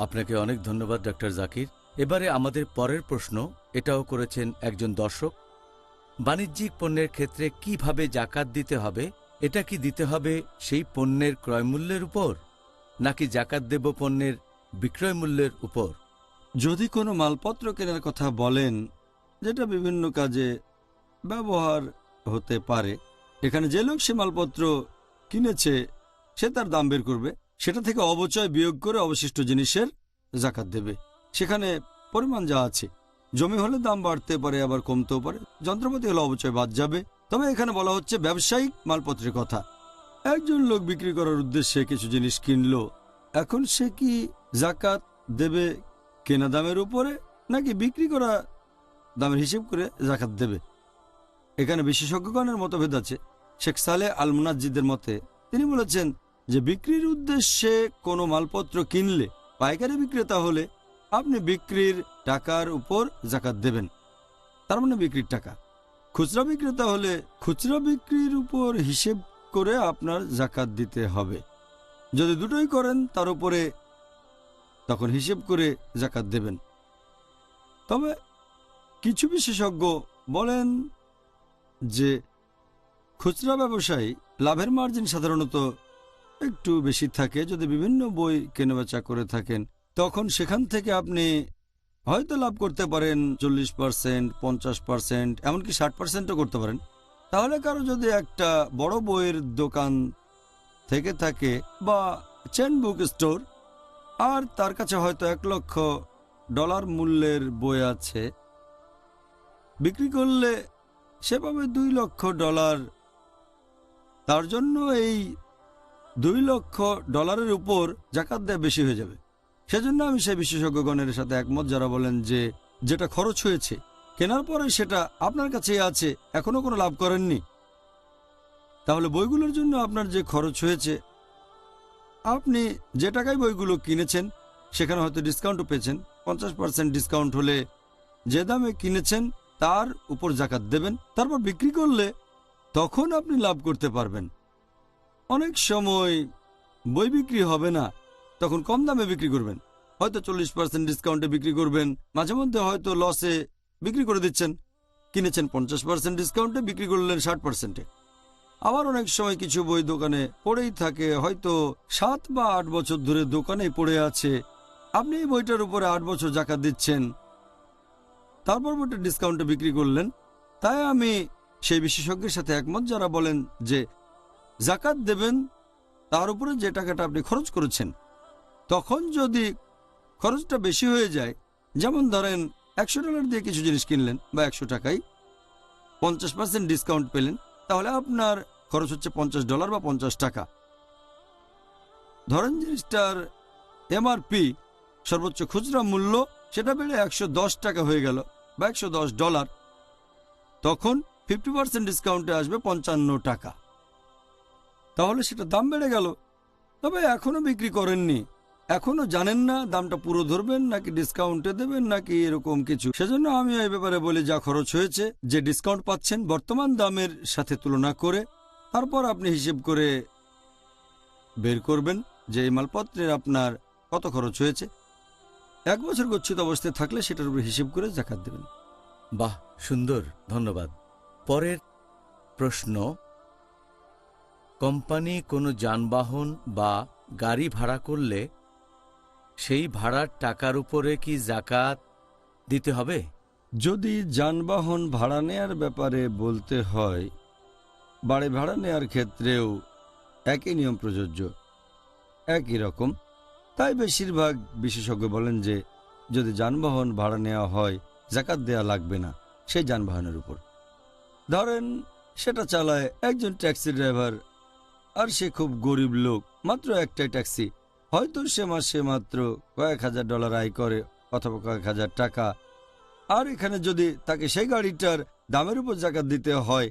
আপনাকে অনেক ধন্যবাদ ডক্টর জাকির। এবারে আমাদের পরের প্রশ্ন, এটাও করেছেন একজন দর্শক। বাণিজ্যিক পণ্যের ক্ষেত্রে কিভাবে জাকাত দিতে হবে? এটা কি দিতে হবে সেই পণ্যের ক্রয়মূল্যের উপর, নাকি জাকাত দেব পণ্যের বিক্রয় মূল্যের উপর? যদি কোনো মালপত্র কেনার কথা বলেন যেটা বিভিন্ন কাজে ব্যবহার হতে পারে, এখানে যে লোক সে মালপত্র কিনেছে সে তার দাম বের করবে, সেটা থেকে অবচয় বিয়োগ করে অবশিষ্ট জিনিসের জাকাত দেবে। সেখানে পরিমাণ যা আছে, জমি হলে দাম বাড়তে পারে আবার কমতেও পারে, যন্ত্রপাতি হলে অবচয় বাদ যাবে। তবে এখানে বলা হচ্ছে ব্যবসায়িক মালপত্রের কথা। একজন লোক বিক্রি করার উদ্দেশ্যে কিছু জিনিস কিনলো, এখন সে কি জাকাত দেবে কেনা দামের উপরে নাকি বিক্রি করা দামের হিসেব করে জাকাত দেবে? এখানে বিশেষজ্ঞগণের মতভেদ আছে। শেখ সালেহ আল মুনাজ্জিদের মতে তিনি বলেছেন যে বিক্রির উদ্দেশ্যে কোনো মালপত্র কিনলে, পাইকারি বিক্রেতা হলে আপনি বিক্রির টাকার উপর জাকাত দেবেন, তার মানে বিক্রির টাকা। খুচরা বিক্রেতা হলে খুচরা বিক্রির উপর হিসেব করে আপনার জাকাত দিতে হবে। যদি দুটোই করেন তার উপরে, তখন হিসেব করে জাকাত দেবেন। তবে কিছু বিশেষজ্ঞ বলেন যে খুচরা ব্যবসায়ী লাভের মার্জিন সাধারণত একটু বেশি থাকে। যদি বিভিন্ন বই কেনাবেচা করে থাকেন, তখন সেখান থেকে আপনি হয়তো লাভ করতে পারেন 40%, 50%, এমনকি 60%ও করতে পারেন। তাহলে কারো যদি একটা বড় বইয়ের দোকান থেকে থাকে বা চেন বুক স্টোর, আর তার কাছে হয়তো $1,00,000 মূল্যের বই আছে, বিক্রি করলে সে পাবে $2,00,000। তার জন্য এই $2,00,000 উপর জাকাত দেয়া বেশি হয়ে যাবে। সেজন্য আমি সেই বিশেষজ্ঞগণের সাথে একমত যারা বলেন যে যেটা খরচ হয়েছে কেনার পরে সেটা আপনার কাছেই আছে, এখনো কোনো লাভ করেননি, তাহলে বইগুলোর জন্য আপনার যে খরচ হয়েছে, আপনি যে টাকায় বইগুলো কিনেছেন সেখানে হয়তো ডিসকাউন্টও পেয়েছেন, 50% ডিসকাউন্ট হলে যে দামে কিনেছেন তার উপর জাকাত দেবেন। তারপর বিক্রি করলে তখন আপনি লাভ করতে পারবেন। অনেক সময় বই বিক্রি হবে না, তখন কম দামে বিক্রি করবেন, হয়তো 40% ডিসকাউন্টে বিক্রি করবেন। মাঝে মধ্যে হয়তো লসে বিক্রি করে দিচ্ছেন, কিনেছেন 50% ডিসকাউন্টে, বিক্রি করলেন 60%-এ। আবার অনেক সময় কিছু বই দোকানে পড়েই থাকে, হয়তো 7 বা 8 বছর ধরে দোকানেই পড়ে আছে, আপনি এই বইটার উপরে 8 বছর জাকাত দিচ্ছেন, তারপর বইটা ডিসকাউন্টে বিক্রি করলেন। তাই আমি সেই বিশেষজ্ঞের সাথে একমত যারা বলেন যে জাকাত দেবেন তার উপরে যে টাকাটা আপনি খরচ করেছেন। তখন যদি খরচটা বেশি হয়ে যায়, যেমন ধরেন $100 দিয়ে কিছু জিনিস কিনলেন বা 100 টাকায় 50% ডিসকাউন্ট পেলেন, তাহলে আপনার খরচ হচ্ছে $50 বা 50 টাকা। ধরেন জিনিসটার এমআরপি সর্বোচ্চ খুচরা মূল্য সেটা বেড়ে 110 টাকা হয়ে গেল বা $110, তখন 50% ডিসকাউন্টে আসবে 55 টাকা। তাহলে সেটা দাম বেড়ে গেল, তবে এখনো বিক্রি করেননি, এখনো জানেন না দামটা পুরো ধরবেন নাকি ডিসকাউন্টে দেবেন নাকি এরকম কিছু। সেজন্য আমি এই ব্যাপারে বলি যা খরচ হয়েছে, যে ডিসকাউন্ট পাচ্ছেন বর্তমান দামের সাথে তুলনা করে, তারপর আপনি হিসেব করে বের করবেন যে এই মালপত্রের আপনার কত খরচ হয়েছে। 1 বছর গচ্ছিত অবস্থায় থাকলে সেটার উপর হিসেব করে জাকাত দেবেন। বাহ, সুন্দর, ধন্যবাদ। পরের প্রশ্ন, কোম্পানি কোনো যানবাহন বা গাড়ি ভাড়া করলে সেই ভাড়ার টাকার উপরে কি জাকাত দিতে হবে? যদি যানবাহন ভাড়া নেয়ার ব্যাপারে বলতে হয়, বাড়ি ভাড়া নেয়ার ক্ষেত্রেও একই নিয়ম প্রযোজ্য, একই রকম। তাই বেশিরভাগ বিশেষজ্ঞ বলেন যে যদি যানবাহন ভাড়া নেওয়া হয় জাকাত দেয়া লাগবে না সেই যানবাহনের উপর। ধরেন সেটা চালায় একজন ট্যাক্সি ড্রাইভার, আর সে খুব গরিব লোক, মাত্র একটাই ট্যাক্সি, হয়তো সে মাসে মাত্র কয়েক হাজার ডলার আয় করে অথবা কয়েক হাজার টাকা। আর এখানে যদি তাকে সেই গাড়িটার দামের উপর জাকাত দিতে হয়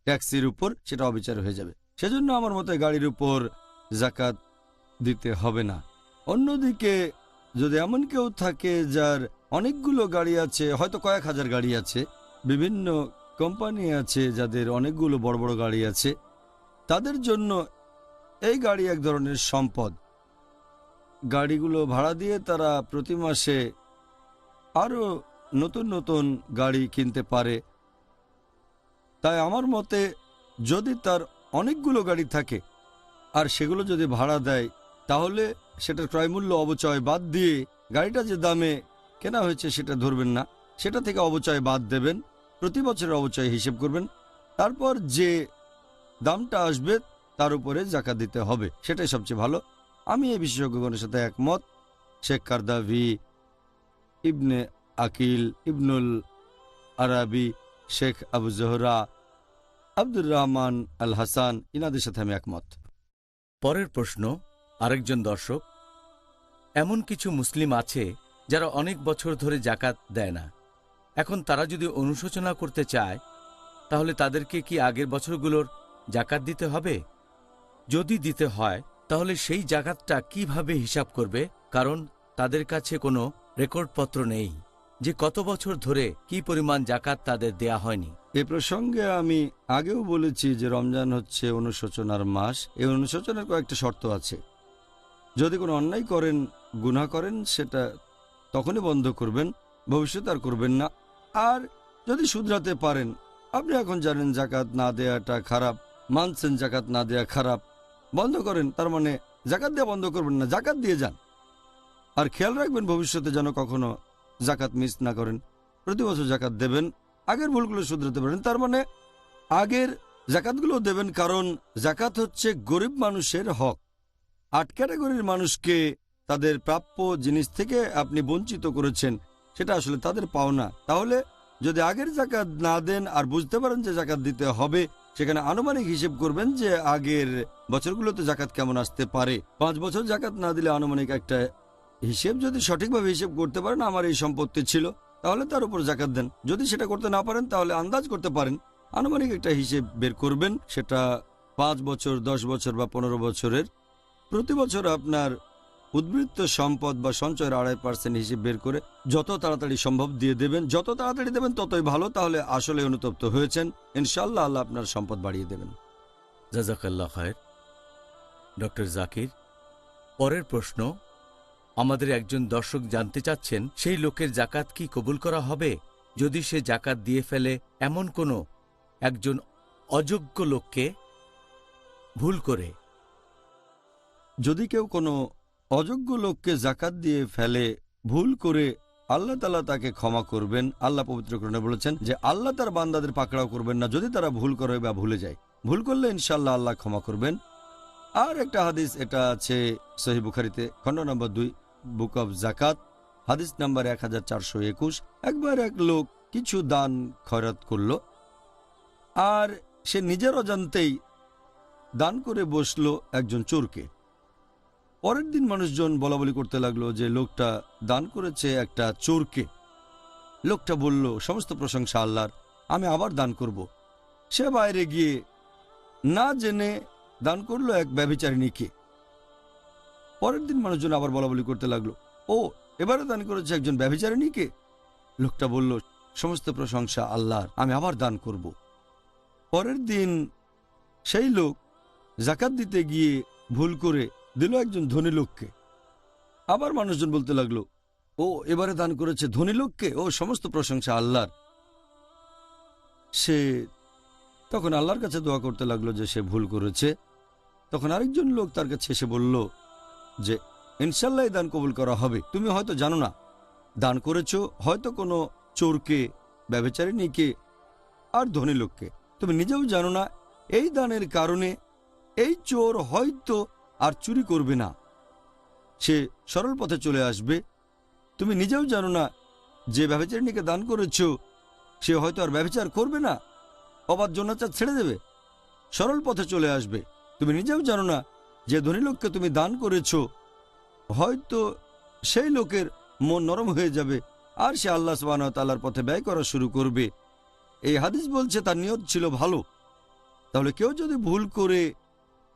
ট্যাক্সির উপর, সেটা অবিচার হয়ে যাবে। সেজন্য আমার মতে গাড়ির উপর জাকাত দিতে হবে না। অন্যদিকে যদি এমন কেউ থাকে যার অনেকগুলো গাড়ি আছে, হয়তো কয়েক হাজার গাড়ি আছে, বিভিন্ন কোম্পানি আছে যাদের অনেকগুলো বড় বড় গাড়ি আছে, তাদের জন্য এই গাড়ি এক ধরনের সম্পদ। গাড়িগুলো ভাড়া দিয়ে তারা প্রতি মাসে আরও নতুন নতুন গাড়ি কিনতে পারে। তাই আমার মতে যদি তার অনেকগুলো গাড়ি থাকে আর সেগুলো যদি ভাড়া দেয়, তাহলে সেটার ক্রয়মূল্য অবচয় বাদ দিয়ে গাড়িটা যে দামে কেনা হয়েছে সেটা ধরবেন না, সেটা থেকে অবচয় বাদ দেবেন, প্রতি বছরের অবচয় হিসেব করবেন, তারপর যে দামটা আসবে তার উপরে জাকাত দিতে হবে। সেটাই সবচেয়ে ভালো। আমি এই বিশেষজ্ঞগণের সাথে একমত। শেখ কারদাভি, ইবনে আকিল, ইবনুল আরাবি, শেখ আবু জোহরা, আব্দুর রহমান আল হাসান, ইনাদের সাথে আমি একমত। পরের প্রশ্ন, আরেকজন দর্শক, এমন কিছু মুসলিম আছে যারা অনেক বছর ধরে জাকাত দেয় না। এখন তারা যদি অনুশোচনা করতে চায় তাহলে তাদেরকে কি আগের বছরগুলোর জাকাত দিতে হবে? যদি দিতে হয় তাহলে সেই জাকাতটা কিভাবে হিসাব করবে? কারণ তাদের কাছে কোনো রেকর্ডপত্র নেই যে কত বছর ধরে কি পরিমাণ জাকাত তাদের দেয়া হয়নি। এ প্রসঙ্গে আমি আগেও বলেছি যে রমজান হচ্ছে অনুশোচনার মাস। এই অনুশোচনার কয়েকটা শর্ত আছে। যদি কোনো অন্যায় করেন, গুনাহ করেন, সেটা তখনই বন্ধ করবেন, ভবিষ্যতে আর করবেন না। আর যদি শুধরাতে পারেন, আপনি এখন জানেন জাকাত না দেওয়াটা খারাপ, মানছেন জাকাত না দেওয়া খারাপ, বন্ধ করেন। তার মানে জাকাত দেওয়া বন্ধ করবেন না, জাকাত দিয়ে যান। আর খেয়াল রাখবেন ভবিষ্যতে যেন কখনো জাকাত মিস না করেন। প্রতি বছর জাকাত দেবেন, আগের ভুলগুলো শুধরাতে পারেন। তার মানে আগের জাকাতগুলো দেবেন, কারণ জাকাত হচ্ছে গরিব মানুষের হক। 8 ক্যাটাগরির মানুষকে তাদের প্রাপ্য জিনিস থেকে আপনি বঞ্চিত করেছেন, সেটা আসলে তাদের পাওনা। তাহলে যদি আগের জাকাত না দেন আর বুঝতে পারেন যে জাকাত দিতে হবে, সেখানে আনুমানিক হিসেব করবেন যে আগের বছরগুলোতে জাকাত কেমন আসতে পারে। 5 বছর জাকাত না দিলে আনুমানিক একটা হিসেব, যদি সঠিকভাবে হিসেব করতে পারেন আমার এই সম্পত্তি ছিল, তাহলে তার উপর জাকাত দেন। যদি সেটা করতে না পারেন তাহলে আন্দাজ করতে পারেন, আনুমানিক একটা হিসেব বের করবেন, সেটা 5 বছর, 10 বছর বা 15 বছরের। প্রতি বছর আপনার উদ্বৃত্ত সম্পদ বা সঞ্চয়ের 2.5% হিসেব বের করে যত তাড়াতাড়ি সম্ভব দিয়ে দেবেন। যত তাড়াতাড়ি দেবেন ততই ভালো, তাহলে আসলে অনুতপ্ত হয়েছেন। ইনশাআল্লাহ আল্লাহ আপনার সম্পদ বাড়িয়ে দেবেন। জাযাকাল্লাহ খায়ের। ডক্টর জাকির, পরের প্রশ্ন, আমাদের একজন দর্শক জানতে চাচ্ছেন সেই লোকের জাকাত কি কবুল করা হবে যদি সে জাকাত দিয়ে ফেলে এমন কোনো একজন অযোগ্য লোককে ভুল করে? যদি কেউ কোনো অযোগ্য লোককে জাকাত দিয়ে ফেলে ভুল করে, আল্লাহ তাআলা তাকে ক্ষমা করবেন। আল্লাহ পবিত্র কোরআনে বলেছেন যে আল্লাহ তার বান্দাদের পাকড়াও করবেন না যদি তারা ভুল করে বা ভুলে যায়। ভুল করলে ইনশাআল্লাহ আল্লাহ ক্ষমা করবেন। আর একটা হাদিস, এটা আছে সহিহ বুখারীতে, খণ্ড নম্বর 2, বুক অব জাকাত, হাদিস নাম্বার 1421। একবার এক লোক কিছু দান খয়রাত করল, আর সে নিজের অজান্তেই দান করে বসলো একজন চোরকে। পরের দিন মানুষজন বলাবলি করতে লাগলো যে লোকটা দান করেছে একটা চোরকে। লোকটা বলল, সমস্ত প্রশংসা আল্লাহর, আমি আবার দান করব। সে বাইরে গিয়ে না জেনে দান করলো এক ব্যভিচারিণীকে। পরের দিন মানুষজন আবার বলা বলি করতে লাগলো, ও এবারে দান করেছে একজন ব্যভিচারিণীকে। লোকটা বলল, সমস্ত প্রশংসা আল্লাহর, আমি আবার দান করব। পরের দিন সেই লোক জাকাত দিতে গিয়ে ভুল করে দিল একজন ধনী লোককে। আবার মানুষজন বলতে লাগলো, ও এবারে দান করেছে ধনী লোককে, ও সমস্ত প্রশংসা আল্লাহর। সে তখন আল্লাহর কাছে দোয়া করতে লাগলো যে সে ভুল করেছে। তখন আরেকজন লোক তার কাছে এসে বলল যে ইনশাল্লাহ দান কবুল করা হবে। তুমি হয়তো জানো না, দান করেছো হয়তো কোনো চোরকে, ব্যভিচারিণীকে আর ধনী লোককে। তুমি নিজেও জানো না এই দানের কারণে এই চোর হয়তো আর চুরি করবে না, সে সরল পথে চলে আসবে। তুমি নিজেও জানো না যে ব্যভিচারিণীকে দান করেছো সে হয়তো আর ব্যভিচার করবে না, অবাধ্য জন্নাচার ছেড়ে দেবে, সরল পথে চলে আসবে। তুমি নিজেও জানো না যে ধনী লোককে তুমি দান করেছো হয়তো সেই লোকের মন নরম হয়ে যাবে আর সে আল্লাহ সুবহানাহু ওয়া তাআলার পথে ব্যয় করা শুরু করবে। এই হাদিস বলছে তার নিয়ত ছিল ভালো। তাহলে কেউ যদি ভুল করে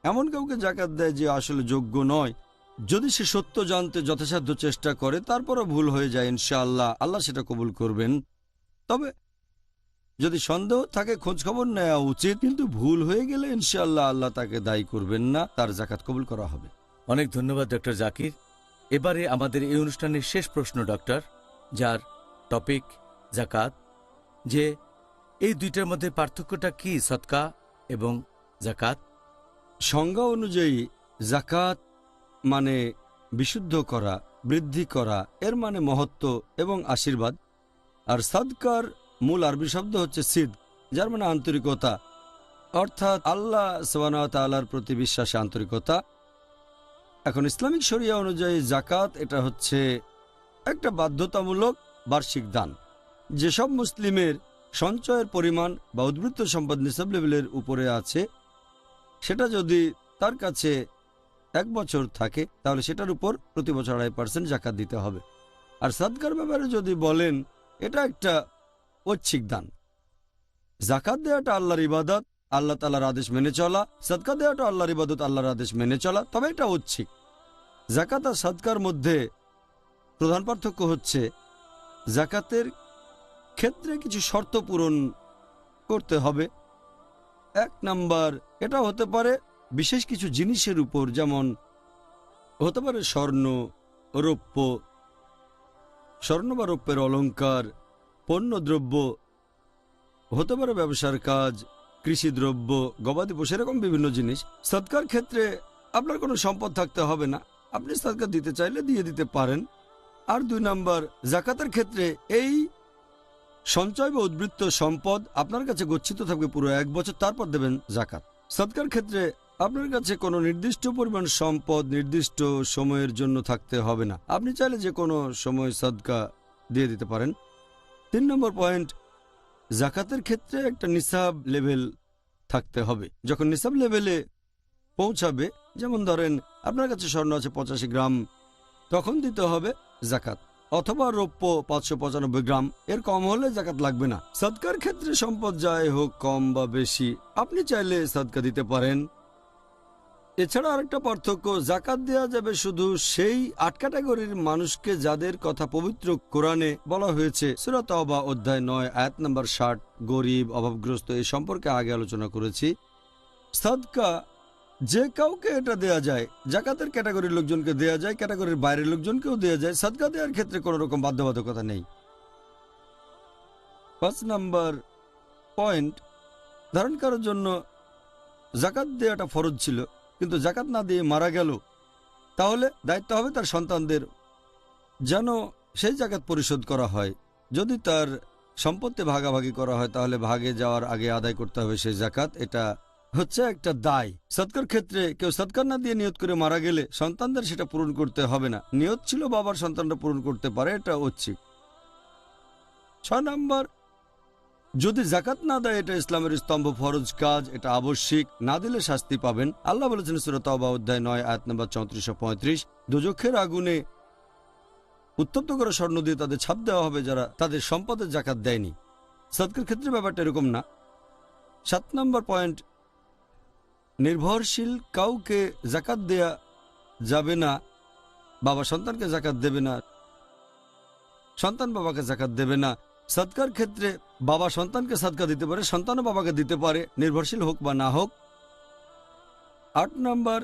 এমন কাউকে জাকাত দেয় যে আসলে যোগ্য নয়, যদি সে সত্য জানতে যথাসাধ্য চেষ্টা করে তারপরও ভুল হয়ে যায়, ইনশাআল্লাহ আল্লাহ সেটা কবুল করবেন। তবে যদি সন্দেহ থাকে খোঁজ খবর নেওয়া উচিত, কিন্তু ভুল হয়ে গেলে ইনশাআল্লাহ আল্লাহ তাকে দায়ী করবেন না, তার জাকাত কবুল করা হবে। অনেক ধন্যবাদ ডক্টর জাকির। এবারে আমাদের এই অনুষ্ঠানের শেষ প্রশ্ন ডক্টর, যার টপিক জাকাত, যে এই দুইটার মধ্যে পার্থক্যটা কি, সদকা এবং জাকাত? সংজ্ঞা অনুযায়ী জাকাত মানে বিশুদ্ধ করা, বৃদ্ধি করা, এর মানে মহত্ব এবং আশীর্বাদ। আর সাদকার মূল আরবি শব্দ হচ্ছে সিদ, যার মানে আন্তরিকতা, অর্থাৎ আল্লাহ সুবহানাহু ওয়া তাআলার প্রতি বিশ্বাসে আন্তরিকতা। এখন ইসলামিক শরিয়া অনুযায়ী জাকাত এটা হচ্ছে একটা বাধ্যতামূলক বার্ষিক দান। যেসব মুসলিমের সঞ্চয়ের পরিমাণ বা উদ্বৃত্ত সম্পদ নিসাব লেভেলের উপরে আছে, সেটা যদি তার কাছে 1 বছর থাকে তাহলে সেটার উপর প্রতি বছর 2.5% জাকাত দিতে হবে। আর সাদকার ব্যাপারে যদি বলেন, এটা একটা ঐচ্ছিক দান। জাকাত দেওয়াটা আল্লাহর ইবাদত, আল্লাহ তাআলার আদেশ মেনে চলা। সাদকা দেওয়াটা আল্লাহর ইবাদত, আল্লাহর আদেশ মেনে চলা, তবে এটা ঐচ্ছিক। জাকাত আর সাদকার মধ্যে প্রধান পার্থক্য হচ্ছে জাকাতের ক্ষেত্রে কিছু শর্ত পূরণ করতে হবে। 1 নাম্বার, এটা হতে পারে বিশেষ কিছু জিনিসের উপর, যেমন হতে পারে স্বর্ণ, রৌপ্য, স্বর্ণ বা রৌপ্যের অলংকার, পণ্যদ্রব্য, হতে পারে ব্যবসার কাজ, কৃষিদ্রব্য, গবাদি পশু, এরকম বিভিন্ন জিনিস। সদকার ক্ষেত্রে আপনার কোনো সম্পদ থাকতে হবে না, আপনি সদকা দিতে চাইলে দিয়ে দিতে পারেন। আর 2 নাম্বার, জাকাতের ক্ষেত্রে এই সঞ্চয় বা উদ্বৃত্ত সম্পদ আপনার কাছে গচ্ছিত থাকবে পুরো 1 বছর, তারপর দেবেন জাকাত। সদকার ক্ষেত্রে আপনার কাছে কোনো নির্দিষ্ট পরিমাণ সম্পদ নির্দিষ্ট সময়ের জন্য থাকতে হবে না, আপনি চাইলে যে কোনো সময় সদকা দিয়ে দিতে পারেন। 3 নম্বর পয়েন্ট, জাকাতের ক্ষেত্রে একটা নিসাব লেভেল থাকতে হবে। যখন নিসাব লেভেলে পৌঁছাবে, যেমন ধরেন আপনার কাছে স্বর্ণ আছে 85 গ্রাম, তখন দিতে হবে জাকাত, অথবা রৌপ্য 595 গ্রাম, এর কম হলে জাকাত লাগবে না। সদকার ক্ষেত্রে সম্পদ যাই হোক কম বা বেশি, আপনি চাইলে সদকা দিতে পারেন। এছাড়া আরেকটা পার্থক্য, জাকাত দেওয়া যাবে শুধু সেই 8 ক্যাটাগরির মানুষকে যাদের কথা পবিত্র কোরআনে বলা হয়েছে। সূরা তাওবা অধ্যায় 9 আয়াত নম্বর 60, গরিব, অভাবগ্রস্ত, এই সম্পর্কে আগে আলোচনা করেছি। সাদকা যে কাউকে এটা দেয়া যায়, জাকাতের ক্যাটাগরির লোকজনকে দেয়া যায়, ক্যাটাগরির বাইরের লোকজনকেও দেয়া যায়। সাদকা দেওয়ার ক্ষেত্রে কোনো রকম বাধ্যবাধকতা নেই। 5 নাম্বার পয়েন্ট, ধারণ করার জন্য জাকাত দেওয়াটা ফরজ ছিল, কিন্তু জাকাত না দিয়ে মারা গেল, তাহলে দায়িত্ব হবে তার সন্তানদের যেন সেই জাকাত পরিশোধ করা হয়। যদি তার সম্পত্তি ভাগাভাগি করা হয় তাহলে ভাগে যাওয়ার আগে আদায় করতে হবে সেই জাকাত। এটা হচ্ছে একটা দায়। সদকার ক্ষেত্রে কেউ সদকা না দিয়ে নিয়ত করে মারা গেলে সন্তানদের সেটা পূরণ করতে হবে না। নিয়ত ছিল বাবার, সন্তানরা পূরণ করতে পারে, এটা ঐচ্ছিক। 6 নাম্বার, যদি জাকাত না দেয় এটা ইসলামের স্তম্ভ, ফরজ কাজ, এটা আবশ্যিক, না দিলে শাস্তি পাবেন। আল্লাহ বলেছেন সূরা তাওবা অধ্যায় 9 আয়াত নম্বর 34 ও 35, দোজখের আগুনে উত্তপ্ত করা স্বর্ণ দিয়ে তাদের ছাপ দেওয়া হবে যারা তাদের সম্পদের জাকাত দেয়নি। সদকার ক্ষেত্রে ব্যাপারটা এরকম না। 7 নম্বর পয়েন্ট, নির্ভরশীল কাউকে জাকাত দেয়া যাবে না বাবা সন্তানকে জাকাত দেবে না, সন্তান বাবাকে জাকাত দেবে না। সদকার ক্ষেত্রে বাবা সন্তানকে সদকা দিতে পারে, সন্তানও বাবাকে দিতে পারে, নির্ভরশীল হোক বা না হোক। 8 নম্বর,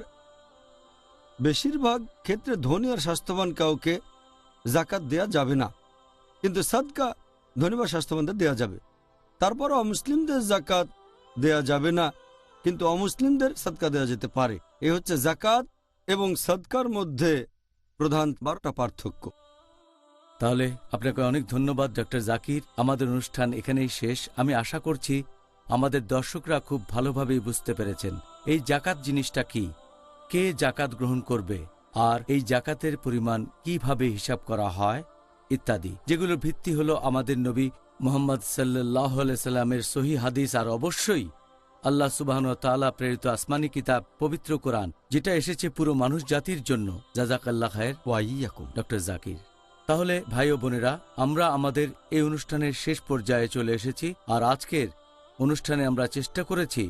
বেশিরভাগ ক্ষেত্রে ধনী আর স্বাস্থ্যবান কাউকে জাকাত দেয়া যাবে না, কিন্তু সদকা ধনী বা স্বাস্থ্যবানদের দেয়া যাবে। তারপর অমুসলিমদের জাকাত দেয়া যাবে না, কিন্তু অমুসলিমদের সদকা দেওয়া যেতে পারে। এ হচ্ছে জাকাত এবং সদকার মধ্যে প্রধান 12টা পার্থক্য। তাহলে আপনাকে অনেক ধন্যবাদ ডক্টর জাকির। আমাদের অনুষ্ঠান এখানেই শেষ। আমি আশা করছি আমাদের দর্শকরা খুব ভালোভাবেই বুঝতে পেরেছেন এই জাকাত জিনিসটা কি, কে জাকাত গ্রহণ করবে, আর এই জাকাতের পরিমাণ কিভাবে হিসাব করা হয় ইত্যাদি, যেগুলোর ভিত্তি হলো আমাদের নবী মুহাম্মদ সাল্লাল্লাহু আলাইহি সাল্লামের সহিহ হাদিস আর অবশ্যই আল্লাহ সুবহানাহু ওয়া তাআলা প্রেরিত আসমানি কিতাব পবিত্র কোরআন, যেটা এসেছে পুরো মানুষ জাতির জন্য। জাযাকাল্লাহ খায়ের। ওয়াইয়াকুম। ডক্টর জাকির, তাহলে ভাই ও বোনেরা, আমরা আমাদের এই অনুষ্ঠানের শেষ পর্যায়ে চলে এসেছি। আর আজকের অনুষ্ঠানে আমরা চেষ্টা করেছি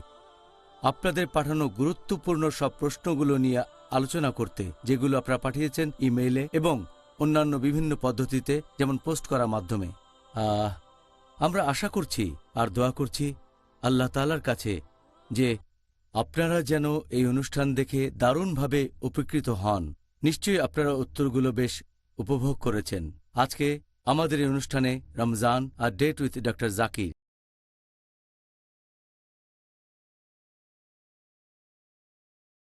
আপনাদের পাঠানো গুরুত্বপূর্ণ সব প্রশ্নগুলো নিয়ে আলোচনা করতে, যেগুলো আপনারা পাঠিয়েছেন ইমেইলে এবং অন্যান্য বিভিন্ন পদ্ধতিতে, যেমন পোস্ট করার মাধ্যমে। আমরা আশা করছি আর দোয়া করছি আল্লাহ তাআলার কাছে যে আপনারা যেন এই অনুষ্ঠান দেখে দারুণভাবে উপকৃত হন। নিশ্চয়ই আপনারা উত্তরগুলো বেশ উপভোগ করেছেন। আজকে আমাদের এই অনুষ্ঠানে রমজান আর ডেট উইথ ডক্টর জাকির